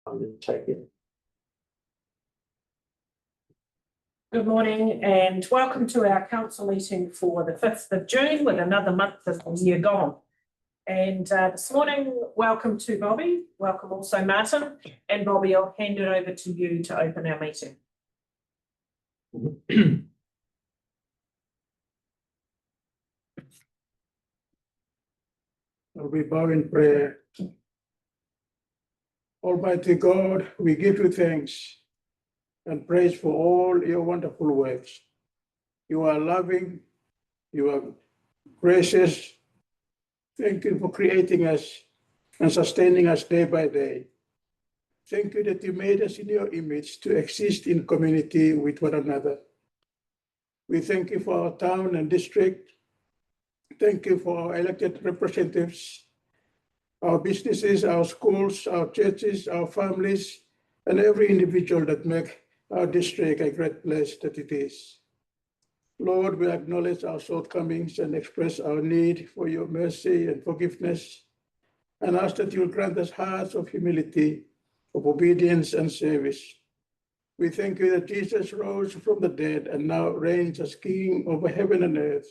I'm going to take it. Good morning and welcome to our council meeting for the 5th of June with another month of the year gone. And this morning, welcome to Bobby, welcome also Martin, and Bobby, I'll hand it over to you to open our meeting. We bow in prayer. Almighty God, we give you thanks and praise for all your wonderful works. You are loving, you are gracious. Thank you for creating us and sustaining us day by day. Thank you that you made us in your image to exist in community with one another. We thank you for our town and district. Thank you for our elected representatives, our businesses, our schools, our churches, our families, and every individual that make our district a great place that it is. Lord, we acknowledge our shortcomings and express our need for your mercy and forgiveness, and ask that you will grant us hearts of humility, of obedience and service. We thank you that Jesus rose from the dead and now reigns as King over heaven and earth.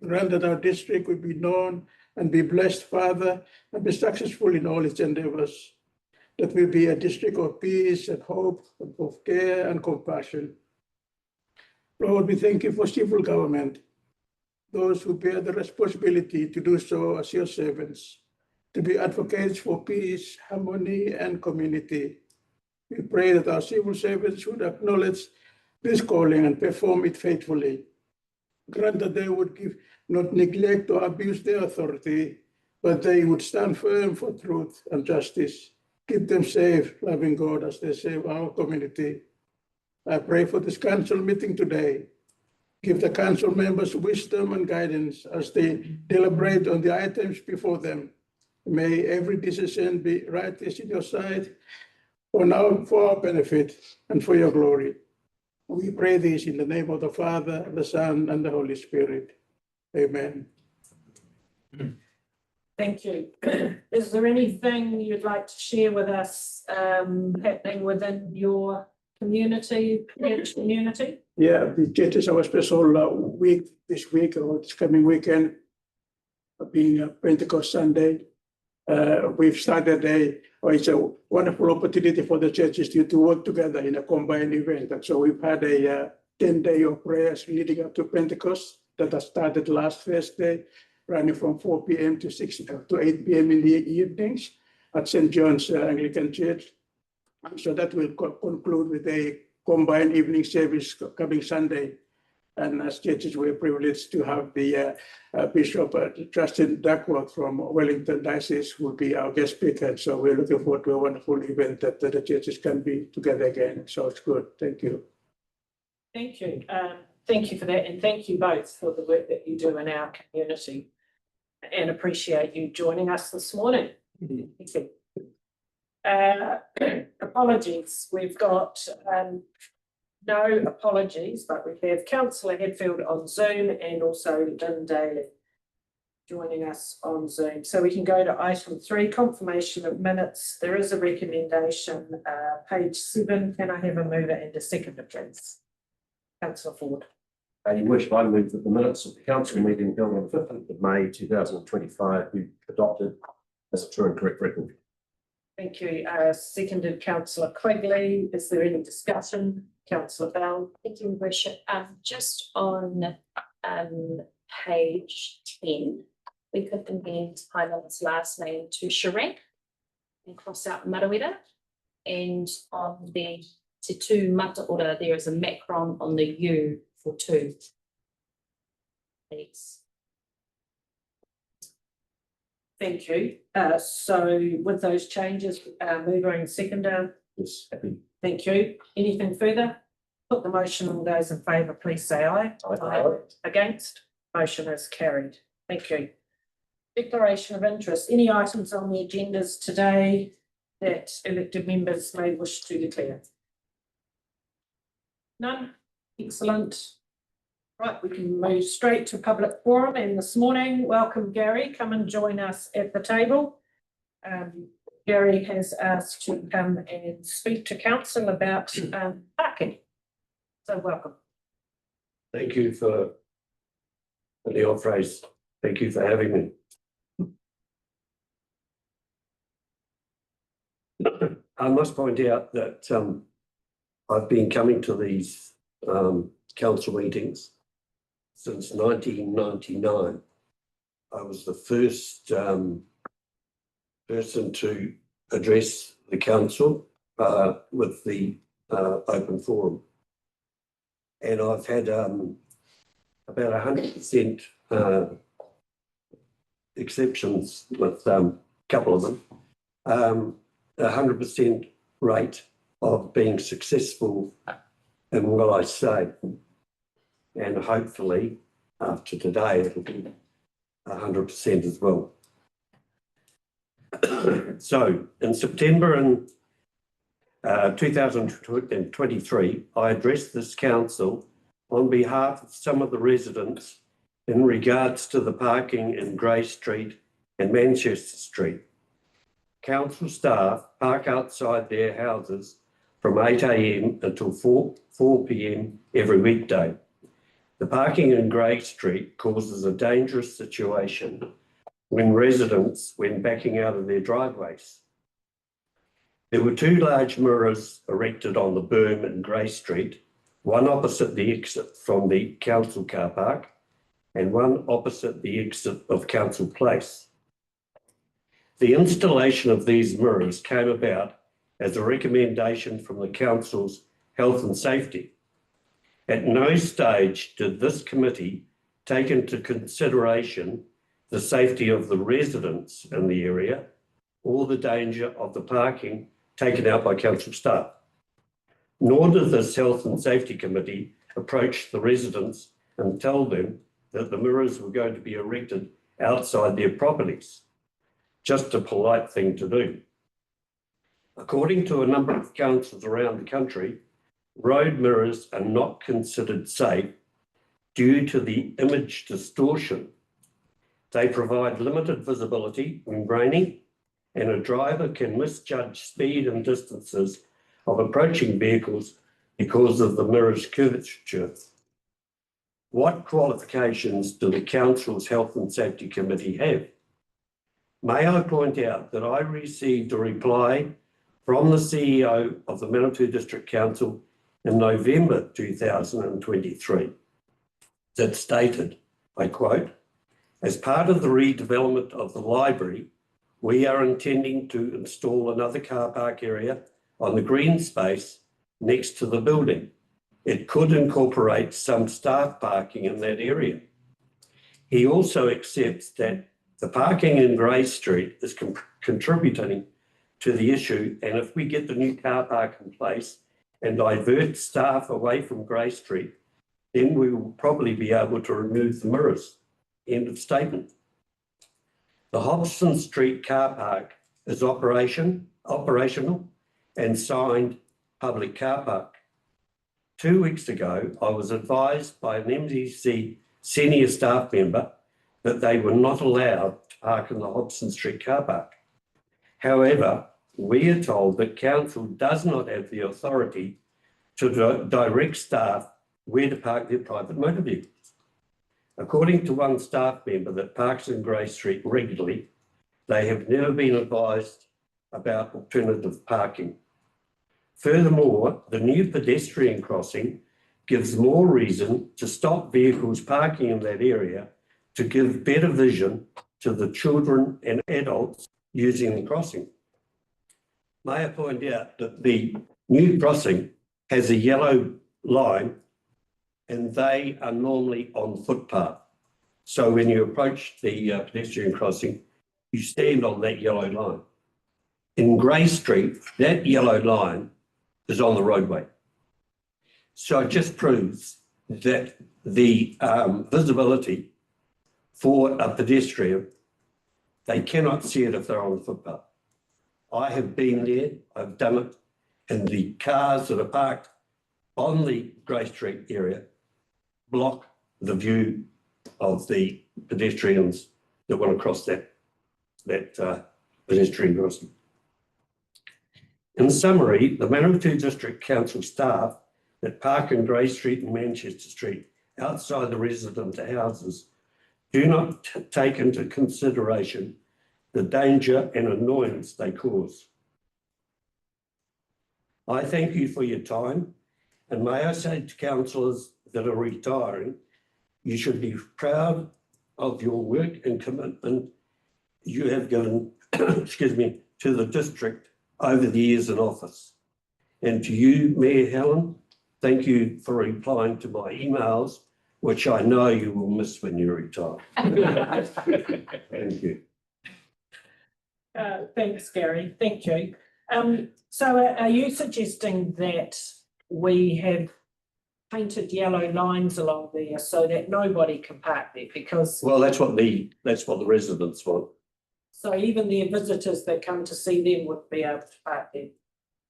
Grant that our district will be known and be blessed, Father, and be successful in all its endeavors. That will be a district of peace and hope, of care and compassion. Lord, we thank you for civil government, those who bear the responsibility to do so as your servants, to be advocates for peace, harmony, and community. We pray that our civil servants would acknowledge this calling and perform it faithfully. Grant that they would not neglect or abuse their authority, but they would stand firm for truth and justice. Keep them safe, loving God, as they save our community. I pray for this council meeting today. Give the council members wisdom and guidance as they deliberate on the items before them. May every decision be righteous in your sight, for our benefit and for your glory. We pray this in the name of the Father, the Son, and the Holy Spirit. Amen. Thank you. Is there anything you'd like to share with us happening within your community, church community? Yeah, the church is our special week this week or this coming weekend, being Pentecost Sunday. We've started it's a wonderful opportunity for the churches to work together in a combined event. And so we've had a 10-day of prayers leading up to Pentecost that has started last Thursday, running from 4 p.m. to 8 p.m. in the evenings at St. John's Anglican Church. And so that will conclude with a combined evening service coming Sunday. And as churches, we're privileged to have the Bishop Justin Duckworth from Wellington Diocese who will be our guest speaker. So we're looking forward to a wonderful event that the churches can be together again. So it's good. Thank you. Thank you. Thank you for that. And thank you both for the work that you do in our community, and appreciate you joining us this morning. Thank you. Apologies. We've got no apologies, but we have Councillor Hadfield on Zoom and also Lynn Daly joining us on Zoom. So we can go to item 3, confirmation of minutes. There is a recommendation, page 7. Can I have a mover and a seconder, please? Councillor Ford. Your Worship, I move that the minutes of the council meeting held on the 15th of May 2025 be adopted as a true and correct record. Thank you. Seconded Councillor Quigley. Is there any discussion? Councillor Bell. Thank you, Worship. Just on page 10, we could amend Highland's last name to Sharek and cross out Manawatū. And on the Te Tū Mata Ora, there is a macron on the U for 2. Please. Thank you. So with those changes, mover and seconder. Yes, happy. Thank you. Anything further? Put the motion. All those in favour, please say aye. Aye. Against? Motion is carried. Thank you. Declaration of interest. Any items on the agendas today that elected members may wish to declare? None? Excellent. Right, we can move straight to public forum, and this morning, welcome Gary, come and join us at the table. Gary has asked to come and speak to council about parking. So welcome. Thank you for the old phrase. Thank you for having me. I must point out that I've been coming to these council meetings since 1999. I was the first person to address the council with the open forum. And I've had about 100% exceptions with a couple of them. 100% rate of being successful in what I say. And hopefully after today, it'll be 100% as well. So in September in 2023, I addressed this council on behalf of some of the residents in regards to the parking in Grey Street and Manchester Street. Council staff park outside their houses from 8 a.m. until 4 p.m. every weekday. The parking in Grey Street causes a dangerous situation when backing out of their driveways. There were 2 large mirrors erected on the berm in Grey Street, one opposite the exit from the council car park and one opposite the exit of Council Place. The installation of these mirrors came about as a recommendation from the council's health and safety. At no stage did this committee take into consideration the safety of the residents in the area or the danger of the parking taken out by council staff. Nor did this health and safety committee approach the residents and tell them that the mirrors were going to be erected outside their properties. Just a polite thing to do. According to a number of councils around the country, road mirrors are not considered safe due to the image distortion. They provide limited visibility when raining, and a driver can misjudge speed and distances of approaching vehicles because of the mirror's curvature. What qualifications do the council's Health and Safety Committee have? May I point out that I received a reply from the CEO of the Manawatū District Council in November 2023 that stated, I quote, "As part of the redevelopment of the library, we are intending to install another car park area on the green space next to the building. It could incorporate some staff parking in that area." He also accepts that the parking in Grey Street is contributing to the issue, and if we get the new car park in place and divert staff away from Grey Street, then we will probably be able to remove the mirrors. End of statement. The Hobson Street car park is operational and signed public car park. 2 weeks ago, I was advised by an MDC senior staff member that they were not allowed to park in the Hobson Street car park. However, we are told that council does not have the authority to direct staff where to park their private motor vehicles. According to one staff member that parks in Grey Street regularly, they have never been advised about alternative parking. Furthermore, the new pedestrian crossing gives more reason to stop vehicles parking in that area to give better vision to the children and adults using the crossing. May I point out that the new crossing has a yellow line and they are normally on footpath. So when you approach the pedestrian crossing, you stand on that yellow line. In Grey Street, that yellow line is on the roadway. So it just proves that the visibility for a pedestrian, they cannot see it if they're on the footpath. I have been there, I've done it, and the cars that are parked on the Grey Street area block the view of the pedestrians that want to cross that pedestrian crossing. In summary, the Manawatū District Council staff that park in Grey Street and Manchester Street outside the resident houses do not take into consideration the danger and annoyance they cause. I thank you for your time, and may I say to councillors that are retiring, you should be proud of your work and commitment you have given, excuse me, to the district over the years in office. And to you, Mayor Helen, thank you for replying to my emails, which I know you will miss when you retire. Thank you. Thanks, Gary. Thank you. So are you suggesting that we have painted yellow lines along there so that nobody can park there? Because Well, that's what the residents want. so even the visitors that come to see them wouldn't be able to park there,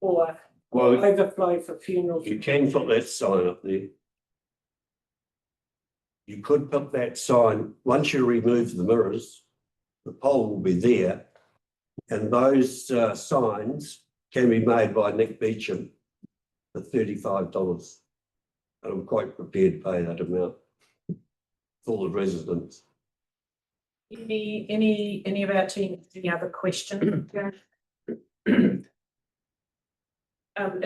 or Well, overflow for funerals. you can put that sign up there. You could put that sign, once you remove the mirrors, the pole will be there. And those signs can be made by Nick Beecham for $35. And I'm quite prepared to pay that amount for the residents. Any of our team, any other questions? It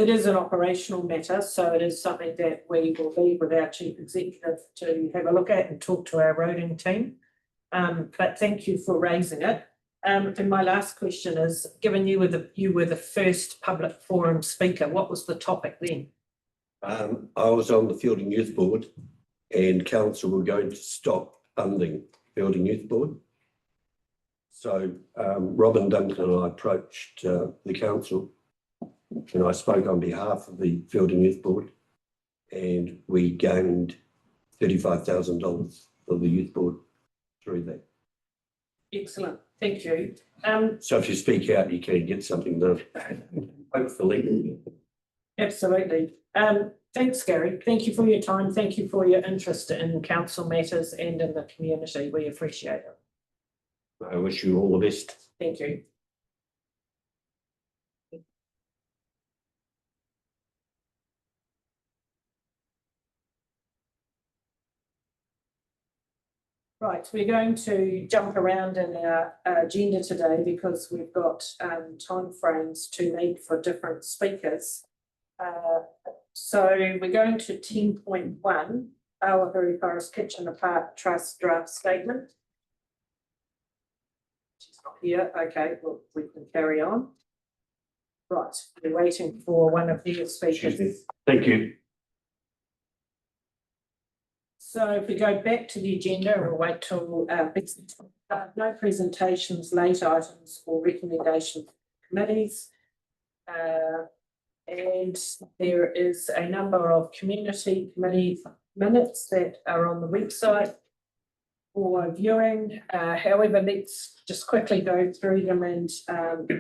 is an operational matter, so it is something that we will leave with our chief executive to have a look at and talk to our roading team. But thank you for raising it. And my last question is, given you were the first public forum speaker, what was the topic then? I was on the Fielding Youth Board, and council were going to stop funding Fielding Youth Board. So Robin Duncan and I approached the council, and I spoke on behalf of the Fielding Youth Board, and we gained $35,000 for the youth board through that. Excellent, thank you. So if you speak out, you can get something done, hopefully. Absolutely. Thanks, Gary. Thank you for your time. Thank you for your interest in council matters and in the community. We appreciate it. I wish you all the best. Thank you. Right, we're going to jump around in our agenda today because we've got timeframes to meet for different speakers. So we're going to 10.1, Awahuri Forest Kitchen Apart Trust Draft Statement. She's not here. Okay, well, we can carry on. Right, we're waiting for one of the speakers. Thank you. So if we go back to the agenda, we'll wait till no presentations, late items or recommendations from committees. And there is a number of community committee minutes that are on the website for viewing. However, let's just quickly go through them and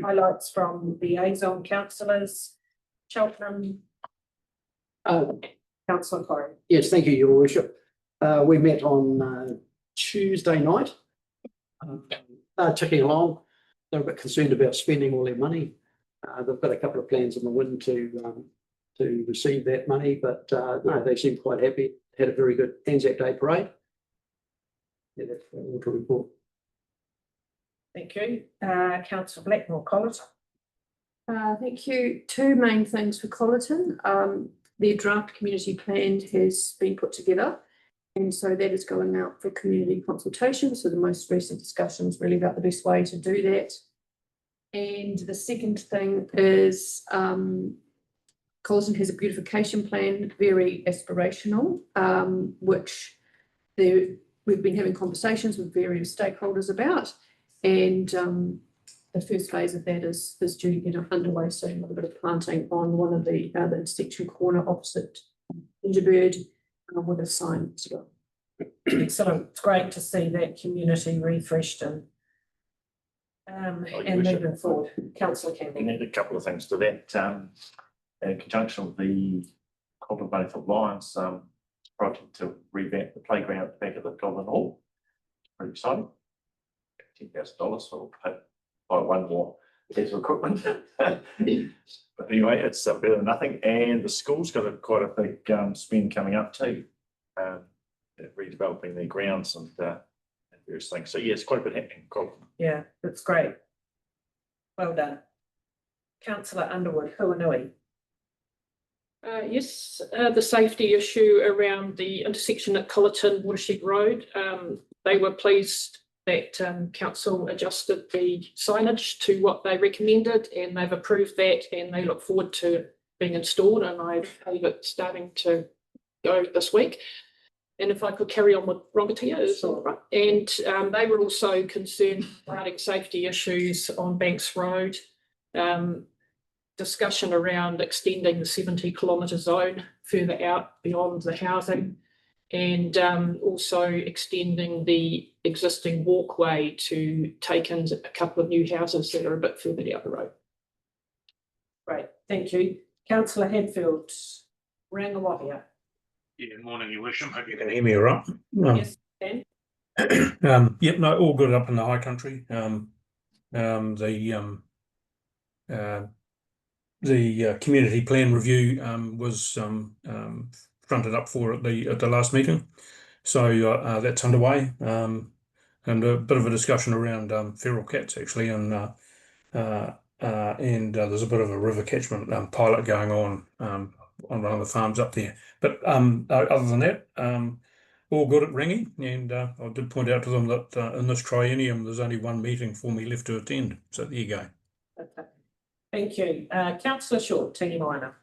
highlights from liaison councillors. Cheltenham, Councillor Corey. Yes, thank you, Your Worship. We met on Tuesday night. Ticking along. They're a bit concerned about spending all their money. They've got a couple of plans in the wind to receive that money, but they seem quite happy. Had a very good Anzac Day parade. Yeah, that's all to report. Thank you. Councillor Blackmore College. Thank you. Two main things for Colleton. Their draft community plan has been put together, and so that is going out for community consultation. So the most recent discussion is really about the best way to do that. And the second thing is Colleton has a beautification plan, very aspirational, which we've been having conversations with various stakeholders about, and the first phase of that is due to get underway soon with a bit of planting on one of the intersection corner opposite Gingerbird with a sign as well. Excellent. It's great to see that community refreshed and moving forward. Councillor We Campbell. need a couple of things to that. In conjunction with the Cobble Bay for Lions project to revamp the playground at the back of the Goblin Hall. Pretty exciting. $10,000 for buy one more piece of equipment. But anyway, it's better than nothing, and the school's got quite a big spend coming up too. Redeveloping their grounds and various things. So yeah, it's quite a bit happening. Cool. Yeah, that's great. Well done. Councillor Underwood, Huanui. Yes, the safety issue around the intersection at Cullerton Watershed Road. They were pleased that council adjusted the signage to what they recommended, and they've approved that, and they look forward to being installed, and I believe it's starting to go this week. And if I could carry on with Rongatia, is all right. And they were also concerned regarding safety issues on Banks Road. Discussion around extending the 70-kilometre zone further out beyond the housing, and also extending the existing walkway to take in a couple of new houses that are a bit further down the road. Great, thank you. Councillor Hadfield, Rangawahia. Yeah, morning, Your Worship. Hope you can hear me all right. Yes, Dan. Yep, no, all good up in the high country. The community plan review was fronted up for at the last meeting, so that's underway, and a bit of a discussion around feral cats actually, and there's a bit of a river catchment pilot going on one of the farms up there. But other than that, all good at Ringy, and I did point out to them that in this triennium there's only one meeting for me left to attend. So there you go. Okay. Thank you. Councillor Short, Team Minor.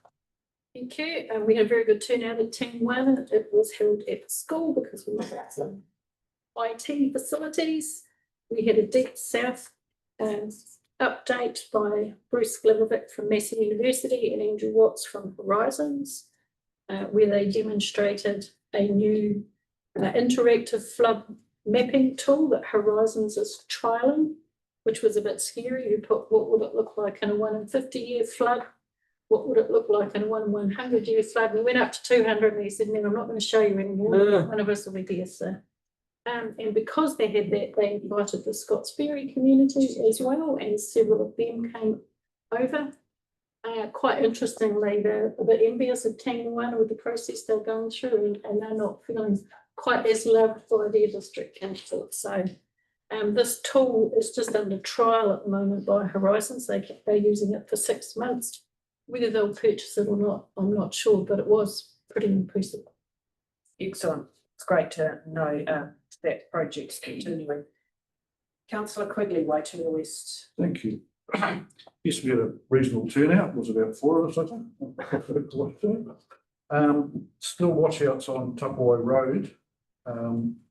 Thank you. We had a very good turnout at Team 1. It was held at the school because we had some IT facilities. We had a Deep South update by Bruce Glivovic from Massey University and Andrew Watts from Horizons, where they demonstrated a new interactive flood mapping tool that Horizons is trialling, which was a bit scary. You put what would it look like in a 1 in 50-year flood? What would it look like in a 1 in 100-year flood? We went up to 200 and he said, "Man, I'm not going to show you anymore. One of us will be there." So, and because they had that, they invited the Scotts Ferry community as well, and several of them came over. Quite interestingly, they're a bit envious of Team 1 with the process they're going through, and they're not feeling quite as loved by their district council. So this tool is just under trial at the moment by Horizons. They're using it for 6 months. Whether they'll purchase it or not, I'm not sure, but it was pretty impressive. Excellent. It's great to know that project's continuing. Councillor Quigley, Waitara West. Thank you. Yes, we had a reasonable turnout. It was about 4 of us, I think. Still watch-outs on Tupawai Road.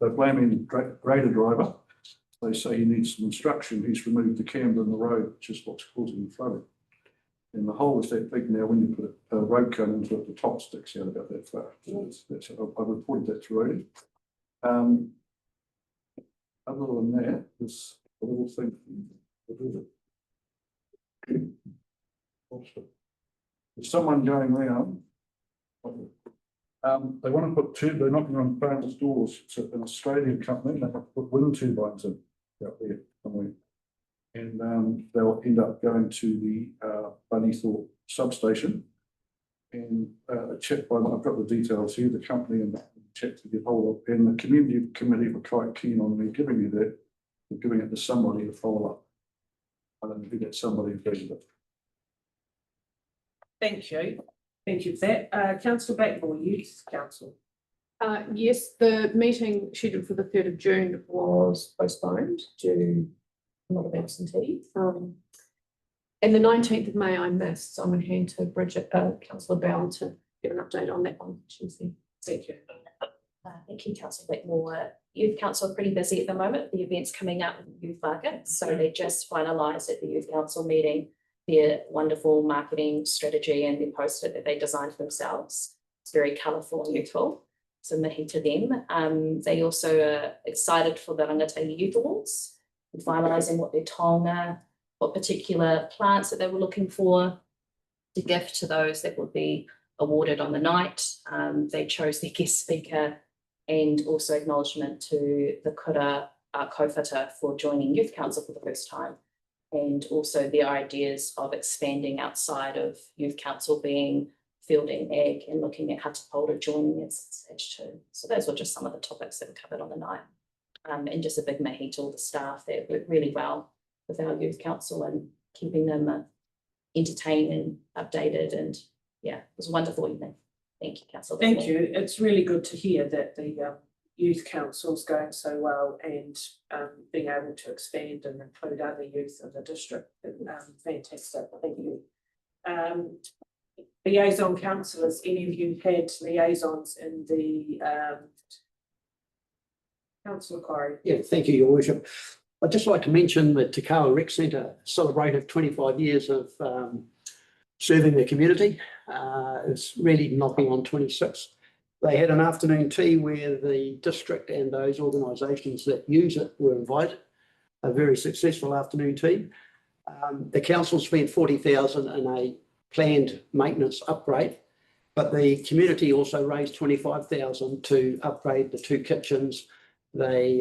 They're blaming the grader driver. They say he needs some instruction. He's removed the camber in the road, which is what's causing the flooding. And the hole is that big now. When you put a road cone into it, the top sticks out about that far. So I reported that to Road. Other than that, there's a little thing. There's someone going around. They want to put they're knocking on farmers' doors. It's an Australian company. They have to put wind turbines in out there somewhere. And they'll end up going to the Bunnythorpe substation. And a chap I've got the details here, the company and the chap to get hold of. And the community committee were quite keen on me giving you that, and giving it to somebody to follow up. I don't know who that somebody is, but Thank you. Thank you for that. Councillor Blackmore, Youth Council. Yes, the meeting scheduled for the 3rd of June was postponed due to a lot of absentee. And the 19th of May I missed, so I'm going to hand to Bridget, Councillor Bell, to get an update on that one. Tuesday. Thank you. Thank you, Councillor Blackmore. Youth Council are pretty busy at the moment. The event's coming up with the youth market, so they just finalised at the Youth Council meeting their wonderful marketing strategy and their poster that they designed themselves. It's very colourful and youthful, so mihi to them. They also are excited for the Rangatahi Youth Awards, and finalising what their taonga, what particular plants that they were looking for to gift to those that would be awarded on the night. They chose their guest speaker and also acknowledgement to the kura kōwhata for joining Youth Council for the first time. and also the ideas of expanding outside of youth council being fielding ag and looking at Hatapolta joining us at stage 2. So those were just some of the topics that were covered on the night. And just a big mahi to all the staff that worked really well with our youth council and keeping them entertained and updated. And yeah, it was a wonderful evening. Thank you, Councillor. Thank you. It's really good to hear that the youth council's going so well and being able to expand and include other youth in the district. Fantastic. Thank you. Liaison councillors, any of you had liaisons in the council inquiry? Yeah, thank you, Your Worship. I'd just like to mention that Te Kawa Rec Centre celebrated 25 years of serving the community. It's really knocking on 26. They had an afternoon tea where the district and those organisations that use it were invited. A very successful afternoon tea. The council spent 40,000 in a planned maintenance upgrade, but the community also raised 25,000 to upgrade the 2 kitchens. They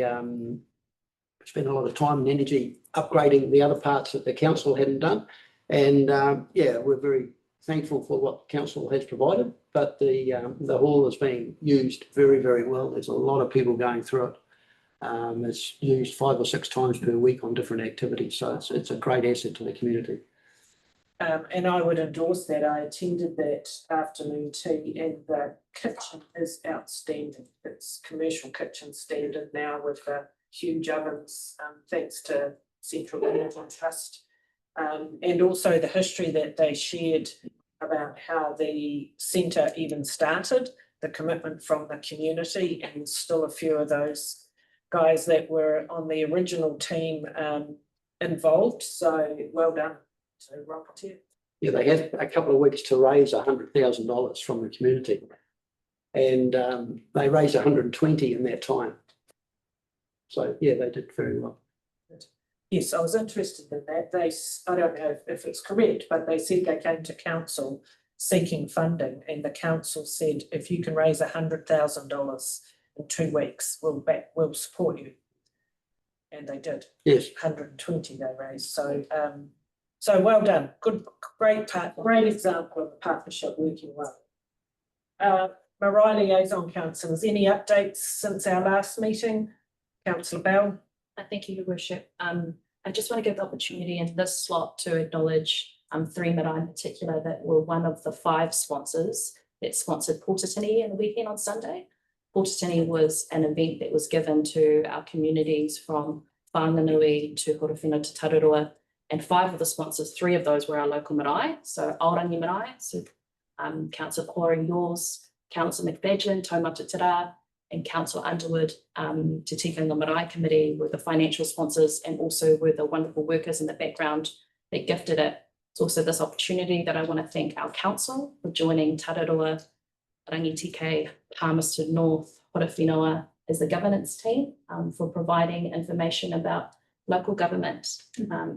spent a lot of time and energy upgrading the other parts that the council hadn't done. And yeah, we're very thankful for what the council has provided, but the hall is being used very, very well. There's a lot of people going through it. It's used 5 or 6 times per week on different activities. So it's a great asset to the community. And I would endorse that. I attended that afternoon tea and the kitchen is outstanding. It's commercial kitchen standard now with the huge ovens, thanks to Central Energy Trust. And also the history that they shared about how the centre even started, the commitment from the community, and still a few of those guys that were on the original team involved. So well done to Rocketeer. Yeah, they had a couple of weeks to raise $100,000 from the community, and they raised 120 in that time. So yeah, they did very well. Yes, I was interested in that. I don't know if it's correct, but they said they came to council seeking funding, and the council said, if you can raise $100,000 in 2 weeks, we'll support you. And they did. Yes. 120 they raised. So so well done. Great example of the partnership working well. Marae liaison councillors, any updates since our last meeting? Councillor Bell. Thank you, Your Worship. I just want to give the opportunity in this slot to acknowledge 3 Marae in particular that were one of the 5 sponsors that sponsored Portatini in the weekend on Sunday. Portatini was an event that was given to our communities from Whanganui to Horowhenua to Tararua, and 5 of the sponsors, 3 of those were our local marae, so Aorangi marae, so Councillor Coring, yours, Councillor McFadden, Taumata Tara, and Councillor Underwood, Te Tikanga Marae Committee were the financial sponsors and also were the wonderful workers in the background that gifted it. It's also this opportunity that I want to thank our council for joining Tararua, Rangitike, Palmerston North, Horowhenua as the governance team for providing information about local government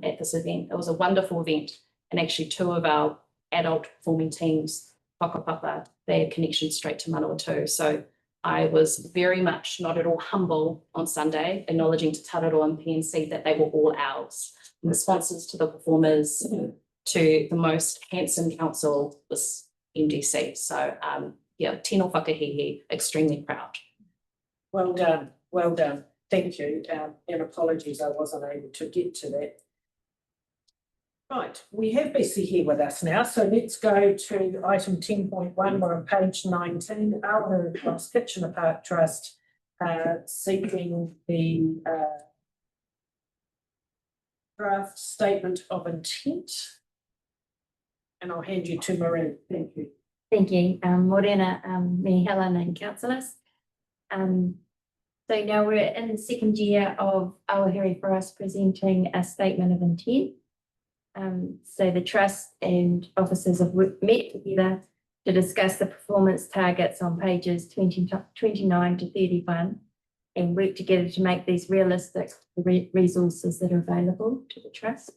at this event. It was a wonderful event, and actually 2 of our adult performing teams, whakapapa, they had connections straight to Manawatū. So I was very much not at all humble on Sunday, acknowledging to Tararua and PNC that they were all ours. From the sponsors to the performers to the most handsome council was MDC. So yeah, tino whakahihi, extremely proud. Well done, well done. Thank you. And apologies, I wasn't able to get to that. Right, we have Bessie here with us now, so let's go to item 10.1. We're on page 19. Aotearoa Cross Kitchener Park Trust seeking the draft statement of intent. And I'll hand you to Marie. Thank you. Thank you, Morena, me, Helen and councillors. So now we're in the 2nd year of Aotearoa for us presenting a statement of intent. So the trust and officers have met together to discuss the performance targets on pages 29 to 31 and work together to make these realistic resources that are available to the trust.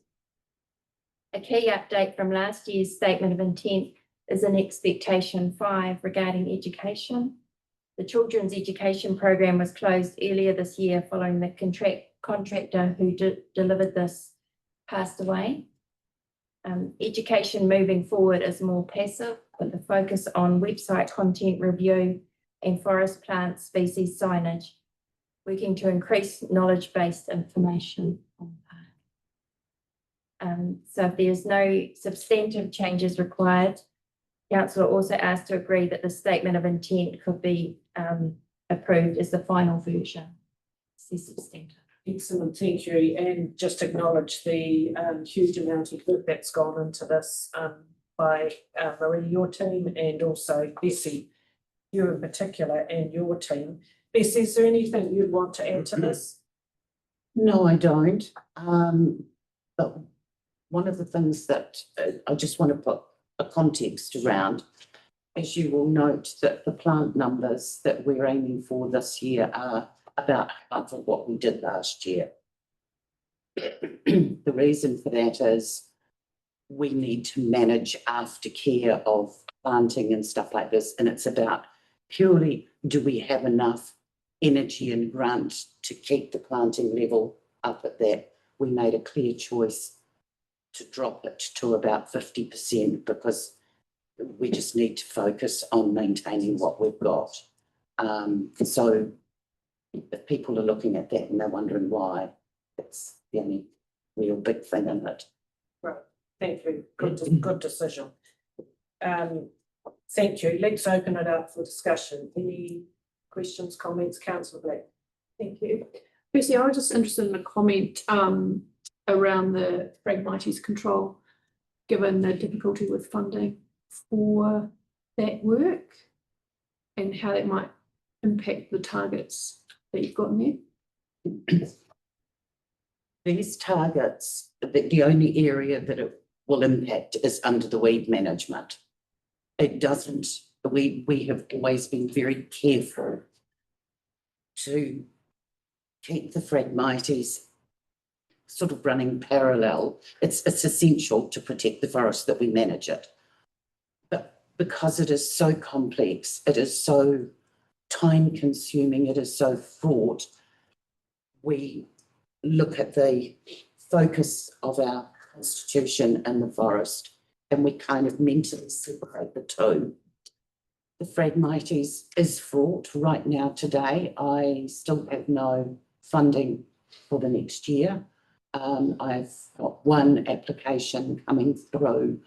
A key update from last year's statement of intent is in expectation 5 regarding education. The children's education program was closed earlier this year following the contractor who delivered this passed away. Education moving forward is more passive, with the focus on website content review and forest plant species signage, working to increase knowledge-based information on the park. So if there's no substantive changes required, council are also asked to agree that the statement of intent could be approved as the final version. It's substantive. Excellent, thank you, and just acknowledge the huge amount of work that's gone into this by Marie, your team, and also Bessie, you in particular, and your team. Bessie, is there anything you'd want to add to this? No, I don't. But one of the things that I just want to put a context around, as you will note that the plant numbers that we're aiming for this year are about half of what we did last year. The reason for that is we need to manage aftercare of planting and stuff like this, and it's about purely, do we have enough energy and grunt to keep the planting level up at that? We made a clear choice to drop it to about 50% because we just need to focus on maintaining what we've got. So if people are looking at that and they're wondering why, it's the only real big thing in it. Right, thank you, good decision. Thank you, let's open it up for discussion. Any questions, comments, councillor Black? Thank you. Bessie, I was just interested in a comment around the Phragmites control, given the difficulty with funding for that work and how that might impact the targets that you've got in there. These targets, the only area that it will impact is under the weed management. It doesn't, we have always been very careful to keep the Phragmites sort of running parallel. It's essential to protect the forest that we manage it. But because it is so complex, it is so time consuming, it is so fraught, we look at the focus of our constitution and the forest and we kind of mentally separate the two. The Phragmites is fraught right now today. I still have no funding for the next year. I've got one application coming through.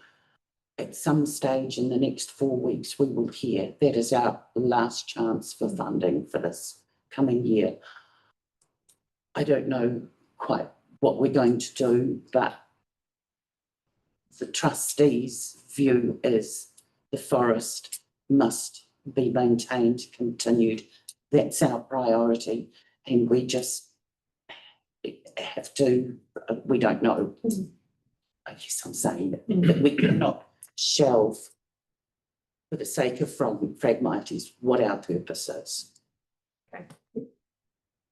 At some stage in the next 4 weeks, we will hear. That is our last chance for funding for this coming year. I don't know quite what we're going to do, but the trustees' view is the forest must be maintained, continued. That's our priority, and we just have to, we don't know. I guess I'm saying that we cannot shelve for the sake of Phragmites what our purpose is. Okay.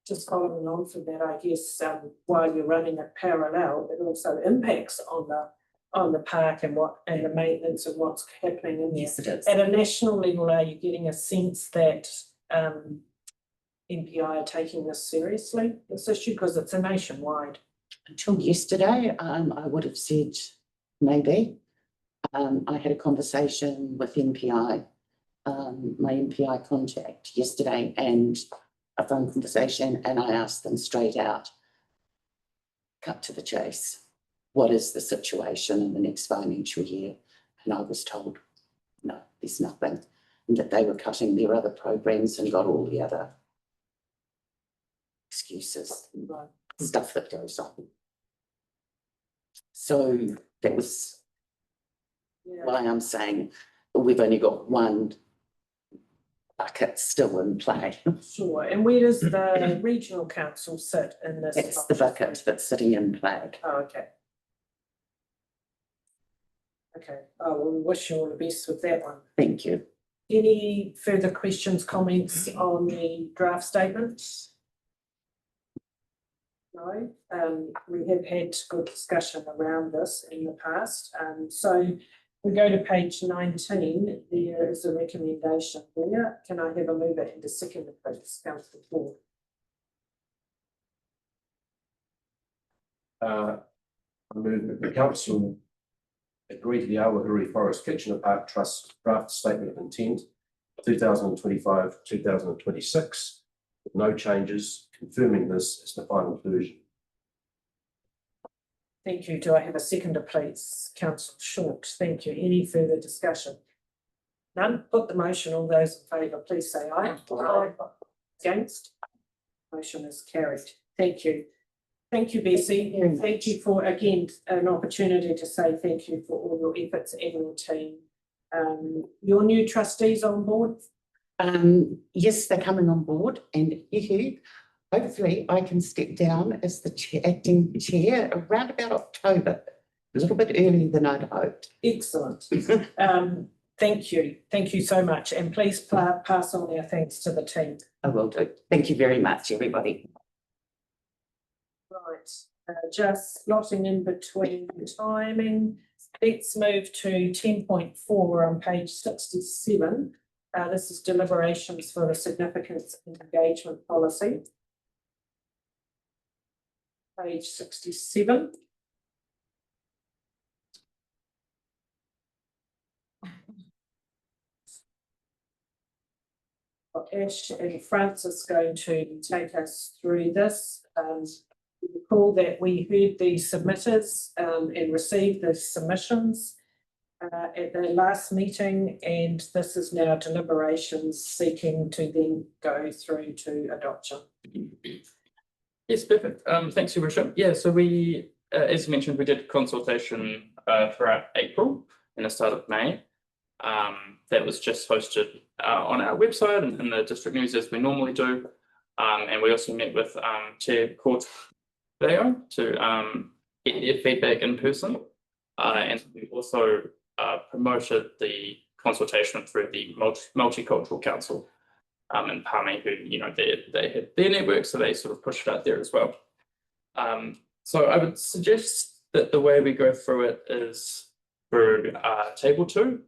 Just following on from that, I guess while you're running it parallel, it also impacts on the park and the maintenance and what's happening in there. Yes, it is. At a national level, are you getting a sense that MPI are taking this seriously, this issue, because it's a nationwide? Until yesterday, I would have said maybe. I had a conversation with MPI, my MPI contact yesterday, and a phone conversation, and I asked them straight out, cut to the chase. What is the situation in the next financial year? And I was told, no, there's nothing, and that they were cutting their other programs and got all the other excuses, stuff that goes on. So that was why I'm saying we've only got one bucket still in play. Sure, and where does the regional council sit in this? It's the bucket that's sitting in play. Oh, okay. Okay, oh, well, we wish you all the best with that one. Thank you. Any further questions, comments on the draft statements? No, we have had good discussion around this in the past. So we go to page 19, there is a recommendation there. Can I have a mover and a seconder, please, Councillor Ford? I move that the council agree to the Awahuri Forest Kitchener Park Trust draft statement of intent 2025-2026 with no changes, confirming this as the final version. Thank you. Do I have a seconder, please? Councillor Short. Thank you. Any further discussion? None. Put the motion. All those in favour, please say aye. Aye. Against? Motion is carried. Thank you. Thank you, Bessie. And thank you for, again, an opportunity to say thank you for all your efforts and your team. Your new trustees on board? Yes, they're coming on board, and hopefully I can step down as the acting chair around about October, a little bit earlier than I'd hoped. Excellent. Thank you. Thank you so much. And please pass on our thanks to the team. I will do. Thank you very much, everybody. Right, just slotting in between timing. Let's move to 10.4 on page 67. This is deliberations for the significance and engagement policy. Page 67. Ash and Francis going to take us through this. Recall that we heard the submitters and received the submissions at the last meeting, and this is now deliberations seeking to then go through to adoption. Yes, perfect. Thanks, Your Worship. Yeah, so we, as you mentioned, we did consultation throughout April and the start of May. That was just hosted on our website and in the district news as we normally do. And we also met with Chair Court there to get their feedback in person. And we also promoted the consultation through the Multicultural Council in Palmy, who, you know, they had their network, so they sort of pushed it out there as well. So I would suggest that the way we go through it is through table 2,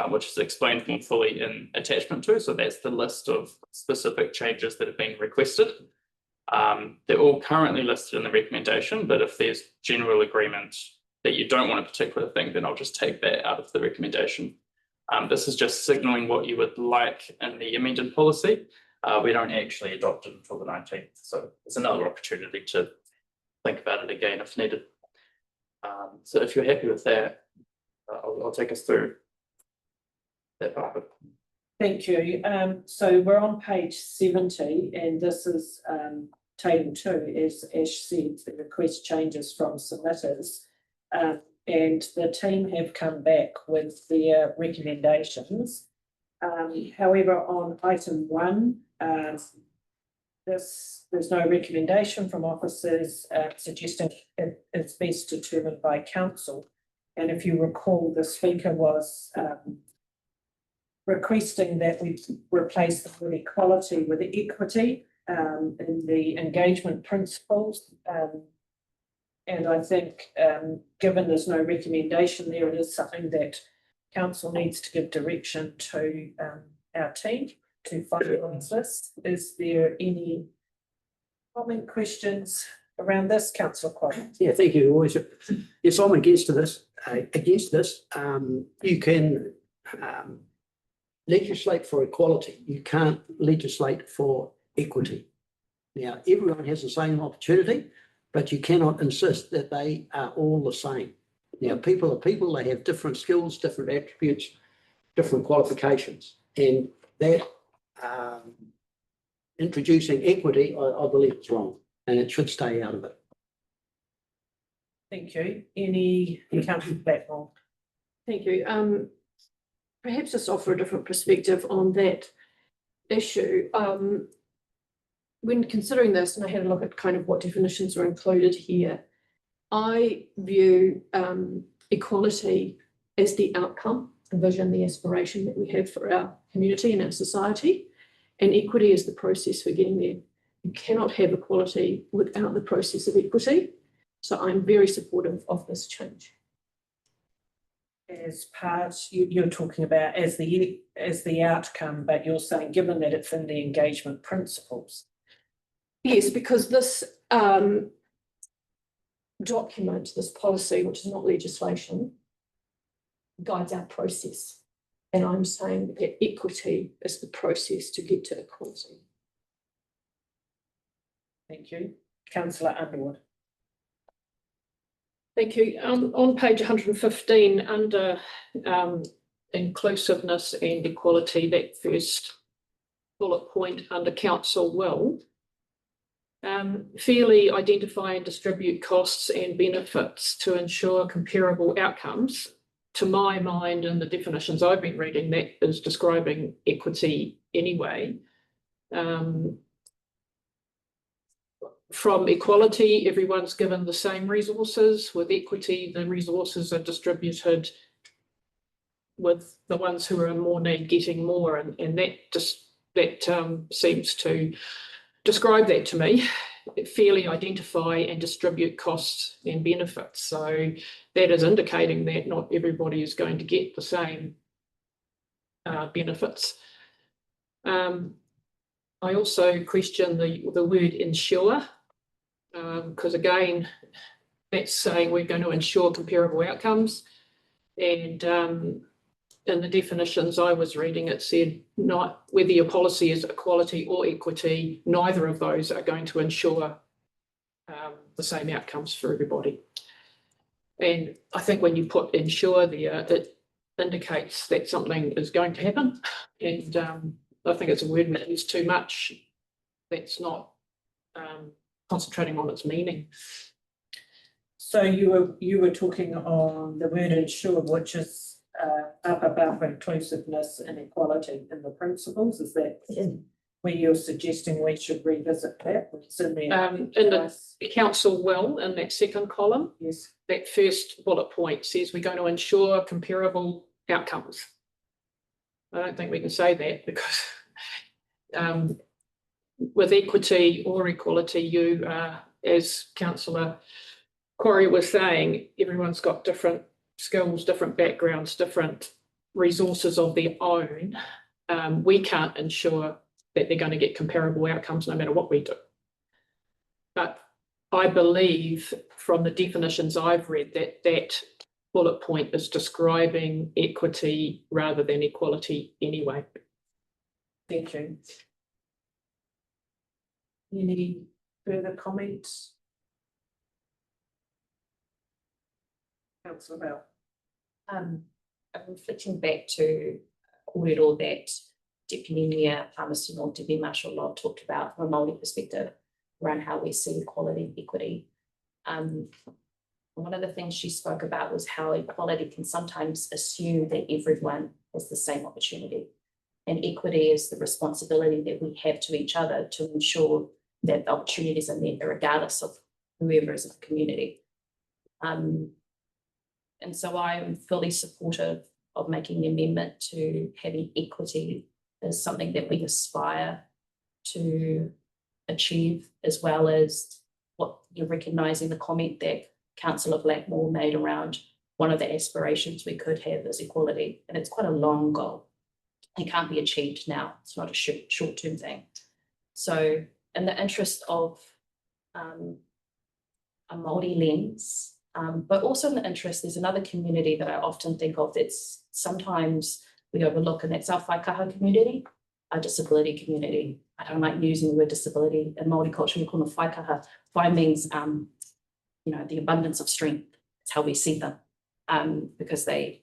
which is explained more fully in attachment 2. So that's the list of specific changes that have been requested. They're all currently listed in the recommendation, but if there's general agreement that you don't want a particular thing, then I'll just take that out of the recommendation. This is just signalling what you would like in the amended policy. We don't actually adopt it until the 19th, so it's another opportunity to think about it again if needed. So if you're happy with that, I'll take us through that part of it. Thank you. So we're on page 70, and this is table 2, as Ash said, the request changes from submitters. And the team have come back with their recommendations. However, on item 1, there's no recommendation from officers suggesting it's best determined by council. And if you recall, the speaker was requesting that we replace the word equality with equity in the engagement principles. And I think given there's no recommendation there, it is something that council needs to give direction to our team to finalise this. Is there any comment, questions around this, Councillor Quinn? Yeah, thank you. Always, yes, I'm against this. You can legislate for equality. You can't legislate for equity. Now, everyone has the same opportunity, but you cannot insist that they are all the same. Now, people are people, they have different skills, different attributes, different qualifications. And that introducing equity, I believe is wrong, and it should stay out of it. Thank you. Any Councillor Blackmore? Thank you. Perhaps just offer a different perspective on that issue. When considering this, and I had a look at kind of what definitions are included here, I view equality as the outcome, the vision, the aspiration that we have for our community and our society, and equity is the process for getting there. You cannot have equality without the process of equity. So I'm very supportive of this change. As part, you're talking about as the outcome, but you're saying given that it's in the engagement principles. Yes, because this document, this policy, which is not legislation, guides our process. And I'm saying that equity is the process to get to equality. Thank you. Councillor Underwood. Thank you. On page 115, under inclusiveness and equality, that first bullet point under council will fairly identify and distribute costs and benefits to ensure comparable outcomes. To my mind, and the definitions I've been reading, that is describing equity anyway. From equality, everyone's given the same resources. With equity, the resources are distributed with the ones who are in more need getting more, and that seems to describe that to me. Fairly identify and distribute costs and benefits. So that is indicating that not everybody is going to get the same benefits. I also question the word ensure, because again, that's saying we're going to ensure comparable outcomes. And in the definitions I was reading, it said not whether your policy is equality or equity, neither of those are going to ensure the same outcomes for everybody. And I think when you put ensure there, it indicates that something is going to happen. And I think it's a word that is too much. That's not concentrating on its meaning. So you were talking on the word ensure, which is up above inclusiveness and equality in the principles. Is that where you're suggesting we should revisit that? It's in there. In the council will, in that second column, yes, that first bullet point says we're going to ensure comparable outcomes. I don't think we can say that because with equity or equality, you as Councillor Corey was saying, everyone's got different skills, different backgrounds, different resources of their own. We can't ensure that they're going to get comparable outcomes no matter what we do. But I believe from the definitions I've read that that bullet point is describing equity rather than equality anyway. thank you. Any further comments? Councillor Bell. I'm reflecting back to all that Deputy Mayor Palmerston or Deputy Marshal Lott talked about from a Māori perspective around how we see equality and equity. One of the things she spoke about was how equality can sometimes assume that everyone has the same opportunity. And equity is the responsibility that we have to each other to ensure that the opportunities are met regardless of whoever is in the community. And so I'm fully supportive of making the amendment to having equity as something that we aspire to achieve, as well as what you're recognising the comment that Councillor Blackmore made around one of the aspirations we could have is equality. And it's quite a long goal. It can't be achieved now. It's not a short-term thing. So in the interest of a Māori lens, but also in the interest, there's another community that I often think of that's sometimes we overlook, and that's our Waikaha community, our disability community. I don't like using the word disability. In Māori culture, we call them Waikaha. Wai means, the abundance of strength. It's how we see them, because they,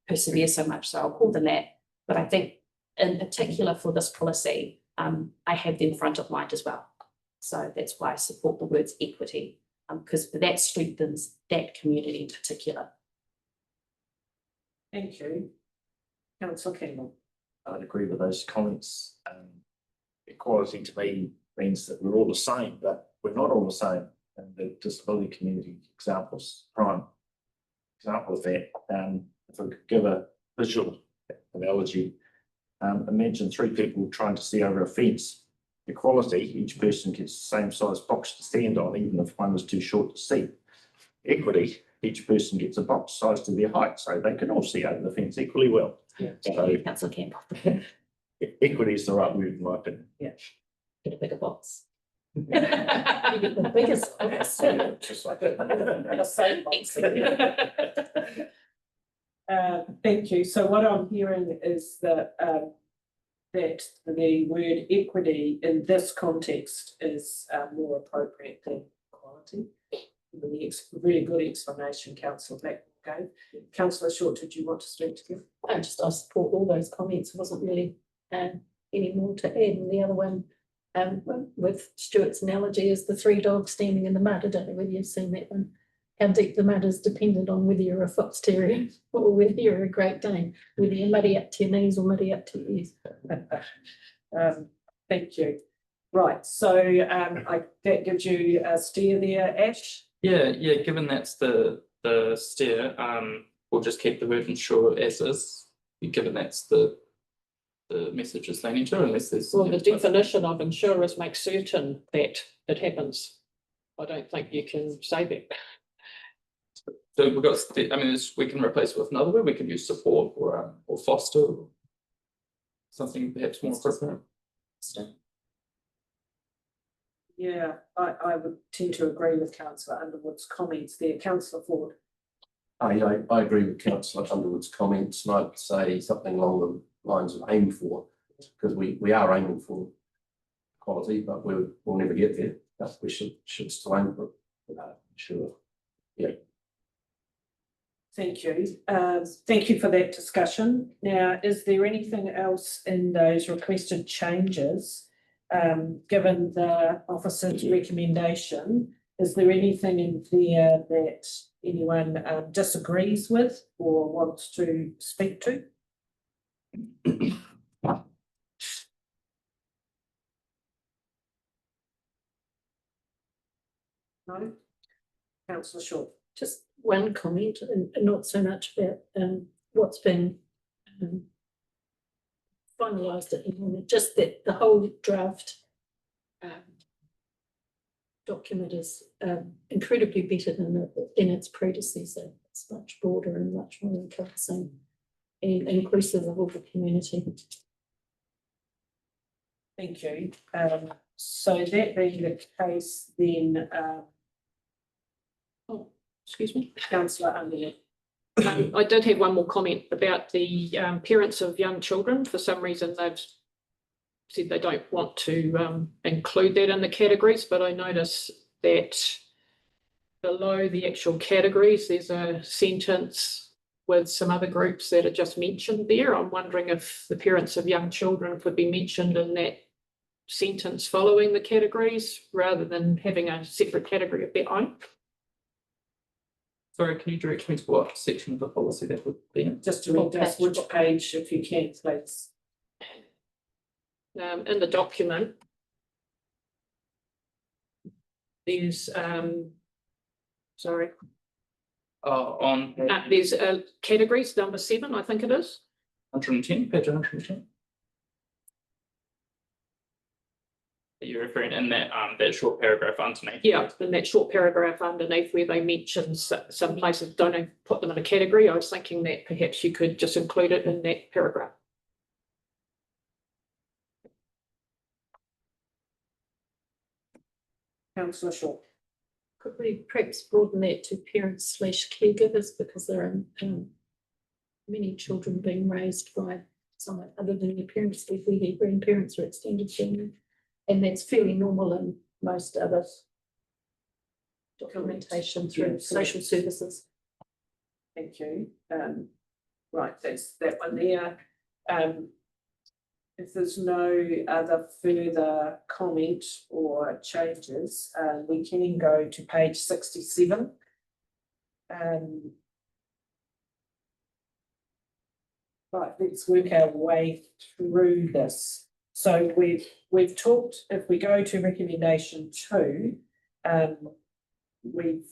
persevere so much. So I'll call them that. But I think in particular for this policy, I have them front of mind as well. So that's why I support the words equity, because that strengthens that community in particular. Thank you. Councillor Campbell. I'd agree with those comments. Equality to me means that we're all the same, but we're not all the same. And the disability community prime example of that. If I could give a visual analogy, imagine three people trying to see over a fence. Equality, each person gets the same size box to stand on, even if one was too short to see. Equity, each person gets a box sized to their height, so they can all see over the fence equally well. Yeah. So Councillor Campbell. equity is the right word in my opinion. Yeah. Get a bigger box. The biggest office. Just like. Thank you. So what I'm hearing is that that the word equity in this context is more appropriate than equality. Really good explanation, Councillor Black gave. Councillor Short, did you want to speak to you? I support all those comments. There wasn't really any more to add. And the other one, with Stuart's analogy, is the three dogs standing in the mud. I don't know whether you've seen that one. How deep the mud is dependent on whether you're a fox terrier or whether you're a Great Dane, whether you're muddy up to your knees or muddy up to your ears. Thank you. Right, so that gives you a steer there, Ash. Yeah, given that's the steer, we'll just keep the word ensure as is, given that's the message is leaning to, unless there's. Well, the definition of ensure is make certain that it happens. I don't think you can say that. So we've got, I mean, we can replace it with another word. We could use support or foster, or something perhaps more appropriate. Yeah, I would tend to agree with Councillor Underwood's comments there. Councillor Ford. I agree with Councillor Underwood's comments, and I'd say something along the lines of aim for, because we are aiming for quality, but we'll never get there. But we should still aim for it. Sure. Yeah. Thank you. Thank you for that discussion. Now, is there anything else in those requested changes, given the officer's recommendation? Is there anything in there that anyone disagrees with or wants to speak to? No? Councillor Shaw. Just one comment, and not so much about what's been finalised at the moment, just that the whole draft document is incredibly better than its predecessor. It's much broader and much more encompassing and inclusive of all the community. Thank you. So that being the case, then Excuse me. Councillor Underwood. I did have one more comment about the parents of young children. For some reason, they've said they don't want to include that in the categories, but I notice that below the actual categories, there's a sentence with some other groups that are just mentioned there. I'm wondering if the parents of young children could be mentioned in that sentence following the categories rather than having a separate category of their own. Sorry, can you direct me to what section of the policy that would be in? Just to read us which page, if you can, please. In the document, there's sorry. On There's categories, number 7, I think it is. 110, page 110. You're referring in that that short paragraph underneath. Yeah, in that short paragraph underneath where they mention some places don't put them in a category. I was thinking that perhaps you could just include it in that paragraph. Councillor Shaw. Could we perhaps broaden that to parents/caregivers, because there are many children being raised by someone other than their parents, their grandparents or extended family, and that's fairly normal in most other documentation through social services. Thank you. Right, that's that one there. If there's no other further comment or changes, we can go to page 67. Right, let's work our way through this. So we've talked, if we go to recommendation 2, we've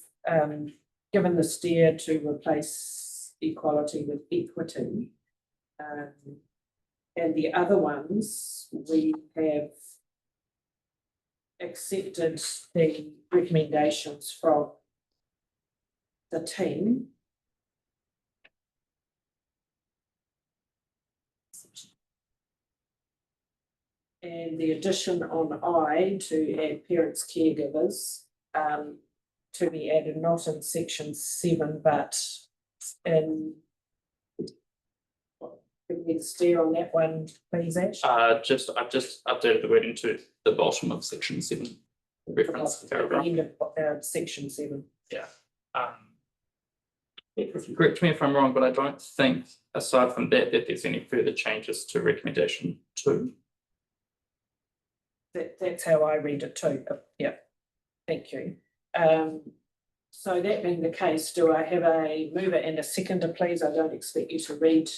given the steer to replace equality with equity. And the other ones, we have accepted the recommendations from the team. And the addition on I to add parents, caregivers, to be added not in section 7, but in. Can we steer on that one, please, Ash? I've just updated the wording to the bottom of section 7. Reference At the paragraph. end of section 7. Um, correct me if I'm wrong, but I don't think aside from that there's any further changes to recommendation 2. That's how I read it too, yeah, thank you. So that being the case, do I have a mover and a seconder, please? I don't expect you to read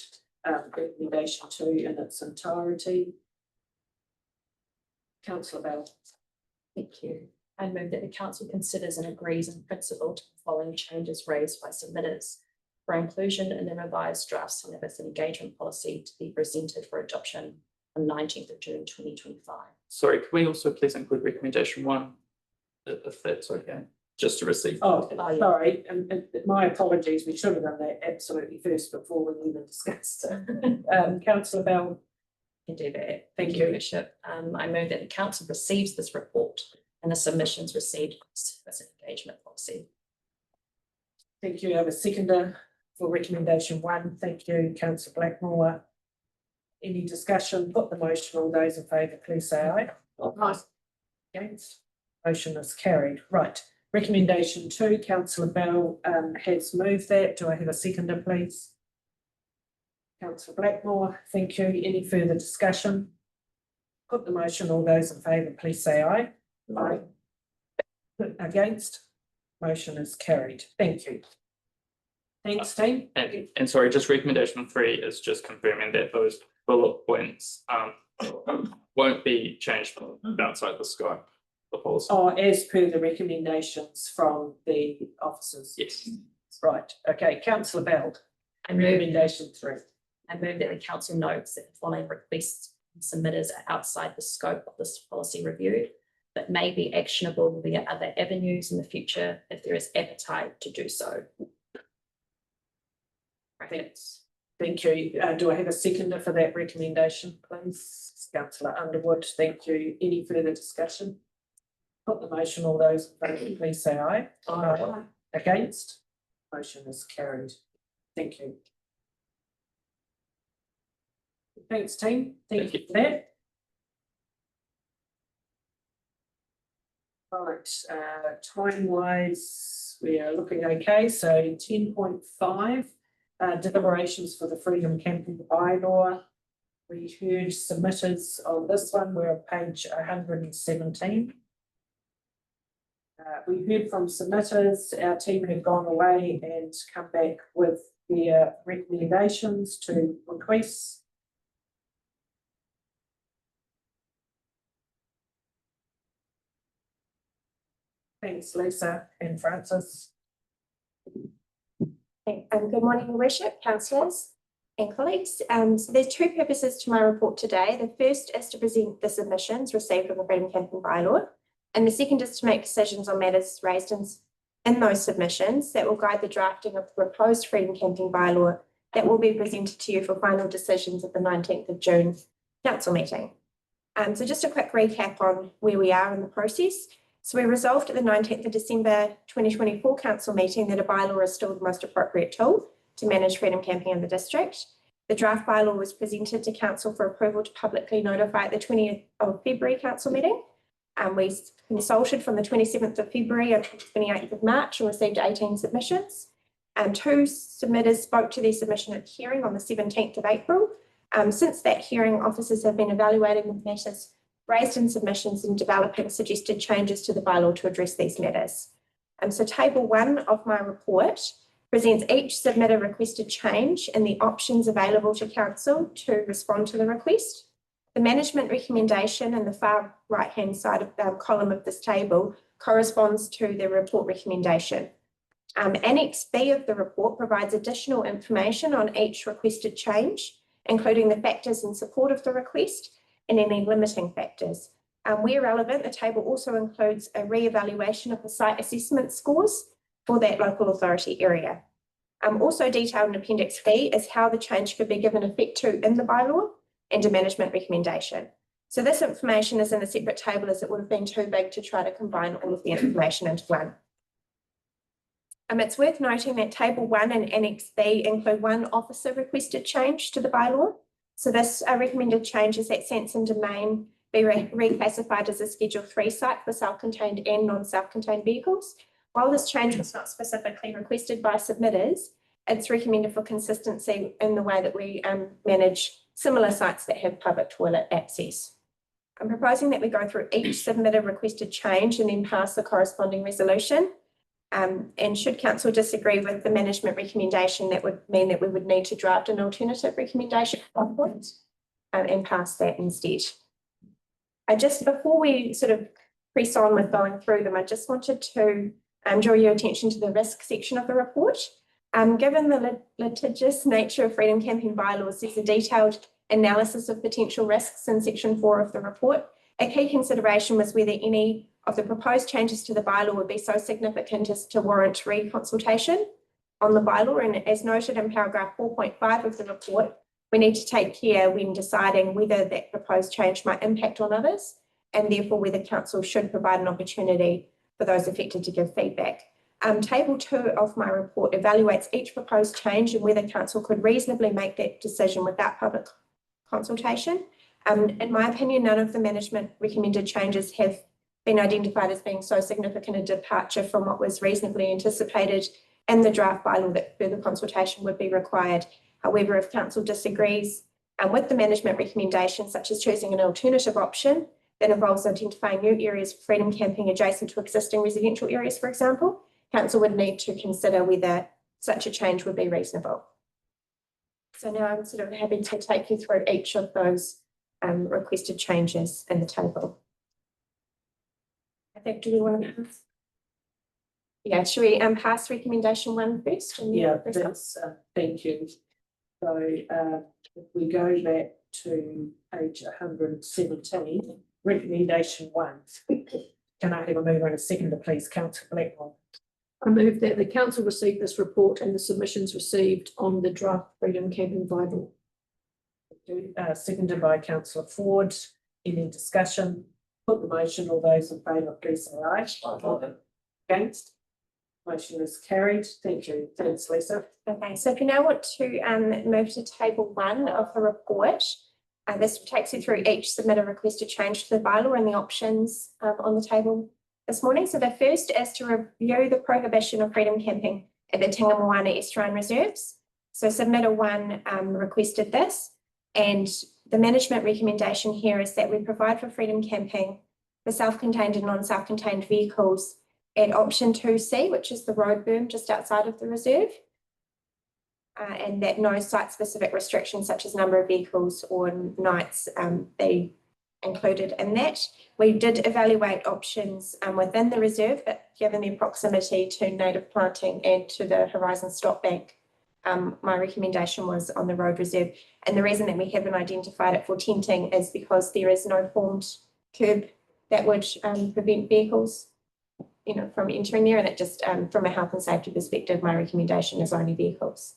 recommendation 2 in its entirety. Councillor Bell. Thank you. I move that the council considers and agrees in principle to the following changes raised by submitters for inclusion in the revised draft service and engagement policy to be presented for adoption on 19th of June 2025. Sorry, could we also please include recommendation 1, if that's okay, just to receive? Oh, sorry, and my apologies, we should have done that absolutely first before we even discussed it. Councillor Bell. Can do that. Thank you. Worship. I move that the council receives this report and the submissions received as an engagement policy. Thank you. I have a seconder for recommendation 1. Thank you, Councillor Blackmore. Any discussion? Put the motion. All those in favour, please say aye. Aye. Against? Motion is carried. Right. Recommendation 2, Councillor Bell has moved that. Do I have a seconder, please? Councillor Blackmore, thank you. Any further discussion? Put the motion. All those in favour, please say aye. Aye. Against? Motion is carried. Thank you. Thanks, team. And sorry, just recommendation 3 is just confirming that those bullet points won't be changed outside the scope of the policy. Oh, as per the recommendations from the officers. Yes. Right. Okay, Councillor Bell. Recommendation 3. I move that the council notes that the following requests and submitters are outside the scope of this policy review, but may be actionable via other avenues in the future if there is appetite to do so. Thanks. Thank you. Do I have a seconder for that recommendation, please? Councillor Underwood, thank you. Any further discussion? Put the motion. All those in favour, please say aye. Aye. Against? Motion is carried. Thank you. Thanks, team. Thank you for that. Right, time-wise, we are looking okay. So 10.5, deliberations for the Freedom Camping bylaw. We heard submitters on this one. We're on page 117. We heard from submitters. Our team have gone away and come back with their recommendations to requests. Thanks, Lisa and Francis. Good morning, Your Worship, councillors and colleagues. So there's 2 purposes to my report today. The first is to present the submissions received on the Freedom Camping bylaw, and the second is to make decisions on matters raised in those submissions that will guide the drafting of the proposed Freedom Camping bylaw that will be presented to you for final decisions at the 19th of June council meeting. So just a quick recap on where we are in the process. So we resolved at the 19th of December 2024 council meeting that a bylaw is still the most appropriate tool to manage freedom camping in the district. The draft bylaw was presented to council for approval to publicly notify at the 20th of February council meeting. We consulted from the 27th of February until the 28th of March and received 18 submissions. 2 submitters spoke to their submission at the hearing on the 17th of April. Since that hearing, officers have been evaluating the matters raised in submissions and developing suggested changes to the bylaw to address these matters. So table 1 of my report presents each submitter requested change and the options available to council to respond to the request. The management recommendation in the far right-hand side of the column of this table corresponds to the report recommendation. Annex B of the report provides additional information on each requested change, including the factors in support of the request and any limiting factors. Where relevant, the table also includes a re-evaluation of the site assessment scores for that local authority area. Also detailed in Appendix B is how the change could be given effect to in the bylaw and a management recommendation. So this information is in a separate table as it would have been too big to try to combine all of the information into one. It's worth noting that Table 1 and Annex B include one officer requested change to the bylaw. So this recommended change is that Sense and Domain be reclassified as a Schedule 3 site for self-contained and non-self-contained vehicles. While this change was not specifically requested by submitters, it's recommended for consistency in the way that we manage similar sites that have public toilet access. I'm proposing that we go through each submitter requested change and then pass the corresponding resolution. And should council disagree with the management recommendation, that would mean that we would need to draft an alternative recommendation and pass that instead. Just before we sort of press on with going through them, I just wanted to draw your attention to the risk section of the report. Given the litigious nature of freedom camping bylaws, there's a detailed analysis of potential risks in section 4 of the report. A key consideration was whether any of the proposed changes to the bylaw would be so significant as to warrant re-consultation on the bylaw. And as noted in paragraph 4.5 of the report, we need to take care when deciding whether that proposed change might impact on others, and therefore whether council should provide an opportunity for those affected to give feedback. Table 2 of my report evaluates each proposed change and whether council could reasonably make that decision without public consultation. In my opinion, none of the management recommended changes have been identified as being so significant a departure from what was reasonably anticipated in the draft bylaw that further consultation would be required. However, if council disagrees with the management recommendation, such as choosing an alternative option that involves identifying new areas for freedom camping adjacent to existing residential areas, for example, council would need to consider whether such a change would be reasonable. So now I'm sort of happy to take you through each of those requested changes in the table. I think, do we want to pass? Yeah, should we pass recommendation 1 first? And Yeah, that's, thank you. So if we go back to page 117, recommendation 1. Can I have a mover and a seconder, please, Councillor Blackwell? I move that the council receive this report and the submissions received on the draft freedom camping bylaw. Seconded by Councillor Ford. Any discussion? Put the motion. All those in favour, please say aye. Against? Motion is carried. Thank you. Thanks, Lisa. Okay, so if you now want to move to table 1 of the report, this takes you through each submitter requested change to the bylaw and the options on the table this morning. So the first is to review the prohibition of freedom camping at the Tingamoana Estuarine Reserves. So submitter 1 requested this, and the management recommendation here is that we provide for freedom camping for self-contained and non-self-contained vehicles at option 2C, which is the road berm just outside of the reserve, and that no site-specific restrictions such as number of vehicles or nights be included in that. We did evaluate options within the reserve, but given their proximity to native planting and to the Horizon Stop Bank, my recommendation was on the road reserve. And the reason that we haven't identified it for tenting is because there is no formed curb that would prevent vehicles, from entering there. And it just, from a health and safety perspective, my recommendation is only vehicles.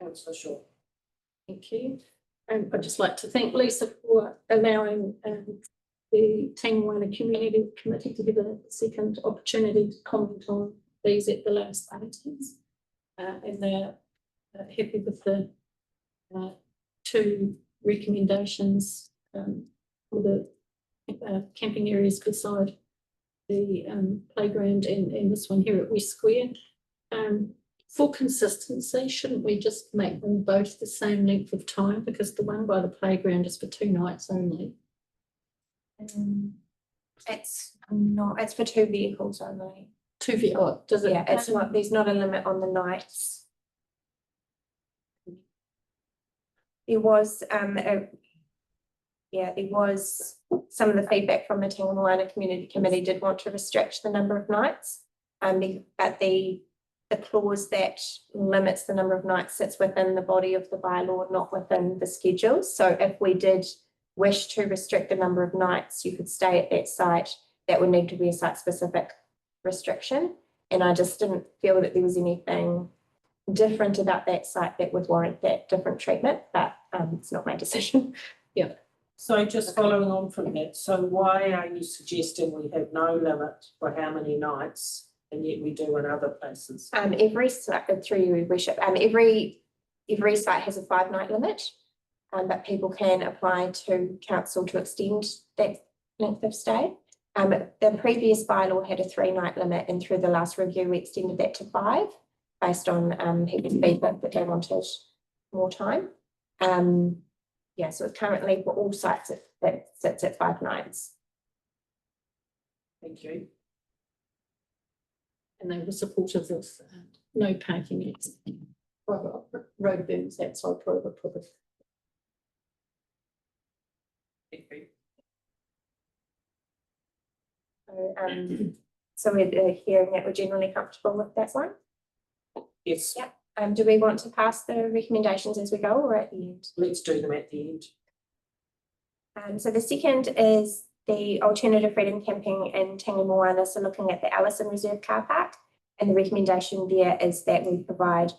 Councillor Shaw. Thank you. I'd just like to thank Lisa for allowing the Tingamoana Community Committee to give a second opportunity to comment on these at the last meetings. And they're happy with the 2 recommendations for the camping areas beside the playground and this one here at West Square. For consistency, shouldn't we just make them both the same length of time, because the one by the playground is for 2 nights only? It's not, it's for 2 vehicles only. 2 vehicles, does it? Yeah, it's not, there's not a limit on the nights. There was there was some of the feedback from the Tingamoana Community Committee did want to restrict the number of nights, but the clause that limits the number of nights sits within the body of the bylaw, not within the schedule. So if we did wish to restrict the number of nights you could stay at that site, that would need to be a site-specific restriction. And I just didn't feel that there was anything different about that site that would warrant that different treatment, but it's not my decision. So just following on from that, so why are you suggesting we have no limit for how many nights and yet we do in other places? Every site, through you, Worship, every site has a 5-night limit. But people can apply to council to extend that length of stay. The previous bylaw had a 3-night limit, and through the last review, we extended that to 5 based on people's feedback that they wanted more time. Yeah, so it's currently for all sites that sits at 5 nights. Thank you. And they were supportive of no parking at private road berms outside private property. Thank you. So we're hearing that we're generally comfortable with that one. Yes. Yeah. Do we want to pass the recommendations as we go or at the end? Let's do them at the end. So the second is the alternative freedom camping in Tangamoana, so looking at the Allison Reserve car park. And the recommendation there is that we provide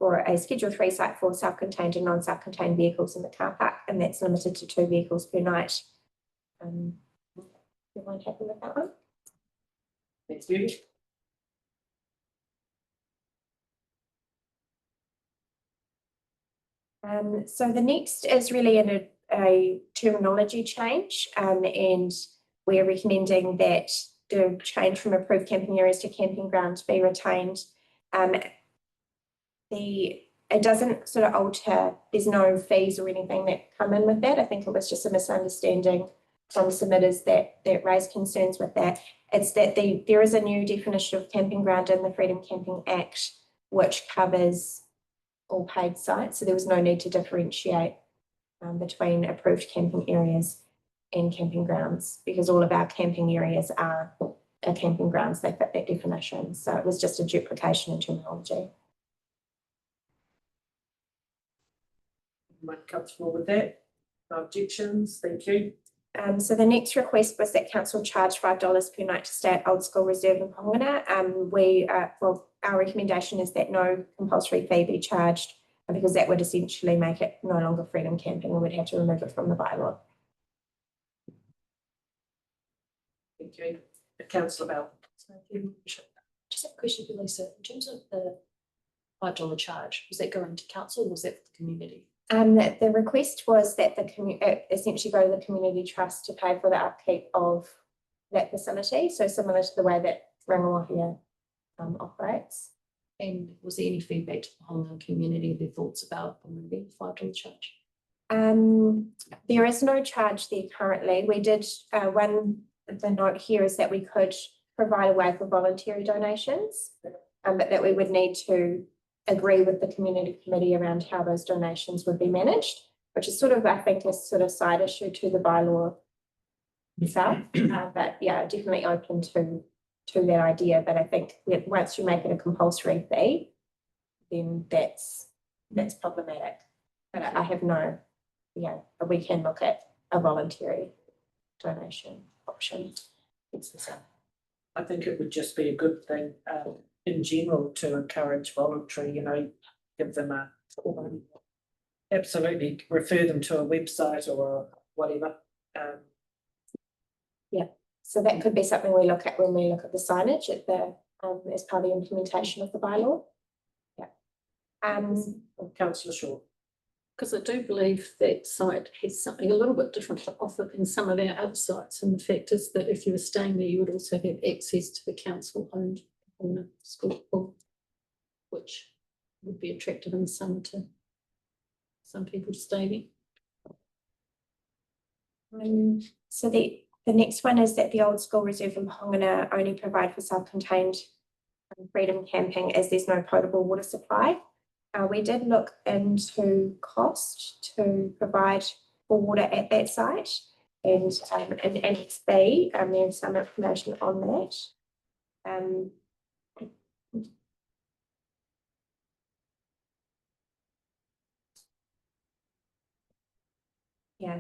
for a Schedule 3 site for self-contained and non-self-contained vehicles in the car park, and that's limited to 2 vehicles per night. Everyone happy with that one? Thank you. So the next is really a terminology change, and we're recommending that the change from approved camping areas to camping grounds be retained. It doesn't sort of alter, there's no fees or anything that come in with that. I think it was just a misunderstanding from submitters that raised concerns with that. It's that there is a new definition of camping ground in the Freedom Camping Act, which covers all paid sites. So there was no need to differentiate between approved camping areas and camping grounds, because all of our camping areas are camping grounds. They fit that definition. So it was just a duplication in terminology. Everyone comfortable with that? No objections, thank you. So the next request was that council charge $5 per night to stay at Old School Reserve in Pongana. Our recommendation is that no compulsory fee be charged, because that would essentially make it no longer freedom camping and we'd have to remove it from the bylaw. Thank you. Councillor Bell. Just have a question for Lisa. In terms of the $5 charge, was that going to council or was that for the community? The request was that essentially go to the community trust to pay for the upkeep of that facility. So similar to the way that Rangiwahia operates. And was there any feedback to the whole community, their thoughts about removing the $5 charge? There is no charge there currently. We did, the note here is that we could provide a way for voluntary donations, but that we would need to agree with the community committee around how those donations would be managed, which is sort of, I think, a sort of side issue to the bylaw itself. But yeah, definitely open to that idea. But I think that once you make it a compulsory fee, then that's problematic. But I have no, we can look at a voluntary donation option. I think it would just be a good thing in general to encourage voluntary, give them absolutely refer them to a website or whatever. So that could be something we look at when we look at the signage at the as part of the implementation of the bylaw. Councillor Shaw. Because I do believe that site has something a little bit different to offer than some of our other sites. And the fact is that if you were staying there, you would also have access to the council-owned school pool, which would be attractive in the summer to some people to stay there. So the next one is that the Old School Reserve in Pongana only provide for self-contained freedom camping as there's no potable water supply. We did look into cost to provide for water at that site, and in Annex B, there's some information on that.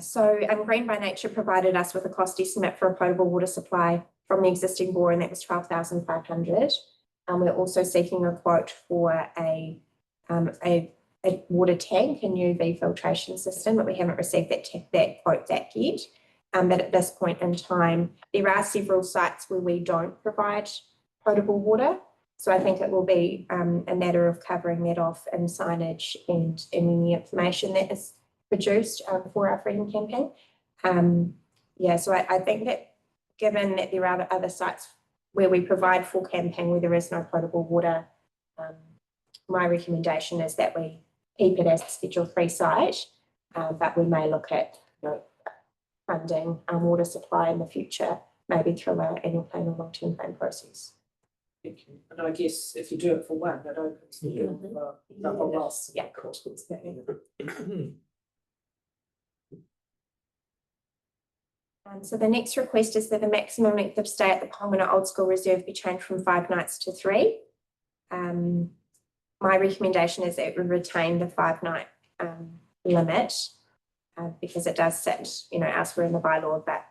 So Green by Nature provided us with a cost estimate for a potable water supply from the existing bore, and that was $12,500. We're also seeking a quote for a a water tank, a new UV filtration system, but we haven't received that quote back yet. But at this point in time, there are several sites where we don't provide potable water. So I think it will be a matter of covering that off in signage and in any information that is produced for our Freedom campaign. So I think that given that there are other sites where we provide for camping where there is no potable water, my recommendation is that we keep it as a Schedule 3 site, but we may look at funding water supply in the future, maybe through our annual plan or long-term plan process. Thank you. And I guess if you do it for one, that opens the door for the whole lot. Yeah. So the next request is that the maximum length of stay at the Pongana Old School Reserve be changed from 5 nights to 3. My recommendation is that we retain the 5-night limit because it does sit, elsewhere in the bylaw. But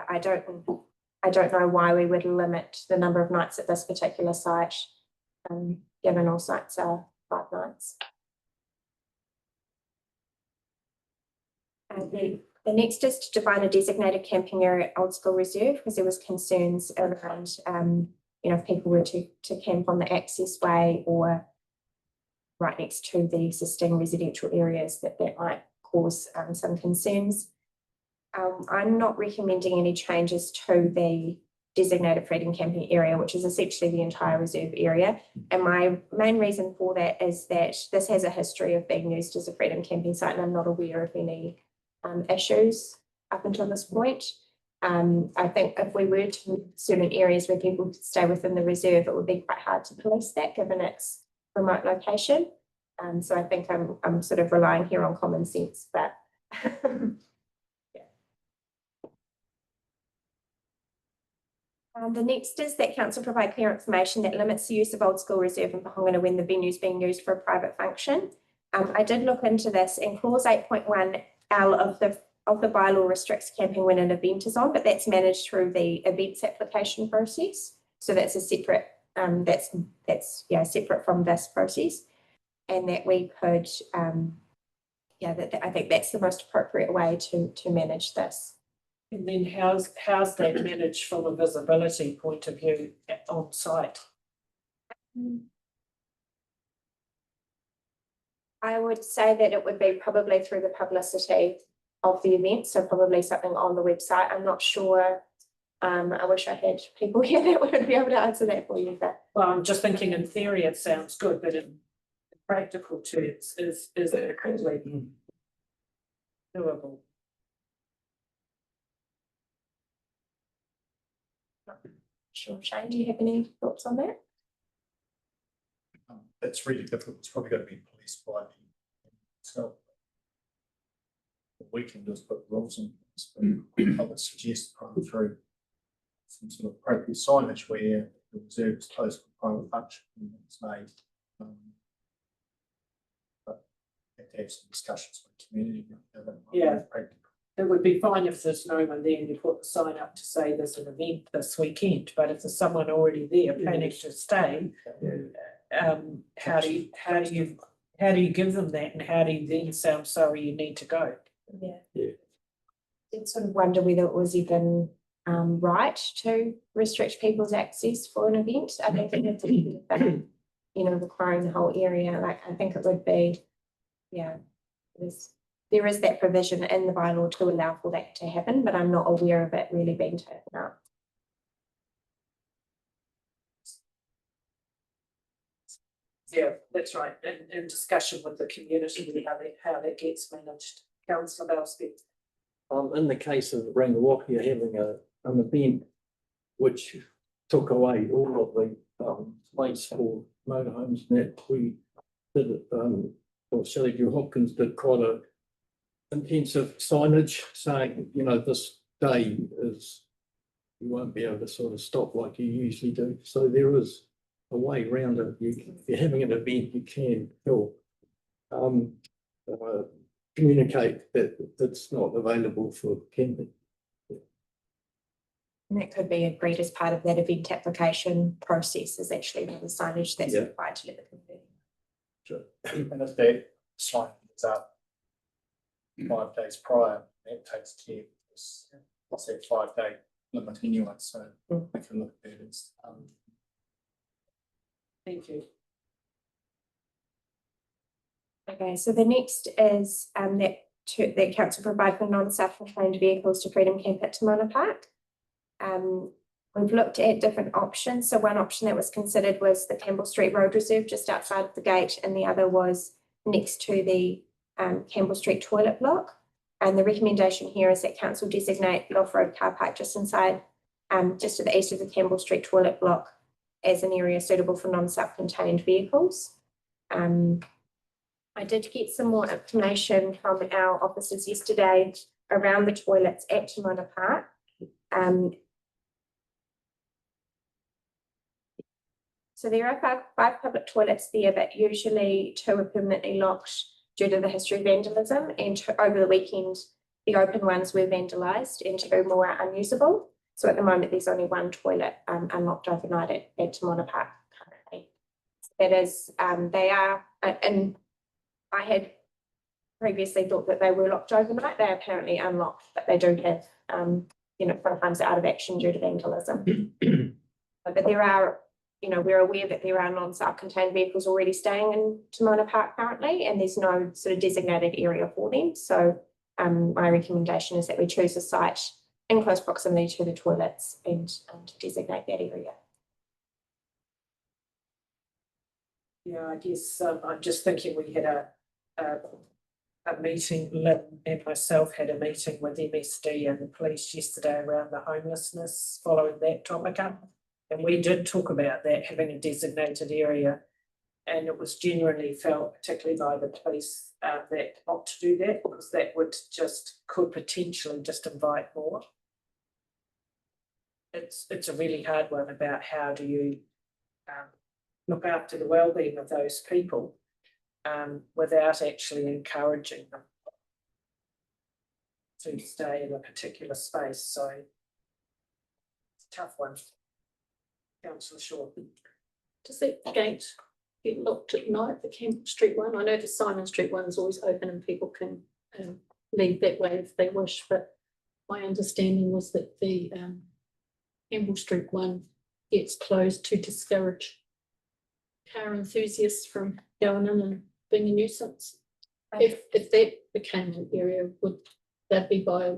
I don't know why we would limit the number of nights at this particular site, given all sites are 5 nights. The next is to define a designated camping area at Old School Reserve, because there was concerns around, if people were to camp on the access way or right next to the existing residential areas, that might cause some concerns. I'm not recommending any changes to the designated Freedom camping area, which is essentially the entire reserve area. And my main reason for that is that this has a history of being used as a Freedom camping site, and I'm not aware of any issues up until this point. I think if we were to move certain areas where people could stay within the reserve, it would be quite hard to police that given its remote location. So I think I'm sort of relying here on common sense, but the next is that council provide clear information that limits the use of Old School Reserve in Pahongana when the venue is being used for a private function. I did look into this, and clause 8.1L of the bylaw restricts camping when an event is on, but that's managed through the events application process. So that's a separate, that's separate from this process, and that we could, I think that's the most appropriate way to manage this. And then how's that managed from a visibility point of view on site? I would say that it would be probably through the publicity of the event, so probably something on the website. I'm not sure. I wish I had people here that would be able to answer that for you. But I'm just thinking in theory it sounds good, but in practical terms, is it completely doable? Sure, Shane, do you have any thoughts on that? It's really difficult. It's probably got to be policed by the itself. What we can do is put rules in place, but I would suggest going through some sort of appropriate signage where the reserve is closed for private function when it's made. But have to have some discussions with the community. Yeah. It would be fine if there's no one there and you put the sign up to say there's an event this weekend, but if there's someone already there planning to stay, how do you give them that, and how do you then say, I'm sorry, you need to go? Yeah. I'd sort of wonder whether it was even right to restrict people's access for an event. I don't think it's requiring the whole area. Like, I think it would be, there is that provision in the bylaw to allow for that to happen, but I'm not aware of it really being taken up. Yeah, that's right. In discussion with the community, how that gets managed. Councillor Belsby. In the case of Rangiwaki having an event which took away all of the place for motorhomes, that we did it, or Sally Drew Hopkins did quite a intensive signage saying, this day is, you won't be able to sort of stop like you usually do. So there is a way around it. If you're having an event, you can help communicate that it's not available for camping. And that could be agreed as part of that event application process, is actually the signage that's required to let the community. Even if that sign is up 5 days prior, that takes care. What's that 5-day limit anyway? So we can look at that as Thank you. Okay, so the next is that council provide for non-self-contained vehicles to Freedom Camp at Tamana Park. We've looked at different options. So one option that was considered was the Campbell Street Road Reserve just outside of the gate, and the other was next to the Campbell Street toilet block. And the recommendation here is that council designate the off-road car park just inside, just to the east of the Campbell Street toilet block as an area suitable for non-self-contained vehicles. I did get some more information from our officers yesterday around the toilets at Tamana Park. So there are five public toilets there, but usually 2 are permanently locked due to the history of vandalism, and over the weekend, the open ones were vandalised and 2 more are unusable. So at the moment, there's only 1 toilet unlocked overnight at Tamana Park currently. That is, they are, and I had previously thought that they were locked overnight. They're apparently unlocked, but they do have, sometimes out of action due to vandalism. But there are, we're aware that there are non-self-contained vehicles already staying in Tamana Park currently, and there's no sort of designated area for them. So my recommendation is that we choose a site in close proximity to the toilets and to designate that area. Yeah, I guess I'm just thinking we had a meeting, Lynn and myself had a meeting with MSD and the police yesterday around the homelessness following that topic up. And we did talk about that, having a designated area. And it was genuinely felt, particularly by the police, that not to do that, because that could potentially just invite more. It's a really hard one about how do you look after the well-being of those people without actually encouraging them to stay in a particular space. So it's a tough one. Councillor Shaw. Does that gate get locked at night, the Campbell Street one? I know the Simon Street one is always open and people can leave that way if they wish, but my understanding was that the Campbell Street one gets closed to discourage car enthusiasts from going in and being a nuisance. If that became an area, would that be by a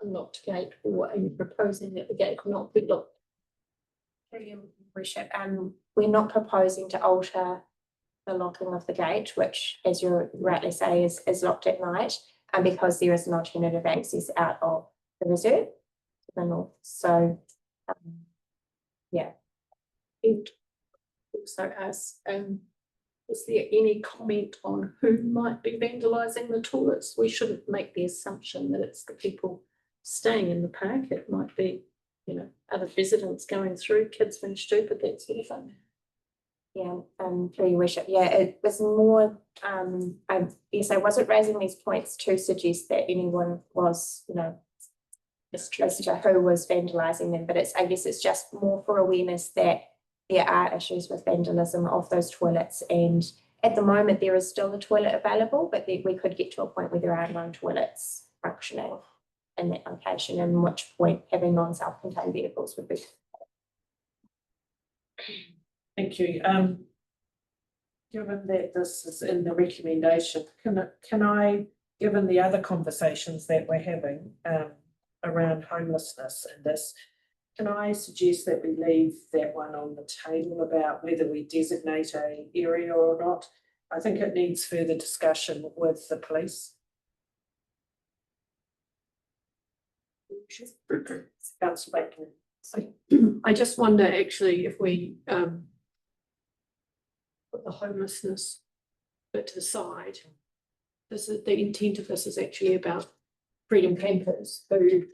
locked gate, or are you proposing that the gate not be locked? Worship, we're not proposing to alter the locking of the gate, which, as you rightly say, is locked at night, and because there is an alternative access out of the reserve to the north. So, yeah. And also ask, is there any comment on who might be vandalising the toilets? We shouldn't make the assumption that it's the people staying in the park. It might be, other residents going through, kids being stupid, that sort of thing. Yeah, through your worship. Yeah, it was more, I wasn't raising these points to suggest that anyone was, as to who was vandalising them, but I guess it's just more for awareness that there are issues with vandalism of those toilets, and at the moment there is still a toilet available, but we could get to a point where there are no toilets functioning in that location, and at which point having non-self-contained vehicles would be. Thank you. Given that this is in the recommendation, can I, given the other conversations that we're having around homelessness and this, can I suggest that we leave that one on the table about whether we designate an area or not? I think it needs further discussion with the police. I just wonder actually if we put the homelessness bit to the side. The intent of this is actually about freedom campers who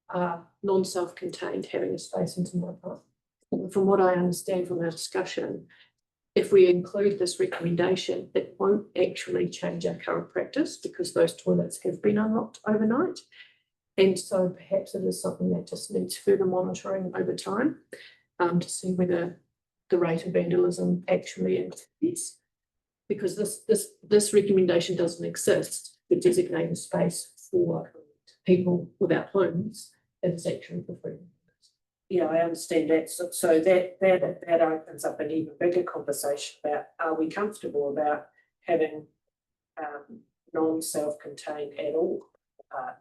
are non-self-contained having a space in Tamana Park. From what I understand from our discussion, if we include this recommendation, it won't actually change our current practice because those toilets have been unlocked overnight. And so perhaps it is something that just needs further monitoring over time to see whether the rate of vandalism actually increases. because this recommendation doesn't exist to designate a space for people without homes. It is actually for free. Yeah, I understand that. So that opens up an even bigger conversation about, are we comfortable about having non-self-contained at all,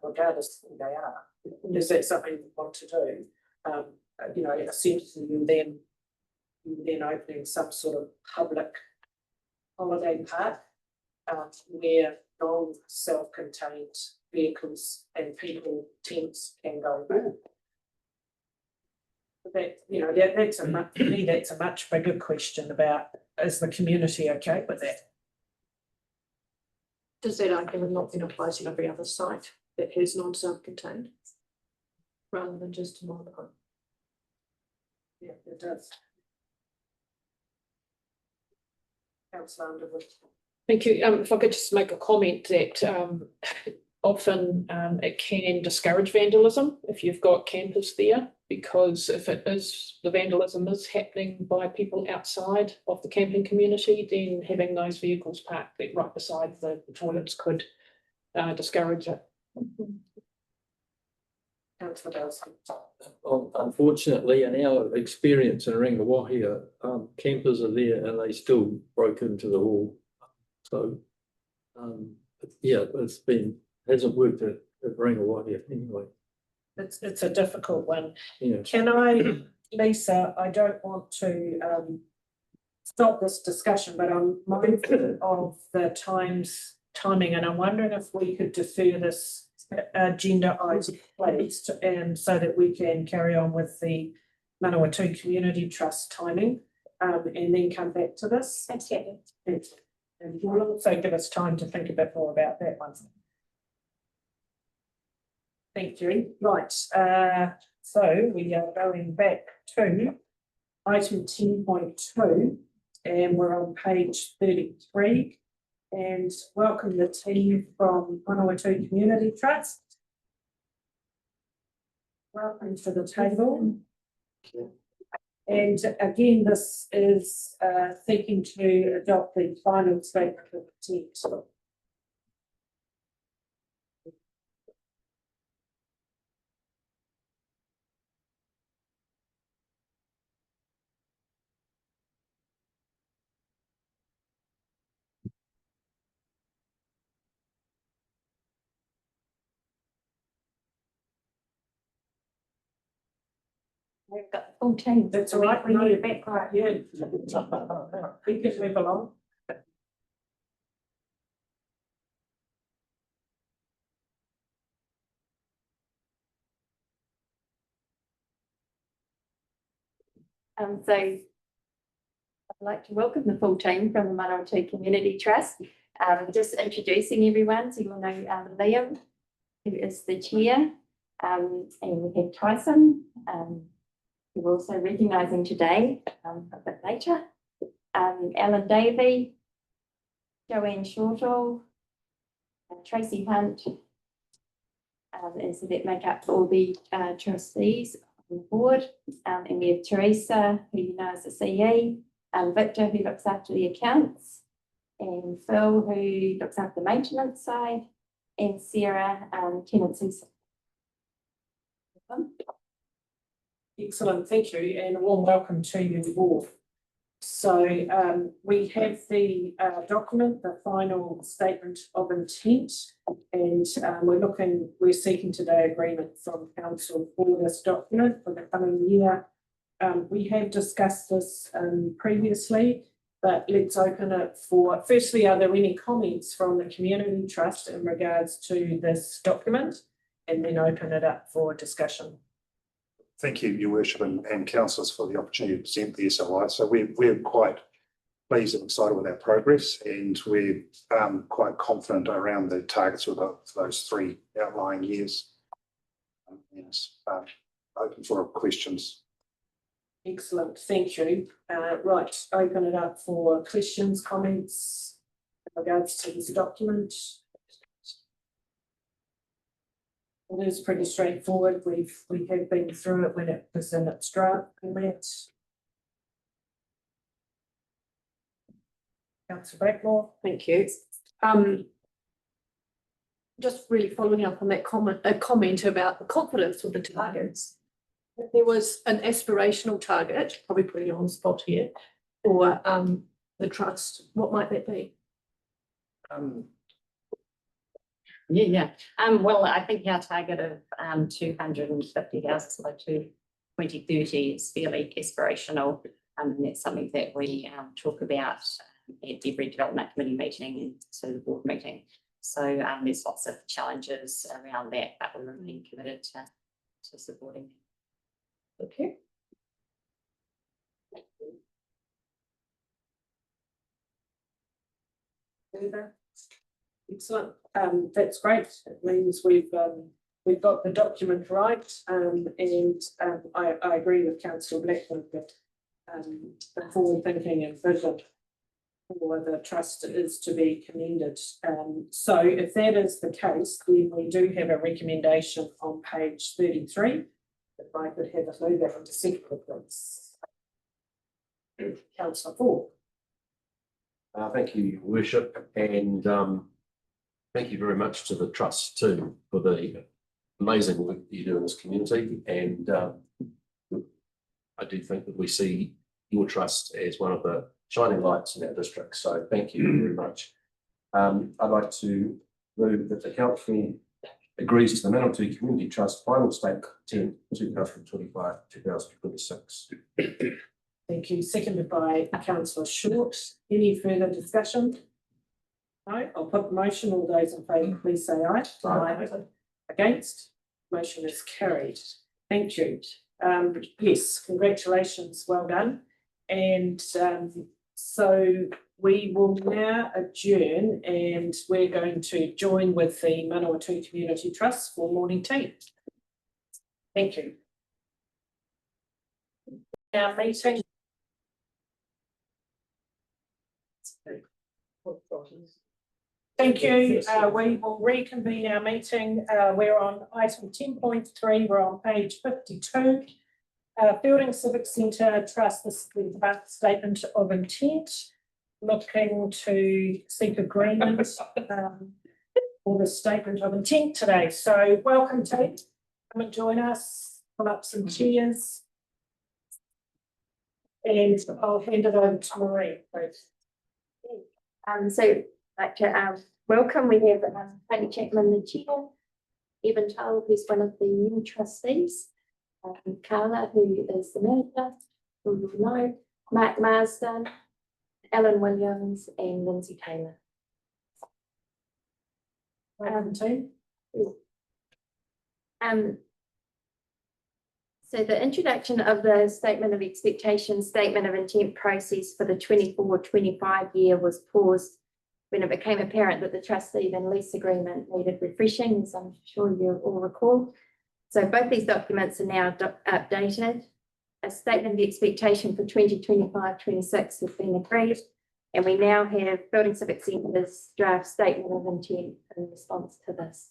regardless of who they are? Is that something we want to do? You know, essentially you're then opening some sort of public holiday park where non-self-contained vehicles and people, tents can go in. That, you know, that's for me, that's a much bigger question about, is the community okay with that? Does that argument not then apply to every other site that has non-self-contained? Rather than just a mobile home? Yeah, it does. Councillor Underwood. Thank you. If I could just make a comment that often it can discourage vandalism if you've got campers there, because if it is, the vandalism is happening by people outside of the camping community, then having those vehicles parked right beside the toilets could discourage it. Councillor Dawson. Unfortunately, in our experience in Rangawahia, campers are there and they still broke into the hall. So, yeah, hasn't worked at Rangawahia anyway. It's a difficult one. Yeah. Can I, Lisa, I don't want to stop this discussion, but I'm mindful of the timing, and I'm wondering if we could defer this agenda item, please, and so that we can carry on with the Manawatū Community Trust timing, and then come back to this. Absolutely. And you'll also give us time to think a bit more about that one. Thank you. Right, so we are going back to item 10.2, and we're on page 33. And welcome the team from Manawatū Community Trust. Welcome to the table. And again, this is seeking to adopt the final statement of intent. We've got the full team. That's all right. We need a background. Yeah. We can move along. So I'd like to welcome the full team from the Manawatū Community Trust. Just introducing everyone, so you'll know Liam, who is the chair, and we have Tyson, who we're also recognising today a bit later, Alan Davey, Joanne Shortall, Tracy Hunt, and so that make up all the trustees on the board, and we have Teresa, who you know as the CE, Victor, who looks after the accounts, and Phil, who looks after the maintenance side, and Sarah, tenancy. Excellent, thank you, and a warm welcome to you all. So we have the document, the final statement of intent, and we're seeking today agreement from council for this document for the coming year. We have discussed this previously, but let's open it for, firstly, are there any comments from the Community Trust in regards to this document? And then open it up for discussion. Thank you, Your Worship, and councillors for the opportunity to present the SOI. So we're quite pleased and excited with our progress, and we're quite confident around the targets for those three outlying years. And open for questions. Excellent, thank you. Right, open it up for questions, comments in regards to this document. It is pretty straightforward. We have been through it when it was in its draft format. Councillor Blackmore. Thank you. Just really following up on that comment about the confidence with the targets. If there was an aspirational target, probably putting you on the spot here, for the trust, what might that be? Well, I think our target of 250,000 by 2030 is fairly aspirational. And that's something that we talk about at every development committee meeting and so the board meeting. So there's lots of challenges around that, but we remain committed to supporting. Okay. Excellent. That's great. It means we've got the document right. I agree with Councillor Blackwood that the forward thinking and vision for the trust is to be commended. So if that is the case, then we do have a recommendation on page 33. If I could have a move that into second, please. Councillor Ford. Thank you, Your Worship, and thank you very much to the Trust too for the amazing work that you do in this community. And I do think that we see your Trust as one of the shining lights in our district. So thank you very much. I'd like to move that the council agrees to the Manawatū Community Trust final state content 2025-2026. Thank you. Seconded by Councillor Short. Any further discussion? No, I'll put the motion. All those in favour, please say aye. Aye. Against? Motion is carried. Thank you. Yes, congratulations. Well done. And so we will now adjourn and we're going to join with the Manawatū Community Trust for morning tea. Thank you. Our meeting. Thank you. We will reconvene our meeting. We're on item 10.3. We're on page 52. Building Civic Centre Trust, this is the statement of intent. Looking to seek agreement for the statement of intent today. So welcome, Tate. Come and join us. Pull up some chairs. And I'll hand it over to Marie, please. So like to welcome, we have Tony Chapman, the chair, Evan Tull, who's one of the new trustees, Carla, who is the manager, who you know, Mark Marsden, Alan Williams, and Lindsay Taylor. So the introduction of the statement of expectation, statement of intent process for the 24-25 year was paused when it became apparent that the trustee and lease agreement needed refreshing, as I'm sure you all recall. So both these documents are now updated. A statement of expectation for 2025-26 has been agreed, and we now have Building Civic Centre's draft statement of intent in response to this.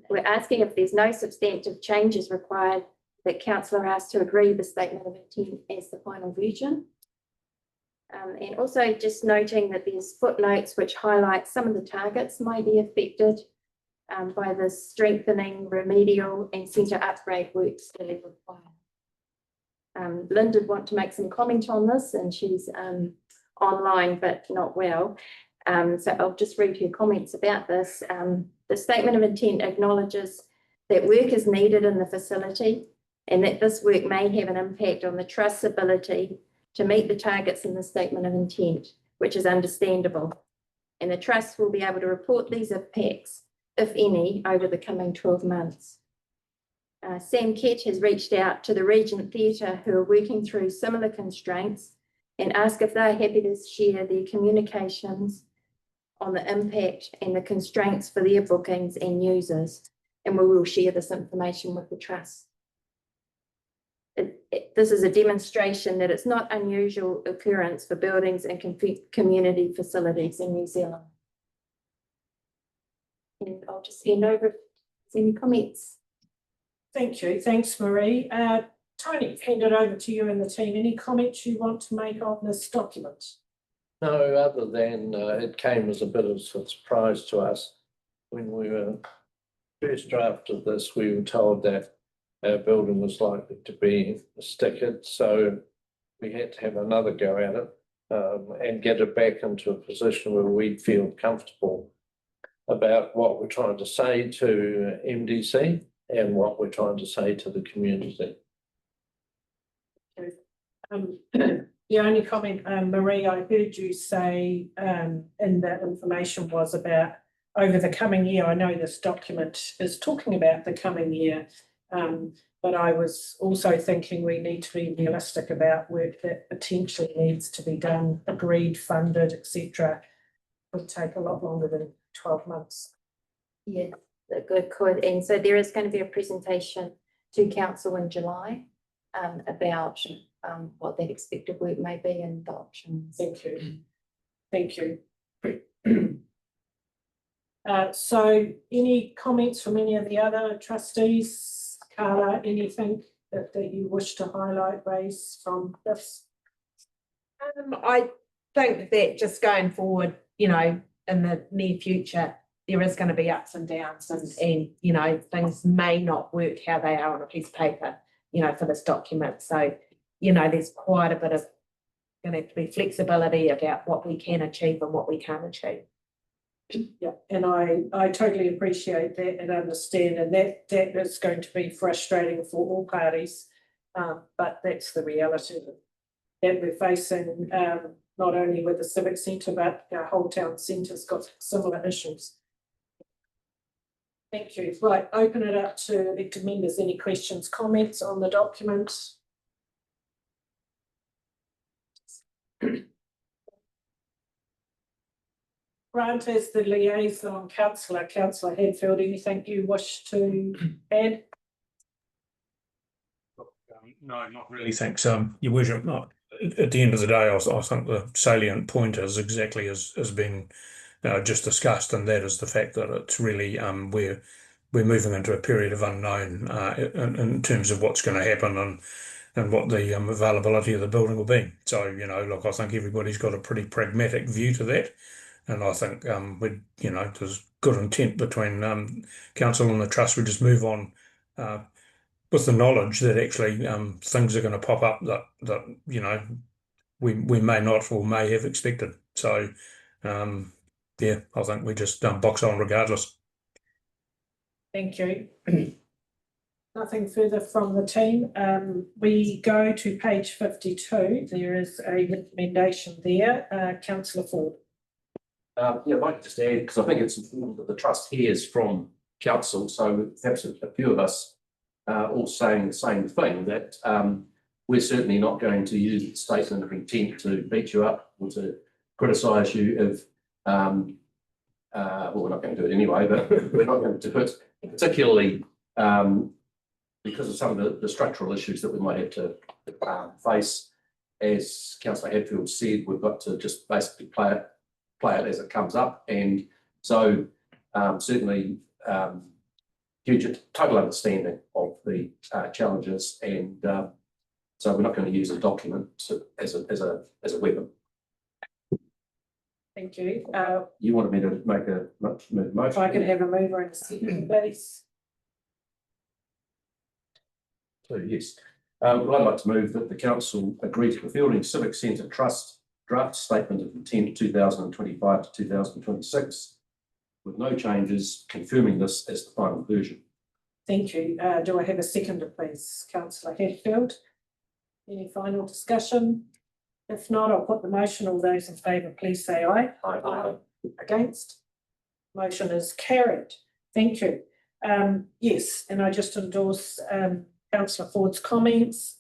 We're asking if there's no substantive changes required that council are asked to agree the statement of intent as the final version. And also just noting that there's footnotes which highlight some of the targets might be affected by the strengthening, remedial and centre upgrade works that are required. Lynn did want to make some comment on this, and she's online but not well. So I'll just read her comments about this. The statement of intent acknowledges that work is needed in the facility and that this work may have an impact on the trust's ability to meet the targets in the statement of intent, which is understandable. And the trust will be able to report these impacts, if any, over the coming 12 months. Sam Kett has reached out to the Regent Theatre, who are working through similar constraints, and asked if they're happy to share their communications on the impact and the constraints for their bookings and users, and we will share this information with the trust. This is a demonstration that it's not unusual occurrence for buildings and community facilities in New Zealand. And I'll just hand over if there's any comments. Thank you. Thanks, Marie. Tony, hand it over to you and the team. Any comments you want to make on this document? No, other than it came as a bit of a surprise to us. When we were first drafted this, we were told that our building was likely to be stickered, so we had to have another go at it and get it back into a position where we feel comfortable about what we're trying to say to MDC and what we're trying to say to the community. The only comment, Marie, I heard you say in that information was about over the coming year. I know this document is talking about the coming year, but I was also thinking we need to be realistic about work that potentially needs to be done, agreed, funded, etc. Would take a lot longer than 12 months. Yeah, good. And so there is going to be a presentation to council in July about what that expected work may be and the options. Thank you. Thank you. So any comments from any of the other trustees? Carla, anything that you wish to highlight, raise from this? I think that just going forward, you know, in the near future, there is going to be ups and downs and you know, things may not work how they are on a piece of paper, you know, for this document. So, you know, there's quite a bit of going to have to be flexibility about what we can achieve and what we can't achieve. Yeah, and I totally appreciate that and understand, and that is going to be frustrating for all parties, but that's the reality that we're facing, not only with the civic centre, but our whole town centre's got similar issues. Thank you. Right, open it up to elected members. Any questions, comments on the document? Grant, as the liaison councillor, Councillor Hadfield, anything you wish to add? No, not really, thanks. Your worship, not at the end of the day, I think the salient point is exactly as has been just discussed, and that is the fact that it's really we're moving into a period of unknown in terms of what's going to happen and what the availability of the building will be. So, you know, look, I think everybody's got a pretty pragmatic view to that. And I think you know, there's good intent between council and the trust. We just move on with the knowledge that actually things are going to pop up that you know we may not or may have expected. So yeah, I think we just box on regardless. Thank you. Nothing further from the team. We go to page 52. There is a recommendation there. Councillor Ford. Yeah, if I could just add, because I think it's important that the trust hears from council, so perhaps a few of us all saying the same thing, that we're certainly not going to use the statement of intent to beat you up or to criticise you if, well, we're not going to do it anyway, but we're not going to do it particularly because of some of the structural issues that we might have to face. As Councillor Hadfield said, we've got to just basically play it as it comes up, and so certainly huge total understanding of the challenges, and so we're not going to use a document as a weapon. Thank you. You wanted me to make a motion? If I could have a mover and a second, please. So yes, well, I'd like to move that the council agree to the Fielding Civic Centre Trust draft statement of intent 2025 to 2026 with no changes, confirming this as the final version. Thank you. Do I have a seconder, please? Councillor Hadfield. Any final discussion? If not, I'll put the motion. All those in favour, please say aye. Aye. Against? Motion is carried. Thank you. Yes, and I just endorse Councillor Ford's comments.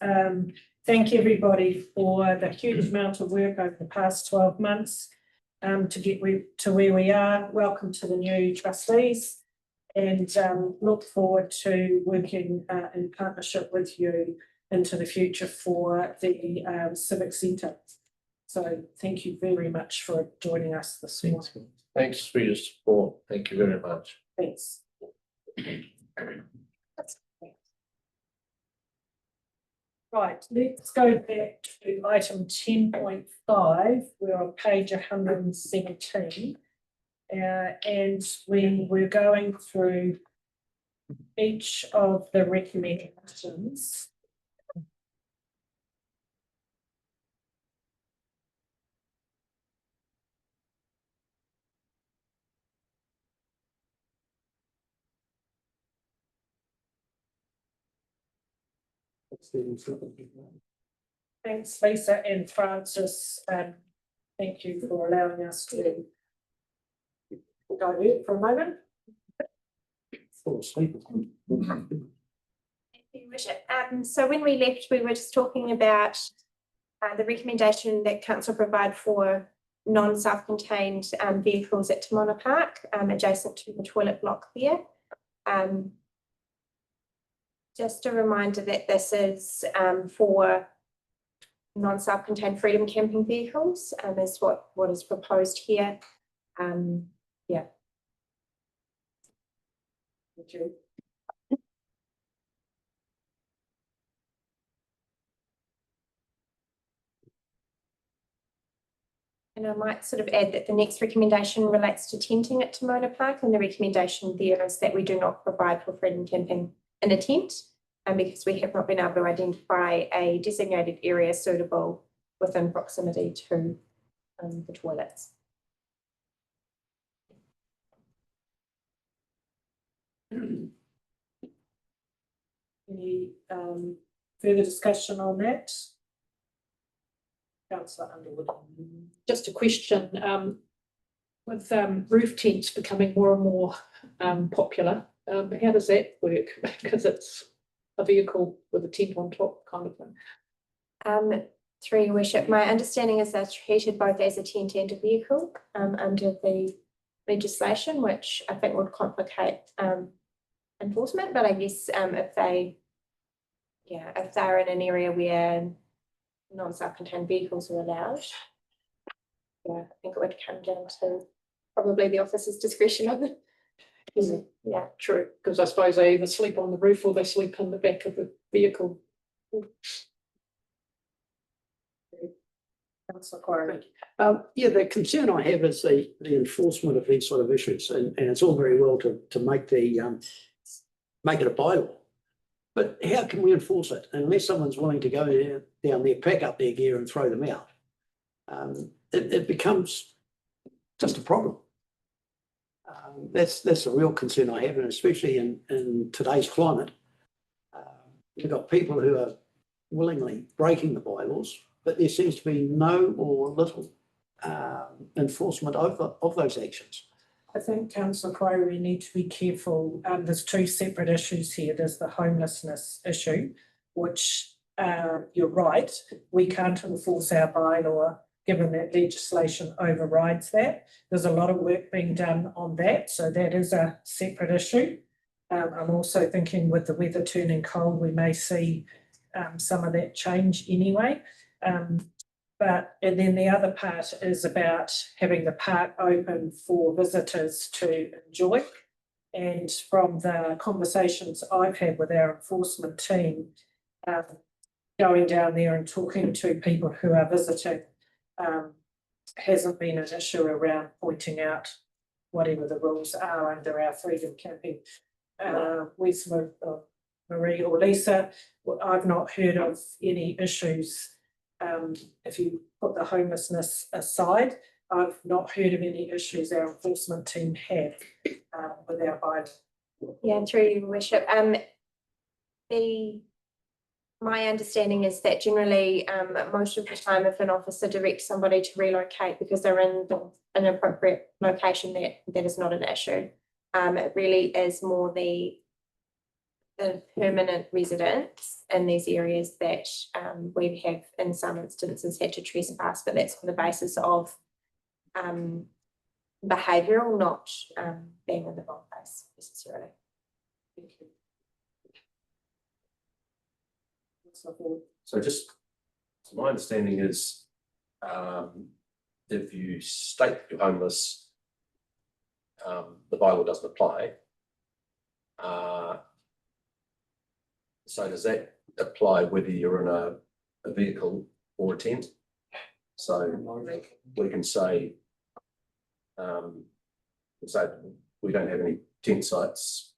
Thank everybody for the huge amount of work over the past 12 months to get to where we are. Welcome to the new trustees, and look forward to working in partnership with you into the future for the Civic Centre. So thank you very much for joining us this morning. Thanks for your support. Thank you very much. Thanks. Right, let's go back to item 10.5. We're on page 117. And we're going through each of the recommendations. Thanks, Lisa and Francis. Thank you for allowing us to divert for a moment. Fall asleep. Thank you, Your Worship. So when we left, we were just talking about the recommendation that council provide for non-self-contained vehicles at Tamona Park, adjacent to the toilet block there. Just a reminder that this is for non-self-contained freedom camping vehicles, is what is proposed here. Yeah. Thank you. And I might sort of add that the next recommendation relates to tenting at Tamona Park, and the recommendation there is that we do not provide for freedom camping in a tent, because we have not been able to identify a designated area suitable within proximity to the toilets. Any further discussion on that? Councillor Underwood. Just a question, with roof tents becoming more and more popular, how does that work? Because it's a vehicle with a tent on top kind of thing. Through Your Worship, my understanding is they're treated both as a tent and a vehicle under the legislation, which I think would complicate enforcement. But I guess if they're in an area where non-self-contained vehicles are allowed, I think it would come down to probably the officer's discretion of it. Yeah, true. Because I suppose they either sleep on the roof or they sleep in the back of the vehicle. Yeah, the concern I have is the enforcement of these sort of issues, and it's all very well to make make it a bylaw. But how can we enforce it unless someone's willing to go down there, pack up their gear and throw them out? It becomes just a problem. That's a real concern I have, and especially in today's climate. You've got people who are willingly breaking the bylaws, but there seems to be no or little enforcement of those actions. I think, Councillor Crowe, we need to be careful. There's two separate issues here. There's the homelessness issue, which you're right, we can't enforce our bylaw given that legislation overrides that. There's a lot of work being done on that, so that is a separate issue. I'm also thinking with the weather turning cold, we may see some of that change anyway. And then the other part is about having the park open for visitors to enjoy. And from the conversations I've had with our enforcement team, going down there and talking to people who are visiting hasn't been an issue around pointing out whatever the rules are under our freedom camping. Marie or Lisa, I've not heard of any issues. If you put the homelessness aside, I've not heard of any issues our enforcement team have with our bylaw. Yeah, through Your Worship. My understanding is that generally, most of the time, if an officer directs somebody to relocate because they're in an appropriate location, that is not an issue. It really is more the permanent residents in these areas that we have in some instances had to trespass, but that's on the basis of behavioural, not being in the wrong place necessarily. Thank you. So just, so my understanding is, if you state that you're homeless, the bylaw doesn't apply. So does that apply whether you're in a vehicle or a tent. So we can say, we don't have any tent sites,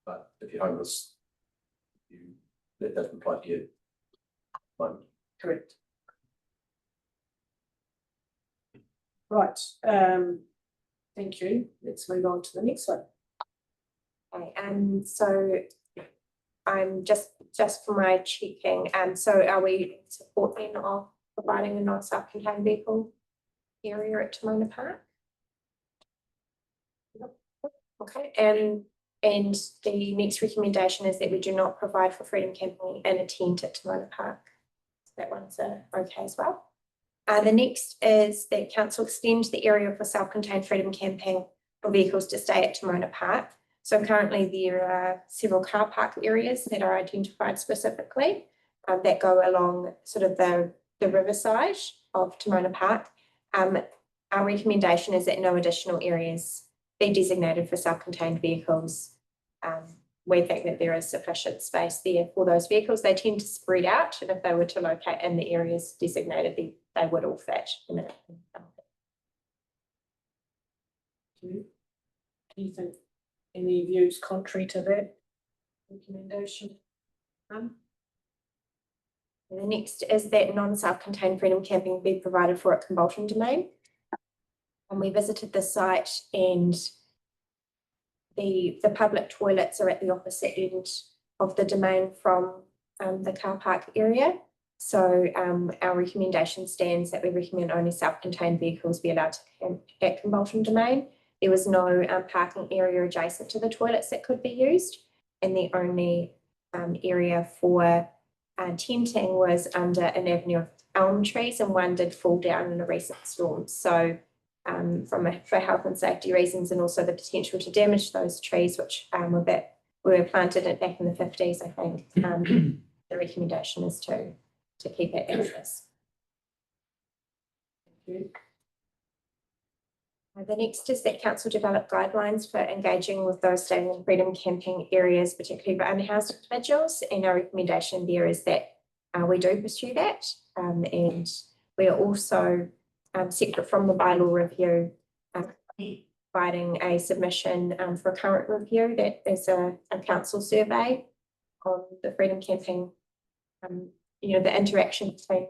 but if you're homeless, that doesn't apply to you. Fine. Correct. Right, thank you. Let's move on to the next one. Okay, so I'm just for my checking, so are we supporting of providing a non-self-contained vehicle area at Timona Park? Okay, and the next recommendation is that we do not provide for freedom camping in a tent at Timona Park. That one's okay as well. The next is that council extend the area for self-contained freedom camping for vehicles to stay at Timona Park. So currently there are several car park areas that are identified specifically that go along sort of the riverside of Timona Park. Our recommendation is that no additional areas be designated for self-contained vehicles. We think that there is sufficient space there for those vehicles. They tend to spread out, and if they were to locate in the areas designated, they would all fit in it. Anything, any views contrary to that recommendation? And the next is that non-self-contained freedom camping be provided for at Compulsion Domain. And we visited the site, and the public toilets are at the opposite end of the domain from the car park area. So our recommendation stands that we recommend only self-contained vehicles be allowed to camp at Compulsion Domain. There was no parking area adjacent to the toilets that could be used, and the only area for tenting was under an avenue of elm trees, and one did fall down in a recent storm. So for health and safety reasons, and also the potential to damage those trees, which were planted back in the 50s, I think, the recommendation is to keep it as is. Thank you. The next is that council develop guidelines for engaging with those staying in freedom camping areas, particularly for unhoused individuals. And our recommendation there is that we do pursue that. And we are also separate from the bylaw review, providing a submission for a current review that is a council survey on the freedom camping, the interaction between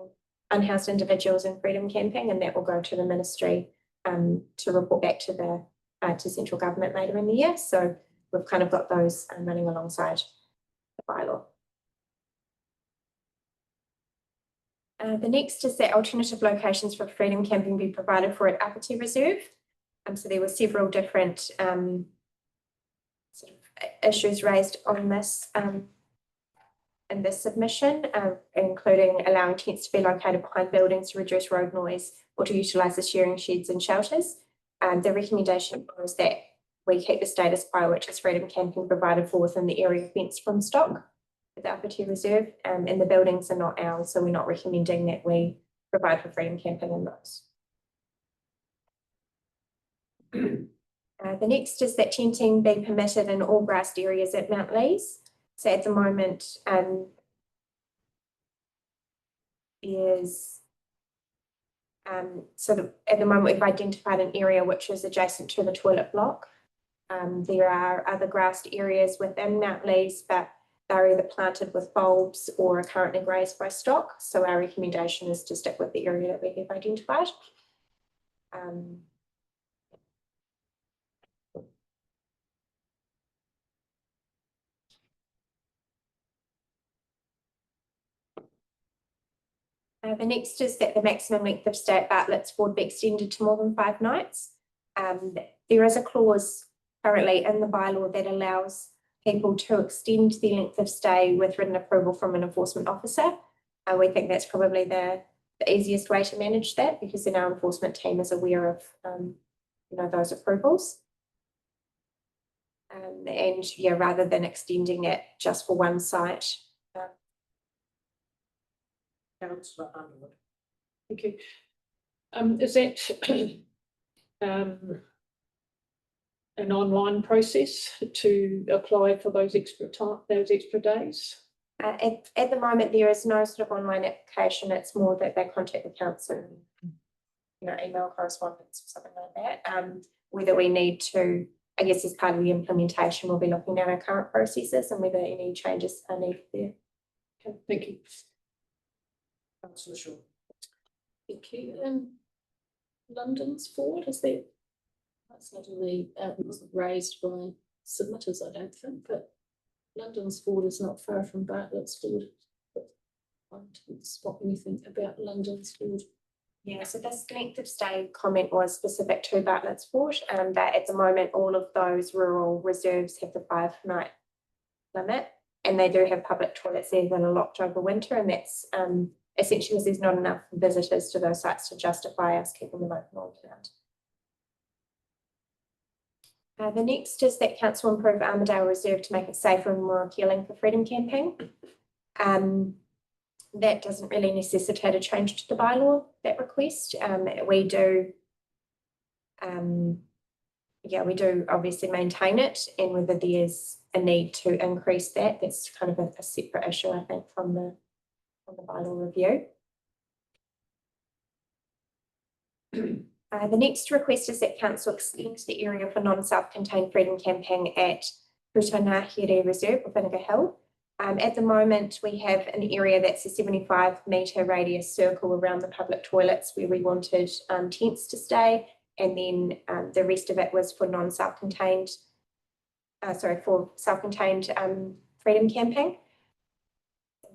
unhoused individuals and freedom camping, and that will go to the ministry to report back to to central government later in the year. So we've kind of got those running alongside the bylaw. The next is that alternative locations for freedom camping be provided for at Apathy Reserve. So there were several different sort of issues raised on this in this submission, including allowing tents to be located behind buildings to reduce road noise or to utilise the sharing sheds and shelters. The recommendation was that we keep the status quo, which is freedom camping provided for within the area fenced from stock at the Apathy Reserve, and the buildings are not ours, so we're not recommending that we provide for freedom camping in those. The next is that tenting be permitted in all grassed areas at Mount Lees. So at the moment, at the moment we've identified an area which is adjacent to the toilet block. There are other grassed areas within Mount Lees, but they're either planted with bulbs or are currently grazed by stock. So our recommendation is to stick with the area that we have identified. The next is that the maximum length of stay at Bartlett's Ford be extended to more than 5 nights. There is a clause currently in the bylaw that allows people to extend the length of stay with written approval from an enforcement officer. We think that's probably the easiest way to manage that, because then our enforcement team is aware of those approvals. Rather than extending it just for one site. Councillor Underwood. Thank you. Is that an online process to apply for those extra days? At the moment, there is no sort of online application. It's more that they contact the council, email correspondence or something like that. Whether we need to, I guess as part of the implementation, we'll be looking at our current processes and whether any changes are needed there. Okay, thank you. Councillor Shaw. Thank you. London's forward, is there? That's not really, wasn't raised by submitters, I don't think, but London's forward is not far from Bartlett's forward. What do you think about London's forward? Yeah, so this length of stay comment was specific to Bartlett's Fort, that at the moment all of those rural reserves have the 5-night limit, and they do have public toilets there that are locked over winter, and that's essentially because there's not enough visitors to those sites to justify us keeping them open all year round. The next is that council improve Armadale Reserve to make it safer and more appealing for freedom camping. That doesn't really necessitate a change to the bylaw, that request. We do obviously maintain it, and whether there's a need to increase that, that's kind of a separate issue, I think, from the bylaw review. The next request is that council extend the area for non-self-contained freedom camping at Putanahere Reserve or Vinegar Hill. At the moment, we have an area that's a 75-metre radius circle around the public toilets where we wanted tents to stay, and then the rest of it was for self-contained freedom camping.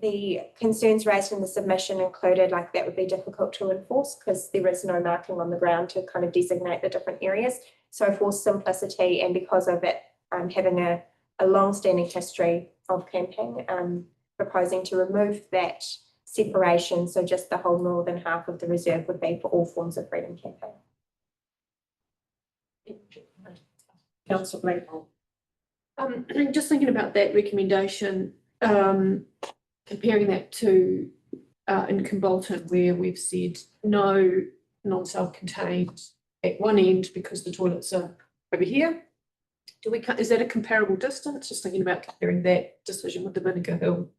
The concerns raised in the submission included that would be difficult to enforce because there is no marking on the ground to kind of designate the different areas. So for simplicity and because of it having a long-standing history of camping, proposing to remove that separation, so just the whole northern half of the reserve would be for all forms of freedom camping. Councillor Blakemore. Just thinking about that recommendation, comparing that to in Kimbolton, where we've said no non-self-contained at one end because the toilets are over here. Is that a comparable distance? Just thinking about comparing that decision with the Vinegar Hill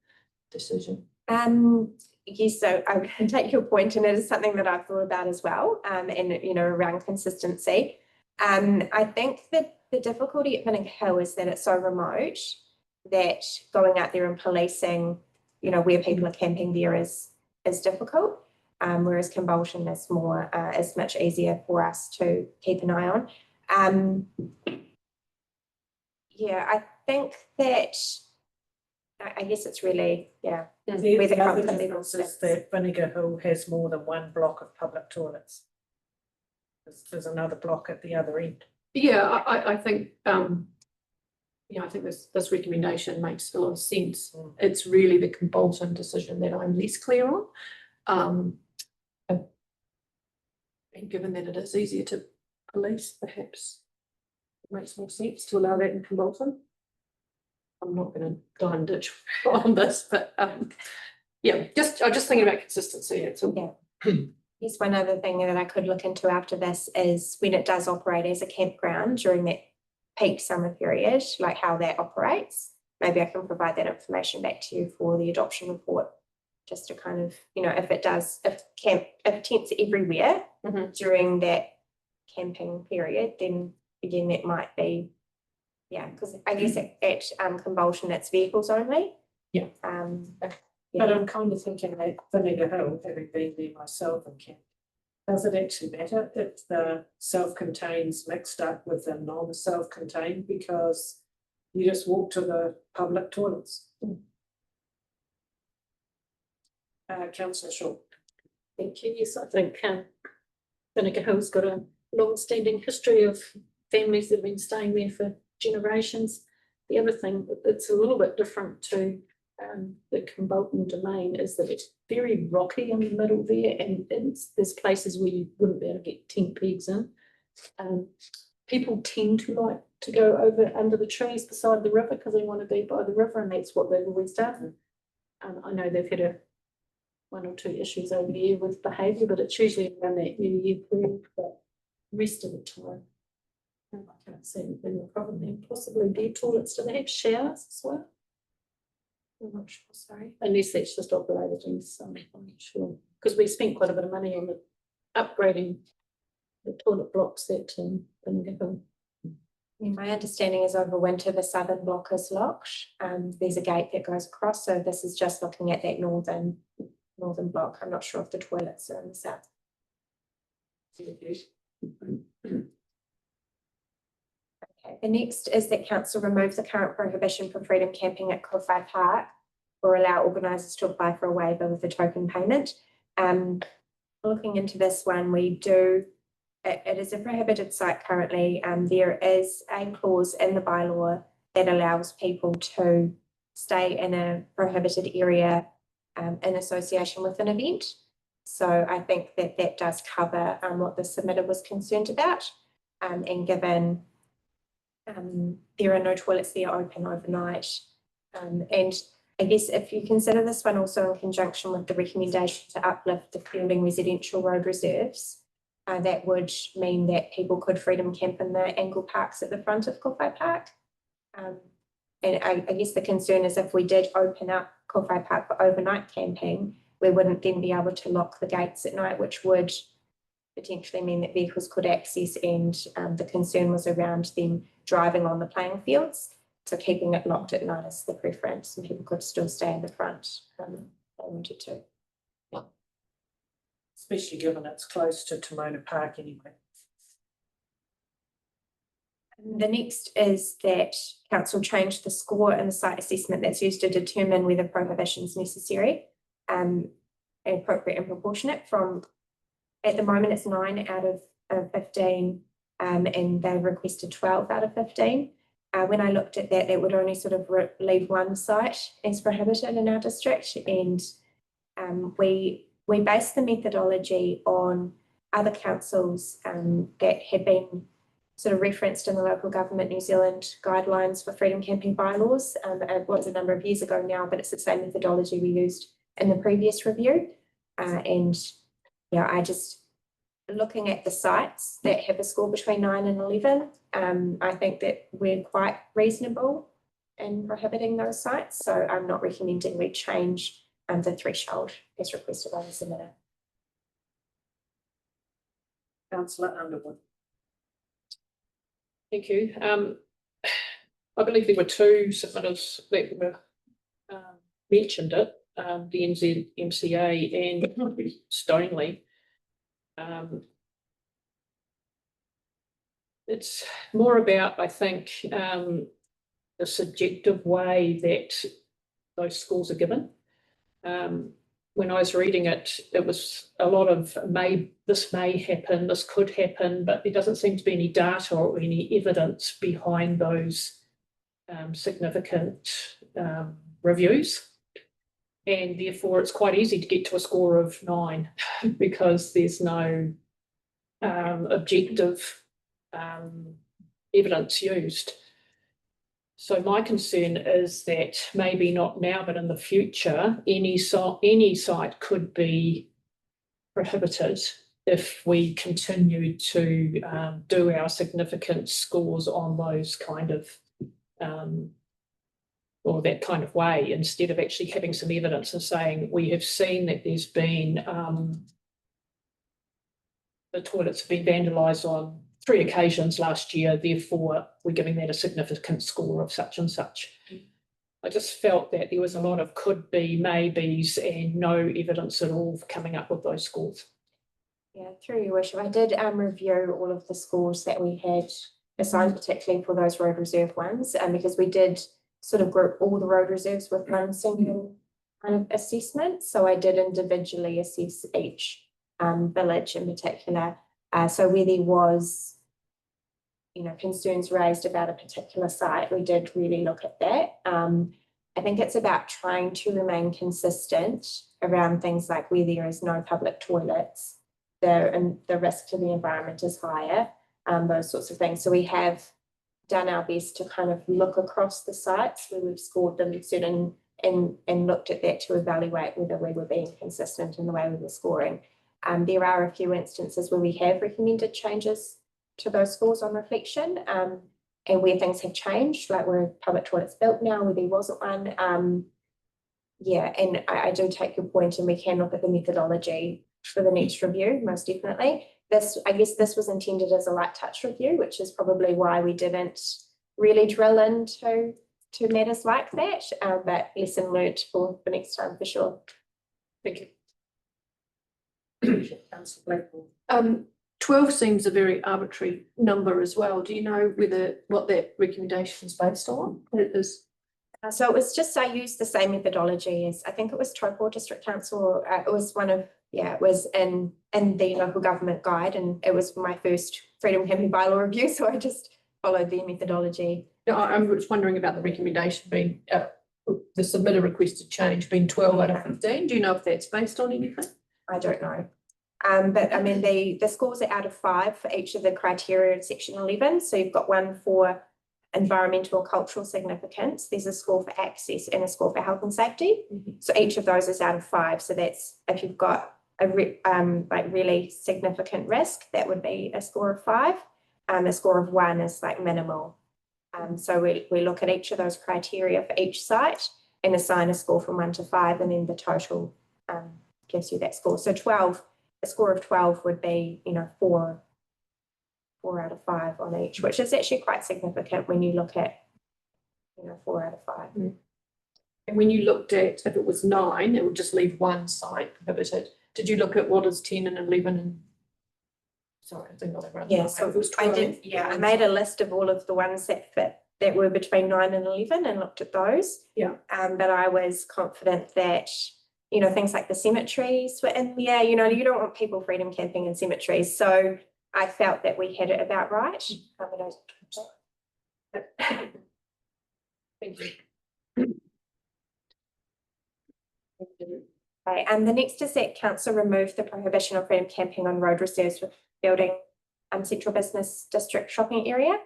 decision. Yes, so I can take your point, and it is something that I've thought about as well, and around consistency. I think that the difficulty at Vinegar Hill is that it's so remote that going out there and policing, where people are camping there is difficult. Whereas Kimbolton is much easier for us to keep an eye on. Yeah, I think that I guess it's really, The other difference is that Vinegar Hill has more than one block of public toilets. There's another block at the other end. Yeah, I think I think this recommendation makes a lot of sense. It's really the Kimbolton decision that I'm less clear on. And given that it is easier to police, perhaps it makes more sense to allow that in Kimbolton. I'm not going to die and ditch on this, but I'm just thinking about consistency. It's all. Yeah. Yes, one other thing that I could look into after this is when it does operate as a campground during that peak summer period, like how that operates. Maybe I can provide that information back to you for the adoption report, just to kind of, if tents are everywhere during that camping period, then again, that might be, because I guess at Kimbolton, it's vehicles only. Yeah. But I'm kind of thinking that Vinegar Hill, having been there myself and camp, does it actually matter if the self-contained's mixed up with the non-self-contained, because you just walk to the public toilets? Councillor Shaw. Thank you. Yes, I think Vinegar Hill's got a long-standing history of families that have been staying there for generations. The other thing that's a little bit different to the Kimbolton domain is that it's very rocky in the middle there, and there's places where you wouldn't be able to get tent pegs in. People tend to like to go over under the trees beside the river because they want to be by the river, and that's what they've always done. I know they've had one or two issues over there with behaviour, but it's usually around that New Year period. But the rest of the time, I can't see anything a problem there. Possibly their toilets, do they have showers as well? I'm not sure, sorry, unless that's just operated in some, I'm not sure, because we spent quite a bit of money on the upgrading the toilet blocks at Gibbon. Yeah, my understanding is over winter, the southern block is locked. There's a gate that goes across, so this is just looking at that northern block. I'm not sure if the toilets are in the south. Okay, the next is that council remove the current prohibition for freedom camping at Kowhai Park or allow organisers to apply for a waiver with a token payment. Looking into this one, it is a prohibited site currently. There is a clause in the bylaw that allows people to stay in a prohibited area in association with an event. So I think that does cover what the submitter was concerned about. And given there are no toilets there open overnight. And I guess if you consider this one also in conjunction with the recommendation to uplift the Fielding residential road reserves, that would mean that people could freedom camp in the angle parks at the front of Kowhai Park. And I guess the concern is if we did open up Kowhai Park for overnight camping, we wouldn't then be able to lock the gates at night, which would potentially mean that vehicles could access, and the concern was around them driving on the playing fields. So keeping it locked at night is the preference, and people could still stay in the front if they wanted to. Especially given it's close to Timona Park anyway. The next is that council change the score in the site assessment that's used to determine whether prohibition is necessary, appropriate and proportionate. From at the moment it's 9 out of 15, and they requested 12 out of 15. When I looked at that, would only sort of leave one site as prohibited in our district, and we based the methodology on other councils that had been sort of referenced in the local government New Zealand guidelines for freedom camping bylaws. It was a number of years ago now, but it's the same methodology we used in the previous review. And yeah, I just, looking at the sites that have a score between 9 and 11, I think that we're quite reasonable in prohibiting those sites. So I'm not recommending we change the threshold as requested by the submitter. Councillor Underwood. Thank you. I believe there were two submitters that were mentioned it, the NZMCA and Stoneleigh. It's more about, I think, the subjective way that those scores are given. When I was reading it, it was a lot of this may happen, this could happen, but there doesn't seem to be any data or any evidence behind those significant reviews. And therefore, it's quite easy to get to a score of 9 because there's no objective evidence used. So my concern is that maybe not now, but in the future, any site could be prohibited if we continue to do our significant scores on those kind of or that kind of way, instead of actually having some evidence and saying we have seen that there's been the toilets have been vandalised on 3 occasions last year, therefore we're giving that a significant score of such and such. I just felt that there was a lot of could be, maybes, and no evidence at all for coming up with those scores. Yeah, through your worship, I did review all of the scores that we had assigned, particularly for those road reserve ones, because we did sort of group all the road reserves with one single kind of assessment. So I did individually assess each village in particular. So where there was, concerns raised about a particular site, we did really look at that. I think it's about trying to remain consistent around things like where there is no public toilets, the risk to the environment is higher, those sorts of things. So we have done our best to kind of look across the sites where we've scored them certain and looked at that to evaluate whether we were being consistent in the way we were scoring. There are a few instances where we have recommended changes to those scores on reflection, and where things have changed, like where public toilets built now, where there wasn't one. yeah, and I do take your point, and we can look at the methodology for the next review, most definitely. I guess this was intended as a light touch review, which is probably why we didn't really drill into matters like that, but lesson learnt for next time for sure. Thank you. Councillor Blackmore. 12 seems a very arbitrary number as well. Do you know what that recommendation is based on? It is. So it was just, I used the same methodology as, I think it was Taupo District Council, it was it was in the local government guide, and it was my first Freedom Camping bylaw review, so I just followed the methodology. No, I'm just wondering about the recommendation being, the submitter requested change being 12 out of 15. Do you know if that's based on anything? I don't know. But I mean, the scores are out of 5 for each of the criteria in section 11. So you've got one for environmental or cultural significance. There's a score for access and a score for health and safety. So each of those is out of 5. So that's, if you've got a like really significant risk, that would be a score of 5. A score of 1 is like minimal. So we look at each of those criteria for each site and assign a score from 1 to 5, and then the total gives you that score. So 12, a score of 12 would be, 4 out of 5 on each, which is actually quite significant when you look at, 4 out of 5. And when you looked at, if it was 9, it would just leave one site prohibited. Did you look at what is 10 and 11 and? Sorry, I think I read. Yeah, so it was 12. I made a list of all of the ones that were between 9 and 11 and looked at those. Yeah. But I was confident that, things like the cemeteries were in there, you don't want people freedom camping in cemeteries. So I felt that we had it about right. Thank you. Okay, and the next is that council removed the prohibition of freedom camping on road reserves with building central business district shopping area.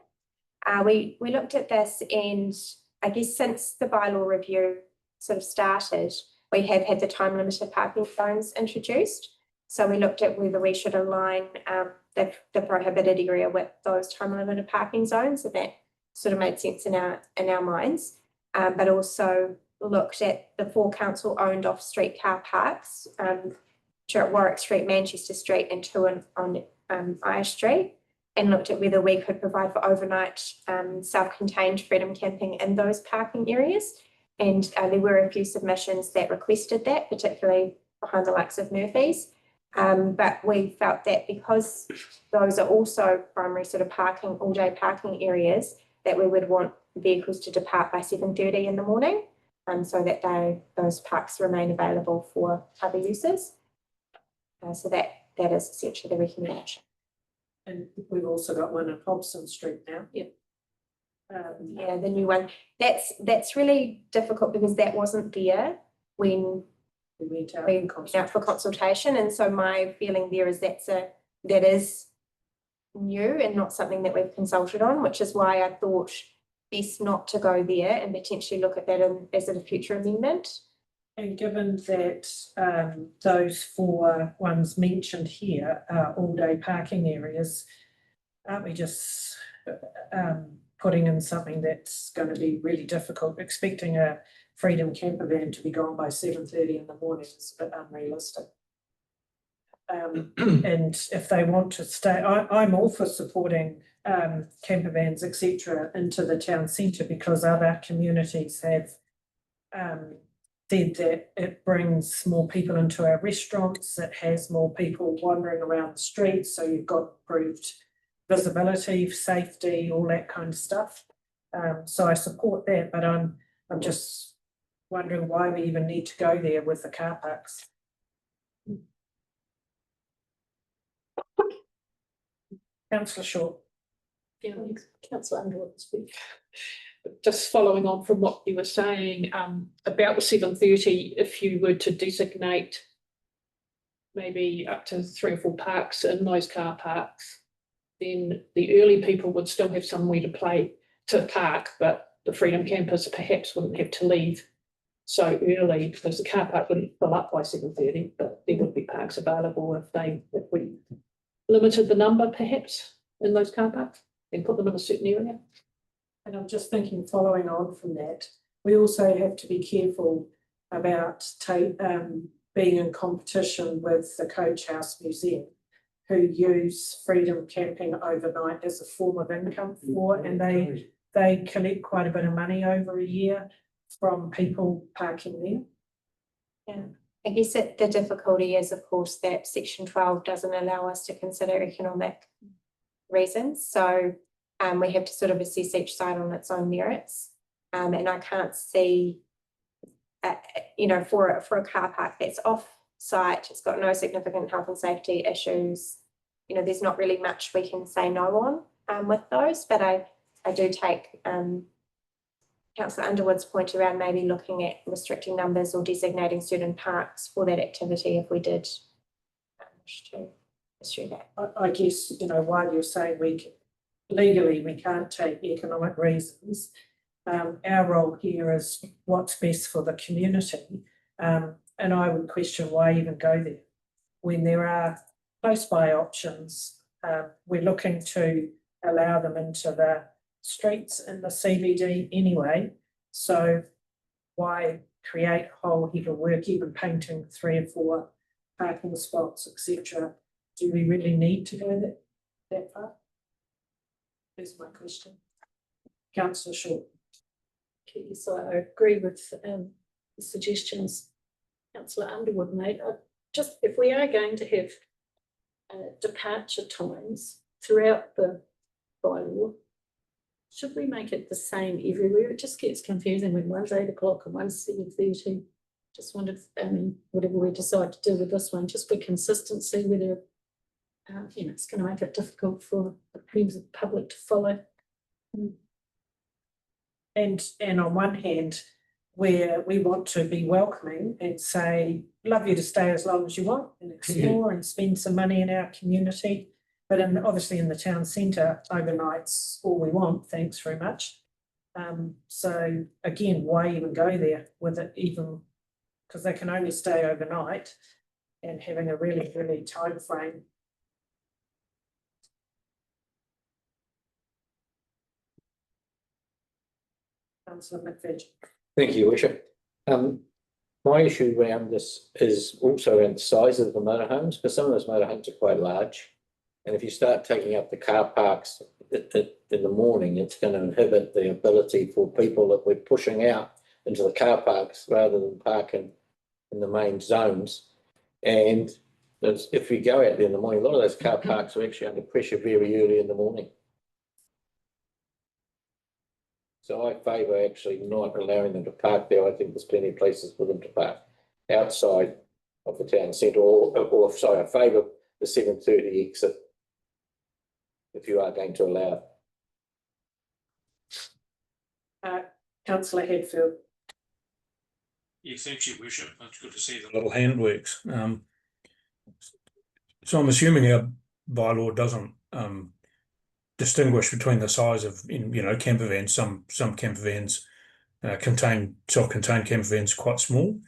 We looked at this, and I guess since the bylaw review sort of started, we have had the time limited parking zones introduced. So we looked at whether we should align the prohibited area with those time limited parking zones, and that sort of made sense in our minds. But also looked at the 4 council owned off street car parks, which are at Warwick Street, Manchester Street, and 2 on Eye Street, and looked at whether we could provide for overnight self-contained freedom camping in those parking areas. And there were a few submissions that requested that, particularly behind the likes of Murphy's. But we felt that because those are also primary sort of parking, all day parking areas, that we would want vehicles to depart by 7:30 in the morning, so that those parks remain available for other uses. So that is essentially the recommendation. And we've also got one at Hobson Street now. Yeah. Yeah, the new one. That's really difficult because that wasn't there when we went out for consultation, and so my feeling there is that is new and not something that we've consulted on, which is why I thought best not to go there and potentially look at that as a future amendment. And given that those 4 ones mentioned here are all-day parking areas, aren't we just putting in something that's going to be really difficult? Expecting a freedom camper van to be gone by 7:30 in the morning is a bit unrealistic. And if they want to stay, I'm all for supporting camper vans, etc., into the town centre, because other communities have said that it brings more people into our restaurants, it has more people wandering around the streets, so you've got improved visibility, safety, all that kind of stuff. So I support that, but I'm just wondering why we even need to go there with the car parks. Councillor Shaw. Yeah, Councillor Underwood speak. Just following on from what you were saying about the 7:30, if you were to designate maybe up to 3 or 4 parks in those car parks, then the early people would still have somewhere to park, but the freedom campers perhaps wouldn't have to leave so early because the car park wouldn't fill up by 7:30, but there would be parks available if we limited the number perhaps in those car parks and put them in a certain area. And I'm just thinking, following on from that, we also have to be careful about being in competition with the Coach House Museum, who use freedom camping overnight as a form of income for, and they collect quite a bit of money over a year from people parking there. Yeah, I guess the difficulty is, of course, that Section 12 doesn't allow us to consider economic reasons. So we have to sort of assess each side on its own merits. And I can't see, you know, for a car park that's off-site, it's got no significant health and safety issues. You know, there's not really much we can say no on with those, but I do take Councillor Underwood's point around maybe looking at restricting numbers or designating certain parks for that activity if we did wish to pursue that. I guess, you know, while you're saying legally we can't take economic reasons, our role here is what's best for the community. And I would question why even go there when there are close by options. We're looking to allow them into the streets in the CBD anyway, so why create a whole heap of work, even painting 3 or 4 parking spots, etc. Do we really need to go that far? Is my question. Councillor Shaw. Okay, so I agree with the suggestions Councillor Underwood made. Just if we are going to have departure times throughout the bylaw, should we make it the same everywhere? It just gets confusing when one's 8 o'clock and one's 7:30. Just wondered, whatever we decide to do with this one, just for consistency, whether you know, it's going to make it difficult for the members of the public to follow. And on one hand, where we want to be welcoming and say, love you to stay as long as you want and explore and spend some money in our community. But obviously in the town centre, overnight's all we want, thanks very much. So again, why even go there with it, even because they can only stay overnight and having a really, really time frame. Councillor McFedge. Thank you, Worship. My issue around this is also around the size of the motorhomes, because some of those motorhomes are quite large. And if you start taking up the car parks in the morning, it's going to inhibit the ability for people that we're pushing out into the car parks rather than parking in the main zones. And if we go out there in the morning, a lot of those car parks are actually under pressure very early in the morning. So I favour actually not allowing them to park there. I think there's plenty of places for them to park outside of the town centre, or sorry, I favour the 7:30 exit if you are going to allow it. Councillor Hadfield. Yes, thank you, Worship. It's good to see the little hand works. So I'm assuming our bylaw doesn't distinguish between the size of, you know, camper vans. Some camper vans self-contained camper vans quite small,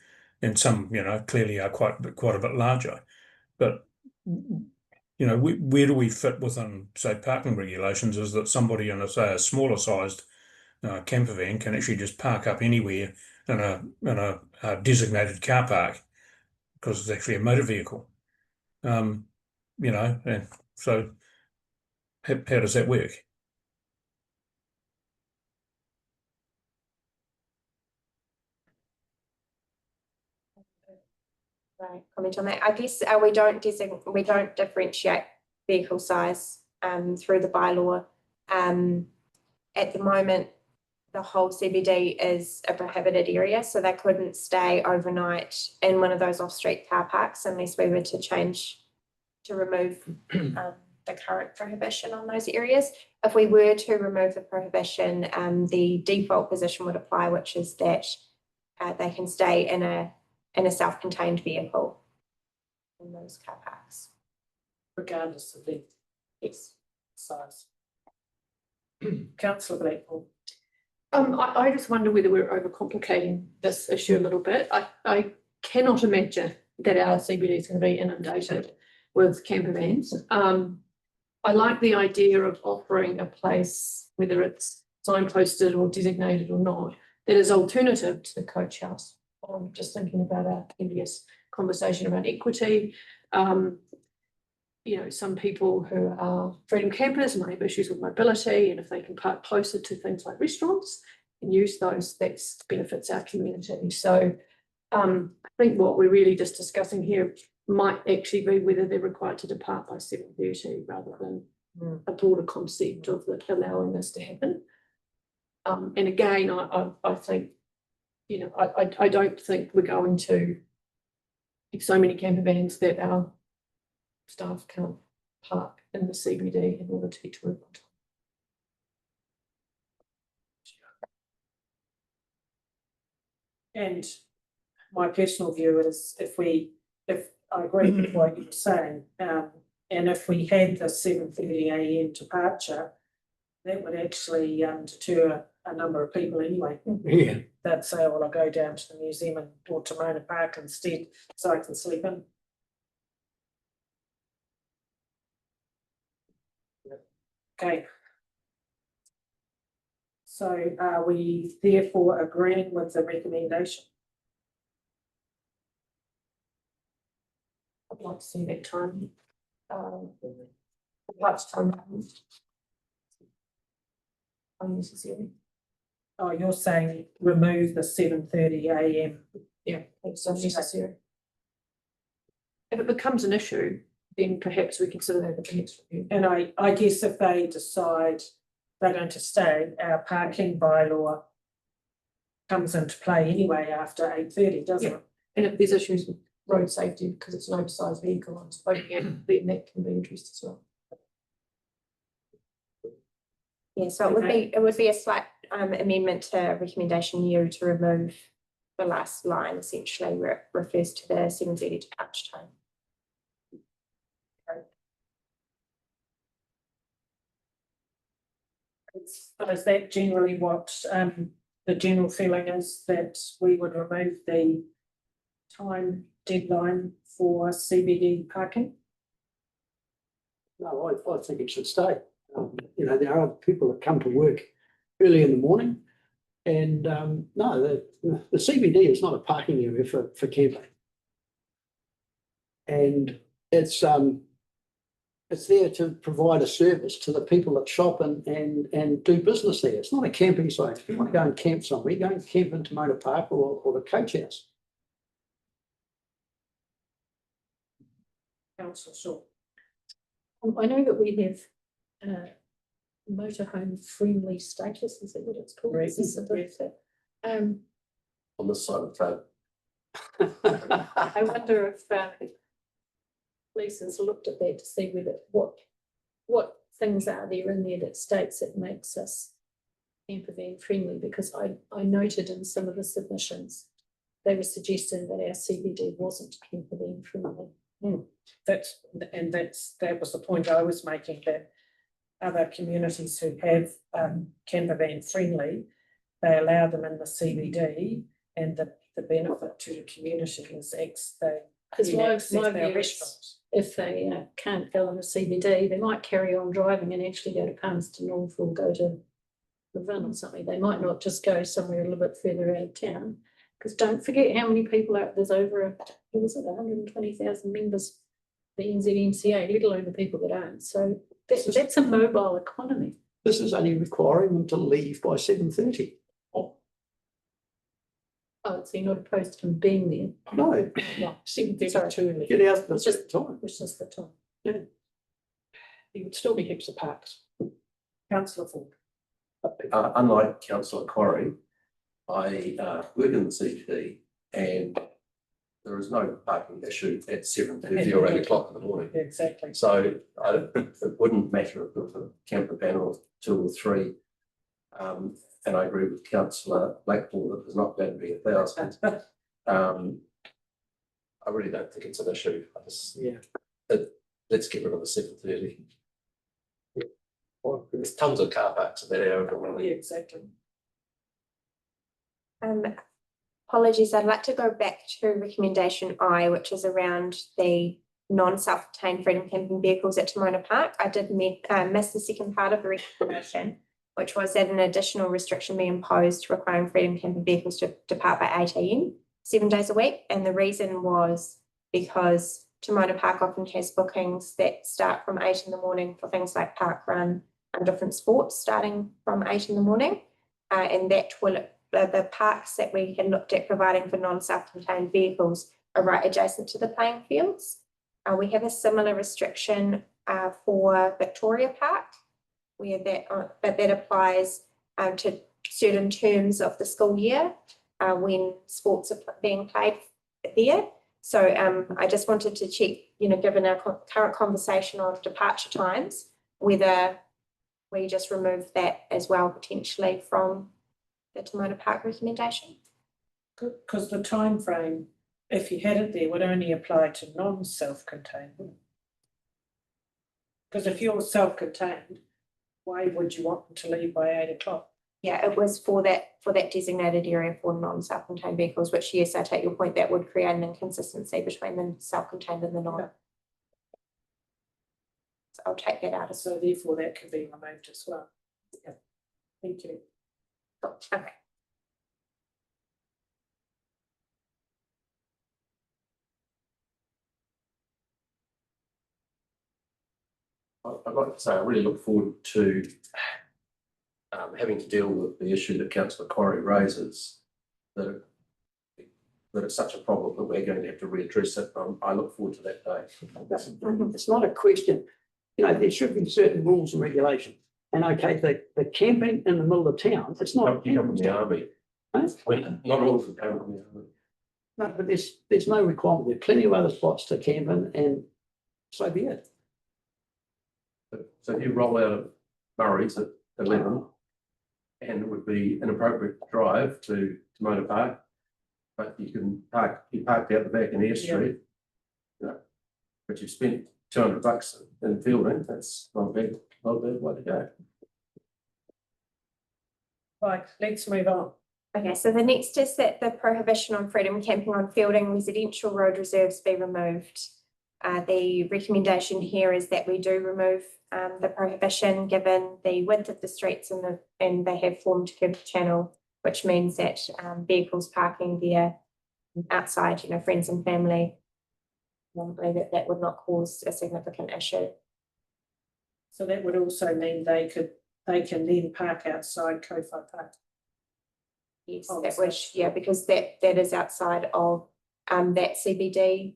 and some, you know, clearly are quite a bit larger. But you know, where do we fit within, say, parking regulations? Is that somebody in a smaller sized camper van can actually just park up anywhere in a designated car park because it's actually a motor vehicle, you know, and so how does that work? Right, comment on that. I guess we don't differentiate vehicle size through the bylaw. At the moment, the whole CBD is a prohibited area, so they couldn't stay overnight in one of those off-street car parks unless we were to remove the current prohibition on those areas. If we were to remove the prohibition, the default position would apply, which is that they can stay in a self-contained vehicle in those car parks. Regardless of the size. Councillor Blackpool. I just wonder whether we're overcomplicating this issue a little bit. I cannot imagine that our CBD is going to be inundated with camper vans. I like the idea of offering a place, whether it's signposted or designated or not, that is alternative to the coach house on just thinking about our previous conversation around equity. You know, some people who are freedom campers might have issues with mobility, and if they can park closer to things like restaurants and use those, that benefits our community. So I think what we're really just discussing here might actually be whether they're required to depart by 7:30 rather than a broader concept of allowing this to happen. And again, I think, you know, I don't think we're going to have so many camper vans that our staff can't park in the CBD in order to get to work on time. And my personal view is if I agree with what you're saying, and if we had the 7:30 AM departure, that would actually deter a number of people anyway. Yeah. They'd say, well, I'll go down to the museum or to Mona Park instead, so I can sleep in. Okay. So are we therefore agreeing with the recommendation? I'd like to see that time. Lunchtime. Unnecessary. Oh, you're saying remove the 7:30 AM. Yeah, it's unnecessary. If it becomes an issue, then perhaps we consider that at the next review. And I guess if they decide they're going to stay, our parking bylaw comes into play anyway after 8:30, doesn't it? And if there's issues with road safety because it's an oversized vehicle on spoken, then that can be addressed as well. Yeah, so it would be a slight amendment to recommendation U to remove the last line, essentially where it refers to the 7:30 departure time. Is that generally what the general feeling is, that we would remove the time deadline for CBD parking? No, I think it should stay. You know, there are people that come to work early in the morning, and no, the CBD is not a parking area for camping, and it's there to provide a service to the people that shop and do business there. It's not a camping site. If you want to go and camp somewhere, go and camp into Mona Park or the coach house. Councillor Shaw. I know that we have motorhome friendly status, is that what it's called? Right. Is this On this side of the I wonder if police has looked at that to see whether what things are there in there that states it makes us camper van friendly, because I noted in some of the submissions they were suggesting that our CBD wasn't camper van friendly. That was the point I was making, that other communities who have camper van friendly, they allow them in the CBD, and the benefit to the community is Because my view is if they can't go in the CBD, they might carry on driving and actually go to Palmerston North or go to Levin or something. They might not just go somewhere a little bit further out of town. Because don't forget how many people there's over 120,000 members the NZMCA, let alone the people that aren't. So that's a mobile economy. This is only requiring them to leave by 7:30. Oh, so you're not opposed to them being there? No, No, 7:30 too early. get out at the It's just time. It's just the time. Yeah. There would still be heaps of parks. Councillor Ford. unlike Councillor Corrie, I work in the CBD and there is no parking issue at 7:30 or 8 o'clock in the morning. Exactly. So it wouldn't matter if it was a camper van or 2 or 3. And I agree with Councillor Blackpool that there's not going to be 1,000. I really don't think it's an issue. Let's get rid of the 7:30. There's tons of car parks in that area. Yeah, exactly. Apologies, I'd like to go back to recommendation I, which is around the non-self-contained freedom camping vehicles at Mona Park. I did miss the second part of the recommendation, which was that an additional restriction be imposed requiring freedom camping vehicles to depart by 8 AM. 7 days a week. And the reason was because Timona Park often has bookings that start from 8 in the morning for things like park run and different sports starting from 8 in the morning. And that will, the parks that we had looked at providing for non-self-contained vehicles are right adjacent to the playing fields. We have a similar restriction for Victoria Park, where but that applies to certain terms of the school year when sports are being played there. So I just wanted to check, given our current conversation on departure times, whether we just remove that as well potentially from the Timona Park recommendation. Because the time frame, if you had it there, would only apply to non-self-contained. Because if you're self-contained, why would you want them to leave by 8 o'clock? Yeah, it was for that designated area for non-self-contained vehicles, which, yes, I take your point, that would create an inconsistency between the self-contained and the non. So I'll take that out. So therefore that can be removed as well. Yeah. Thank you. Okay. I'd like to say I really look forward to having to deal with the issue that Councillor Corrie raises, that it's such a problem that we're going to have to readdress it. I look forward to that day. It's not a question, there should be certain rules and regulations. And okay, the camping in the middle of town, it's not. You come from the army. Huh? Not all of them come from the army. No, but there's no requirement. There are plenty of other spots to camp in, and so be it. So if you roll out of Murray's at 11, and it would be an appropriate drive to Timona Park, but you parked out the back in Air Street, but you've spent $200 in fielding. That's not a bad way to go. Right, let's move on. Okay, so the next is that the prohibition on freedom camping on fielding residential road reserves be removed. The recommendation here is that we do remove the prohibition, given the width of the streets and they have formed curb channel, which means that vehicles parking there outside, friends and family, normally that would not cause a significant issue. So that would also mean they can then park outside Kowhai Park. Yes, that was, because that is outside of that CBD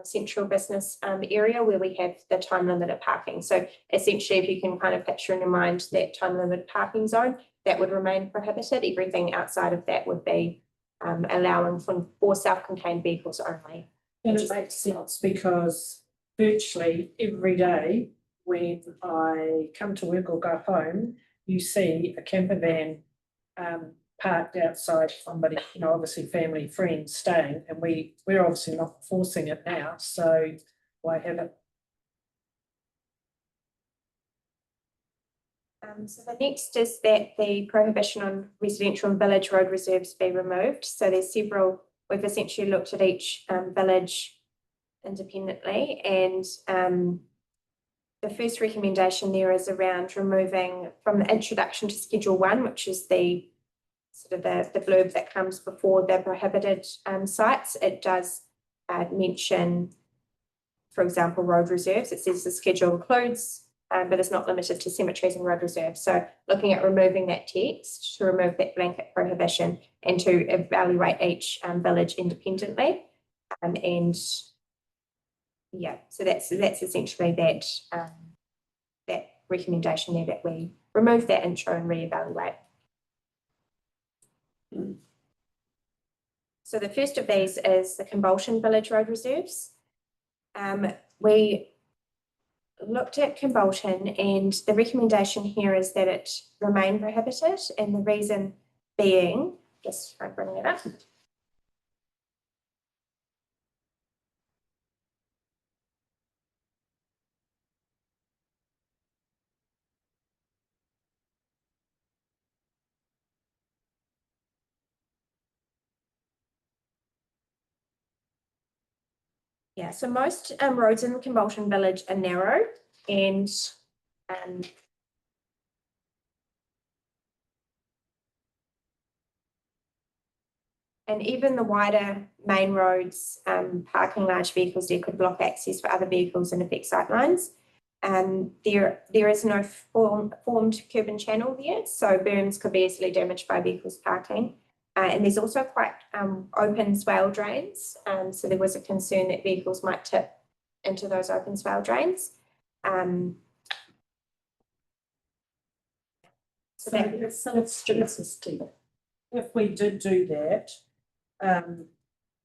central business area where we have the time limited parking. So essentially, if you can kind of picture in your mind that time limited parking zone, that would remain prohibited. Everything outside of that would be allowing for self-contained vehicles only. And it makes sense because virtually every day when I come to work or go home, you see a camper van parked outside somebody, obviously family, friends staying, and we're obviously not forcing it now, so why have it? So the next is that the prohibition on residential and village road reserves be removed. So there's several, we've essentially looked at each village independently, and the first recommendation there is around removing from the introduction to Schedule 1, which is the sort of the blurb that comes before the prohibited sites. It does mention, for example, road reserves. It says the schedule includes, but it's not limited to cemeteries and road reserves. So looking at removing that text to remove that blanket prohibition and to evaluate each village independently. So that's essentially that recommendation there, that we remove that intro and reevaluate. So the first of these is the Convulsion Village Road Reserves. We looked at Convulsion, and the recommendation here is that it remain prohibited, and the reason being, just try bringing it up. Yeah, so most roads in Convulsion Village are narrow, and And even the wider main roads, parking large vehicles there could block access for other vehicles and affect sightlines. There is no formed curb and channel there, so berms could be easily damaged by vehicles parking. And there's also quite open swale drains, so there was a concern that vehicles might tip into those open swale drains. So that's self-statistical. If we did do that,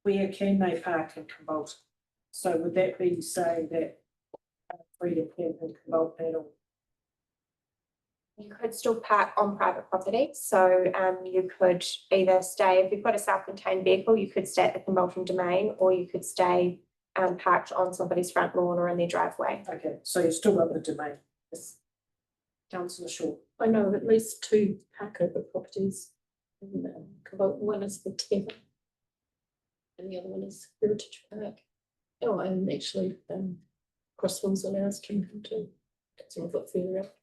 where can they park in Cumbolton? So would that be saying that freedom camp in Cumbolton or? You could still park on private property, so you could either stay, if you've got a self-contained vehicle, you could stay at the Cumbolton Domain, or you could stay parked on somebody's front lawn or in their driveway. Okay, so you've still got the domain. Yes. Councillor Shaw. I know of at least 2 park over properties in Cumbolton. One is the Tavern and the other one is Heritage Park. Oh, and actually Crosswinds allows camping too. It's a little bit further up.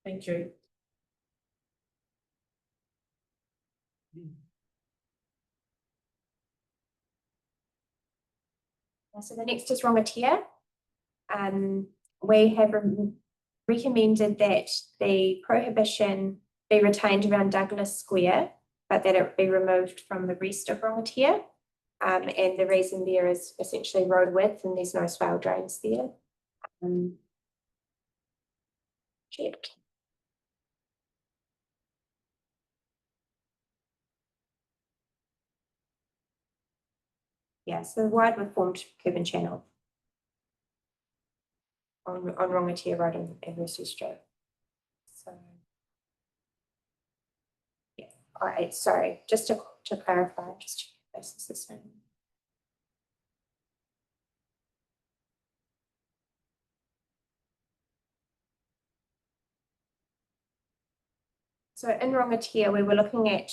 Thank you. So the next is Rongatia. We have recommended that the prohibition be retained around Douglas Square, but that it be removed from the rest of Rongatia. And the reason there is essentially road width and there's no swale drains there. Check. Yeah, so wide with formed curb and channel on Rongatia Road and Mercy Street. So yeah, all right, sorry, just to clarify, just check if this is the same. So in Rongatia, we were looking at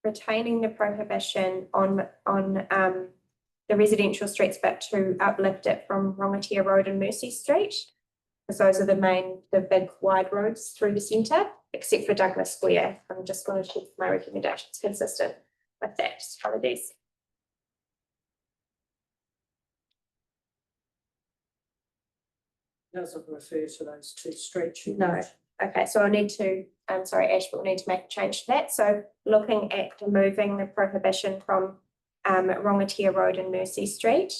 retaining the prohibition on the residential streets, but to uplift it from Rongatia Road and Mercy Street, because those are the big wide roads through the centre, except for Douglas Square. I'm just going to check my recommendations consistent with that. Apologies. Doesn't refer to those 2 streets. No. Okay, so I'll need to, I'm sorry, Ash, but we'll need to make a change to that. So looking at removing the prohibition from Rongatia Road and Mercy Street.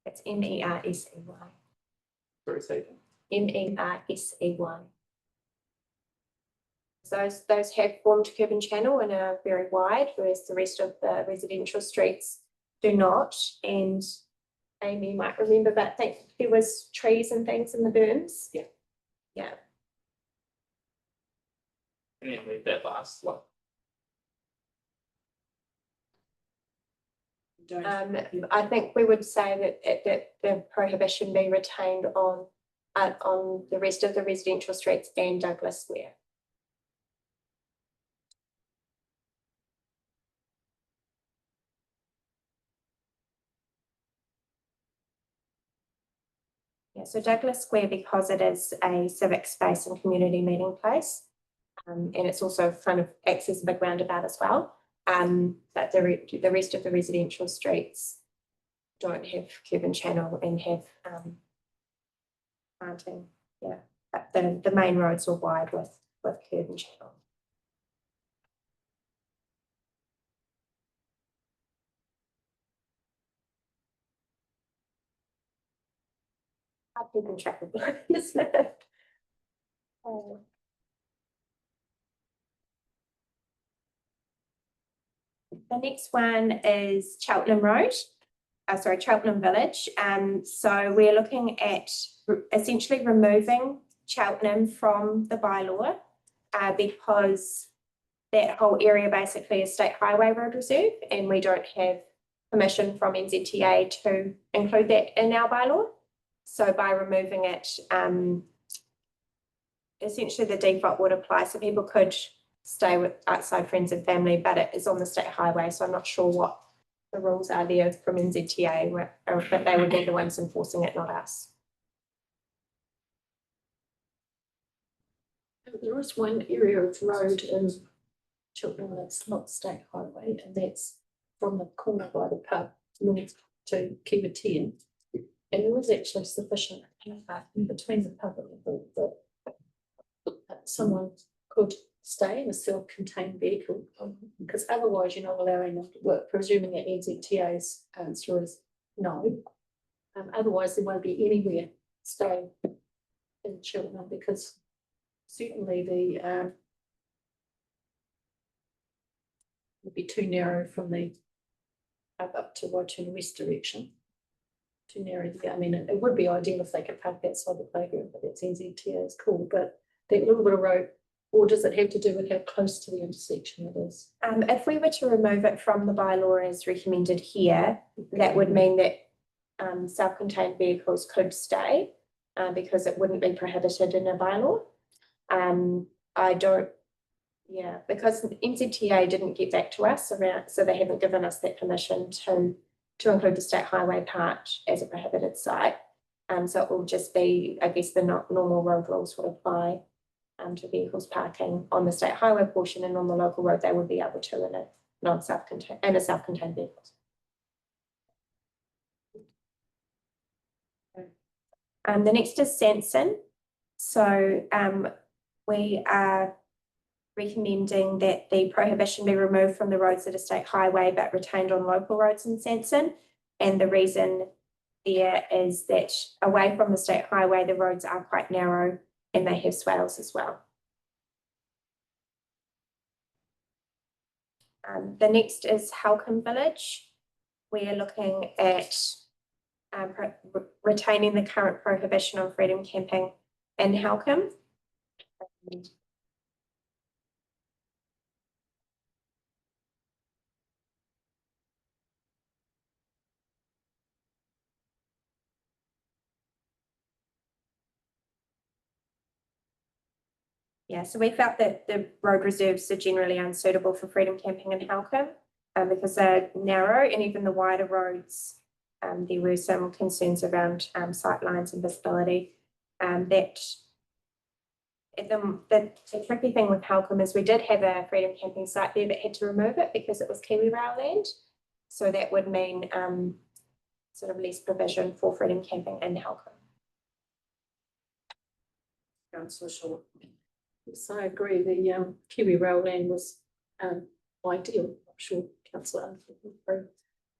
It's MERSEY. Sorry, say that. MERSEY. Those have formed curb and channel and are very wide, whereas the rest of the residential streets do not. And Amy might remember, but I think there was trees and things in the berms. Yeah. Yeah. And then leave that last one. I think we would say that the prohibition be retained on the rest of the residential streets and Douglas Square. Yeah, so Douglas Square, because it is a civic space and community meeting place, and it's also kind of acts as a big roundabout as well. But the rest of the residential streets don't have curb and channel and have planting. Yeah, but the main roads are wide with curb and channel. I've keeping track of this. The next one is Cheltenham Road, Cheltenham Village. So we're looking at essentially removing Cheltenham from the bylaw because that whole area basically is State Highway Road Reserve, and we don't have permission from NZTA to include that in our bylaw. So by removing it, essentially the default would apply. So people could stay with outside friends and family, but it is on the state highway. So I'm not sure what the rules are there from NZTA, but they would be the ones enforcing it, not us. There is one area of road in Cheltenham that's not state highway, and that's from the corner by the pub north to Kiwa 10. And there is actually sufficient in between the pub and the hall that someone could stay in a self-contained vehicle, because otherwise you're not allowing them to work, presuming that NZTA's answer is no. Otherwise there won't be anywhere staying in Cheltenham, because certainly the would be too narrow from the up to Waituna West direction. Too narrow there. I mean, it would be ideal if they could park outside the playground, but that's NZTA's call. But that little bit of road, or does it have to do with how close to the intersection it is? If we were to remove it from the bylaw as recommended here, that would mean that self-contained vehicles could stay because it wouldn't be prohibited in a bylaw. Because NZTA didn't get back to us around, so they haven't given us that permission to include the state highway part as a prohibited site. So it will just be, I guess, the normal road rules would apply to vehicles parking on the state highway portion, and on the local road they would be able to in a self-contained vehicle. The next is Sanson. So we are recommending that the prohibition be removed from the roads that are state highway but retained on local roads in Sanson. And the reason there is that away from the state highway, the roads are quite narrow and they have swales as well. The next is Halcombe Village. We are looking at retaining the current prohibition on freedom camping in Halcombe. Yeah, so we felt that the road reserves are generally unsuitable for freedom camping in Halcombe because they're narrow, and even the wider roads, there were some concerns around sight lines and visibility. The tricky thing with Halcombe is we did have a freedom camping site there but had to remove it because it was Kiwi Rail land. So that would mean sort of less provision for freedom camping in Halcombe. Councillor Shaw. Yes, I agree. The Kiwi Rail land was ideal. I'm sure Councillor Unford.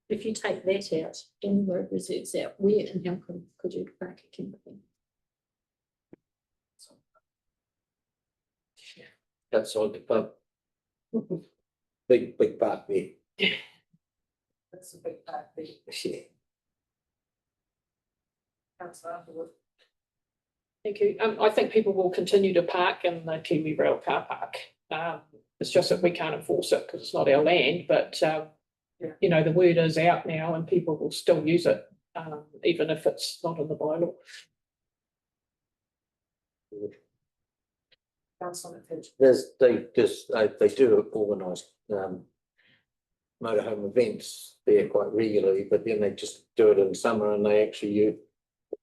If you take that out and the road reserves out, where in Halcombe could you park a camper van? Outside the pub. Big park there. That's a big part there. Yeah. Councillor Underwood. Thank you. I think people will continue to park in the Kiwi Rail car park. It's just that we can't enforce it because it's not our land, but you know, the word is out now and people will still use it, even if it's not in the bylaw. Councillor Finch. They do organise motorhome events there quite regularly, but then they just do it in summer and they actually use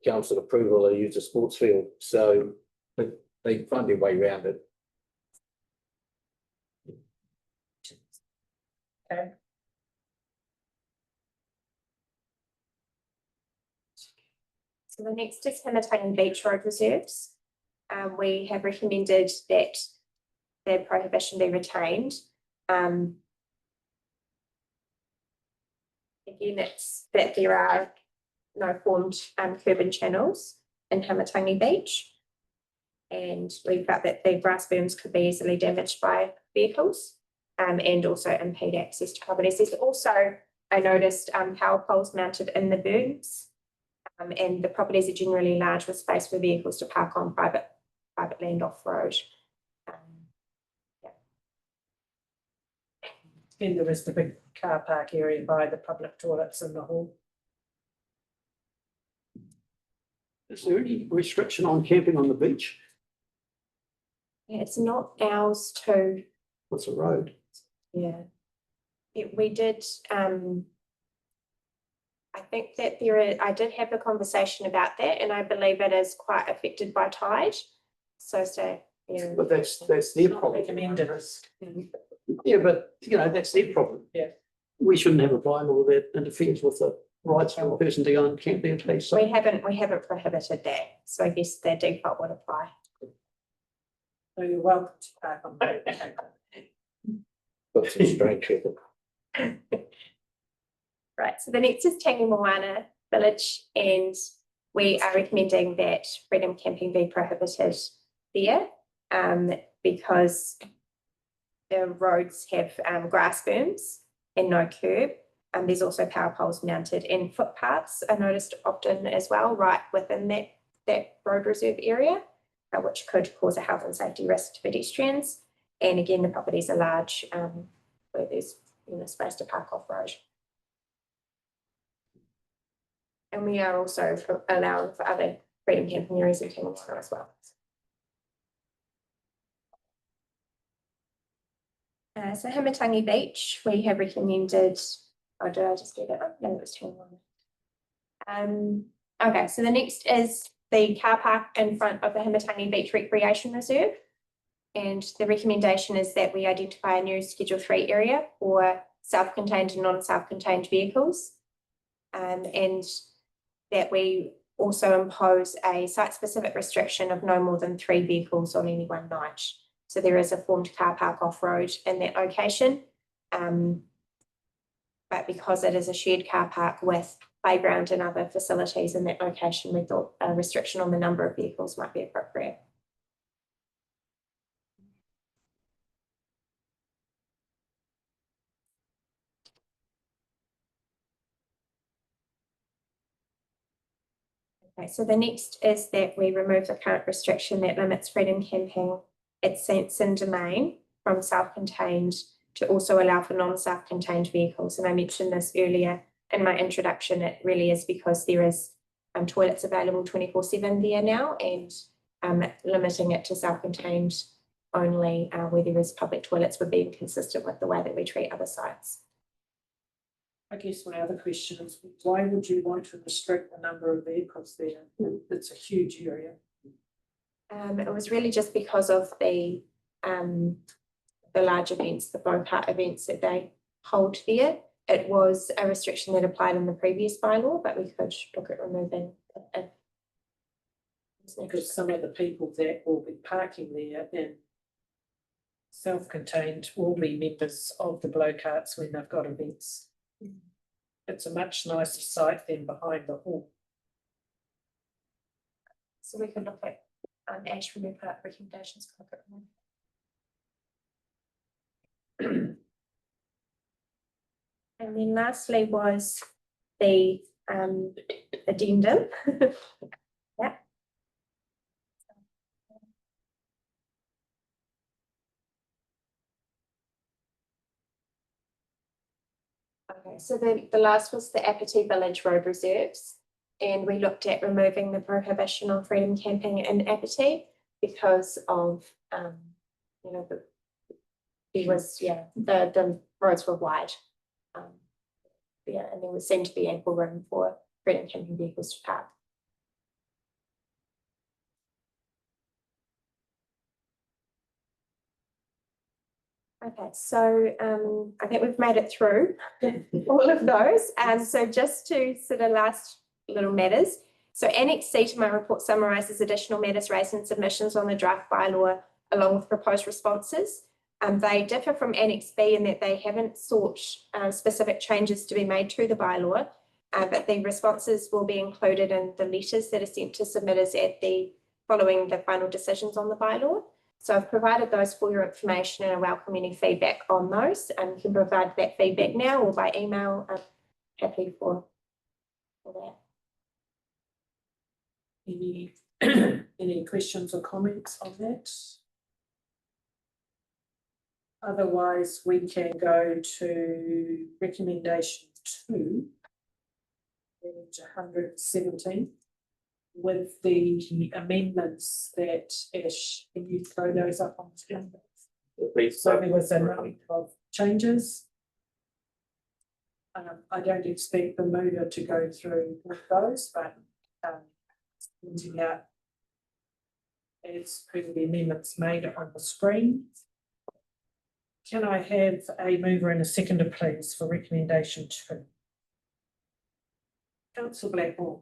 council approval, they use a sports field, so they find their way around it. Okay. So the next is Manawatū Beach Road Reserves. We have recommended that the prohibition be retained. Again, it's that there are no formed curb and channels in Hamatangi Beach. And we felt that the grass berms could be easily damaged by vehicles and also impede access to properties. There's also, I noticed, power poles mounted in the berms. And the properties are generally large with space for vehicles to park on private land off-road. And there is the big car park area by the public toilets in the hall. Is there any restriction on camping on the beach? Yeah, it's not ours to. What's a road? Yeah. We did think that I did have a conversation about that, and I believe it is quite affected by tide. So, yeah. But that's their problem. Recommended. Yeah, but that's their problem. Yeah. We shouldn't have a bylaw that interferes with the rights of a person to go and camp there, please. So We haven't prohibited that, so I guess the default would apply. So you're welcome to back on that. That's a strange thing. Right, so the next is Tangamoana Village, and we are recommending that freedom camping be prohibited there, because the roads have grass berms and no curb. There's also power poles mounted, and footpaths are noticed often as well, right within that road reserve area, which could cause a health and safety risk to pedestrians. And again, the properties are large, where there's space to park off road. And we are also allowing for other freedom camping areas in Tangamoana as well. So Hamatangi Beach, we have recommended, did I just get it? No, it was Tangamoana. Okay, so the next is the car park in front of the Hamatangi Beach Recreation Reserve. And the recommendation is that we identify a new Schedule 3 area for self-contained and non-self-contained vehicles. And that we also impose a site-specific restriction of no more than 3 vehicles on any one night. So there is a formed car park off-road in that location. But because it is a shared car park with playground and other facilities in that location, we thought a restriction on the number of vehicles might be appropriate. Okay, so the next is that we remove the current restriction that limits freedom camping at St. Domain from self-contained to also allow for non-self-contained vehicles. And I mentioned this earlier in my introduction. It really is because there is toilets available 24/7 there now, and limiting it to self-contained only where there is public toilets would be inconsistent with the way that we treat other sites. I guess my other question is, why would you want to restrict the number of vehicles there? It's a huge area. It was really just because of the large events, the go-kart events that they hold there. It was a restriction that applied in the previous bylaw, but we could look at removing it. Because some of the people that will be parking there and self-contained will be members of the blow-karts when they've got events. It's a much nicer site than behind the hall. So we could look at ash remove part recommendations. And then lastly was the addendum. Yeah. Okay, so the last was the Apathy Village Road Reserves, and we looked at removing the prohibition on freedom camping in Apathy because of the roads were wide. And there would seem to be ample room for freedom camping vehicles to park. Okay, so I think we've made it through all of those. So just to sort of last little matters. So Annex C to my report summarises additional matters raised in submissions on the draft bylaw along with proposed responses. They differ from Annex B in that they haven't sought specific changes to be made to the bylaw, but the responses will be included in the letters that are sent to submitters following the final decisions on the bylaw. So I've provided those for your information, and I welcome any feedback on those. You can provide that feedback now or by email. I'm happy for that. Any questions or comments on that? Otherwise, we can go to recommendation 2, page 117, with the amendments that Ash, can you throw those up on the screen? So there was a number of changes. I don't expect the mover to go through with those, but pointing out as per the amendments made on the screen. Can I have a mover and a seconder, please, for recommendation 2? Councillor Blackmore.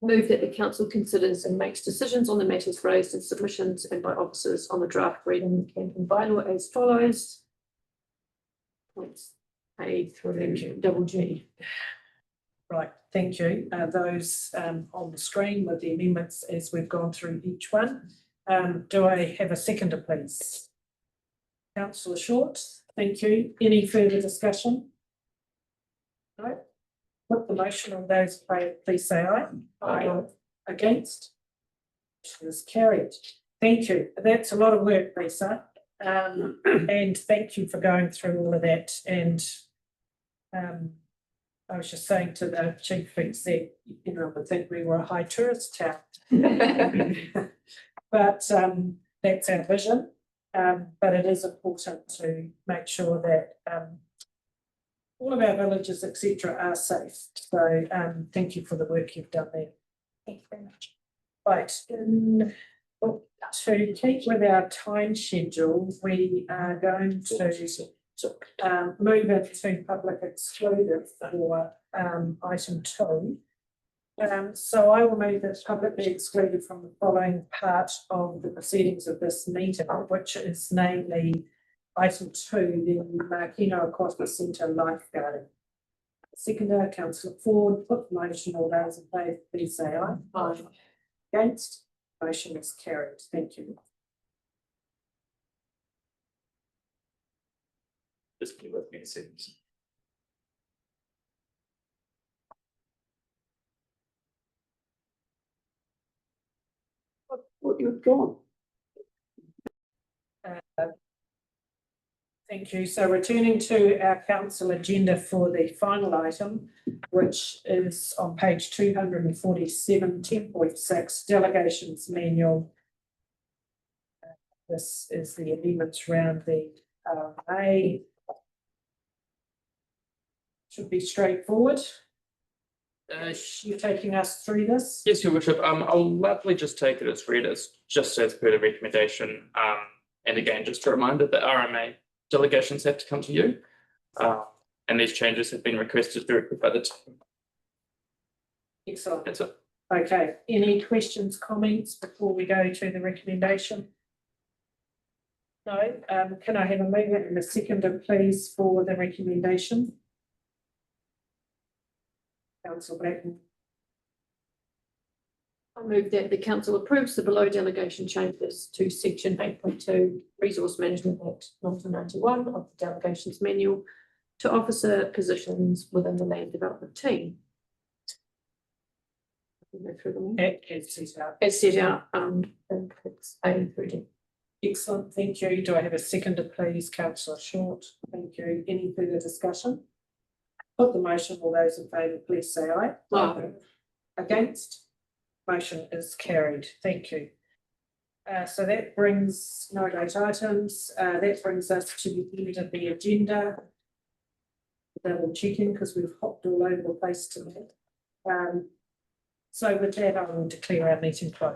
Move that the council considers and makes decisions on the matters raised in submissions and by officers on the draft Freedom Camping bylaw as follows. Points A through double G. Right, thank you. Those on the screen with the amendments as we've gone through each one. Do I have a seconder, please? Councillor Short, thank you. Any further discussion? No. Put the motion on those, please say aye. Aye. Against? Motion is carried. Thank you. That's a lot of work, Lisa. And thank you for going through all of that. And I was just saying to the chief exec, you know, I think we were a high tourist town. But that's our vision. But it is important to make sure that all of our villages, etc., are safe. So thank you for the work you've done there. Thank you very much. Right, to keep with our time schedule, we are going to move into public excluded for item 2. So I will move this publicly excluded from the following part of the proceedings of this meeting, which is namely item 2, the Makino Aquatic Centre lifeguarding. Seconder, Councillor Ford, put the motion. All those in favour, please say aye. Aye. Against? Motion is carried. Thank you. Just be with me a second. What you've gone. Thank you. So returning to our council agenda for the final item, which is on page 247, 10.6, delegations manual. This is the amendments around the RMA. Should be straightforward. You're taking us through this? Yes, Your Worship. I'll likely just take it as read as just as per the recommendation. And again, just a reminder that RMA delegations have to come to you. And these changes have been requested directly by the team. Excellent. That's it. Okay, any questions, comments before we go to the recommendation? No, can I have a mover and a seconder, please, for the recommendation? Councillor Blackmore. I move that the council approves the below delegation changes to section 8.2 Resource Management Act 1991 of the delegations manual to officer positions within the land development team. Go through them all. As set out, it's A through D. Excellent, thank you. Do I have a seconder, please? Councillor Short. Thank you. Any further discussion? Put the motion. All those in favour, please say aye. Aye. Against? Motion is carried. Thank you. So that brings no late items. That brings us to the end of the agenda. Double checking because we've hopped all over the place tonight. So with that, I will declare our meeting closed.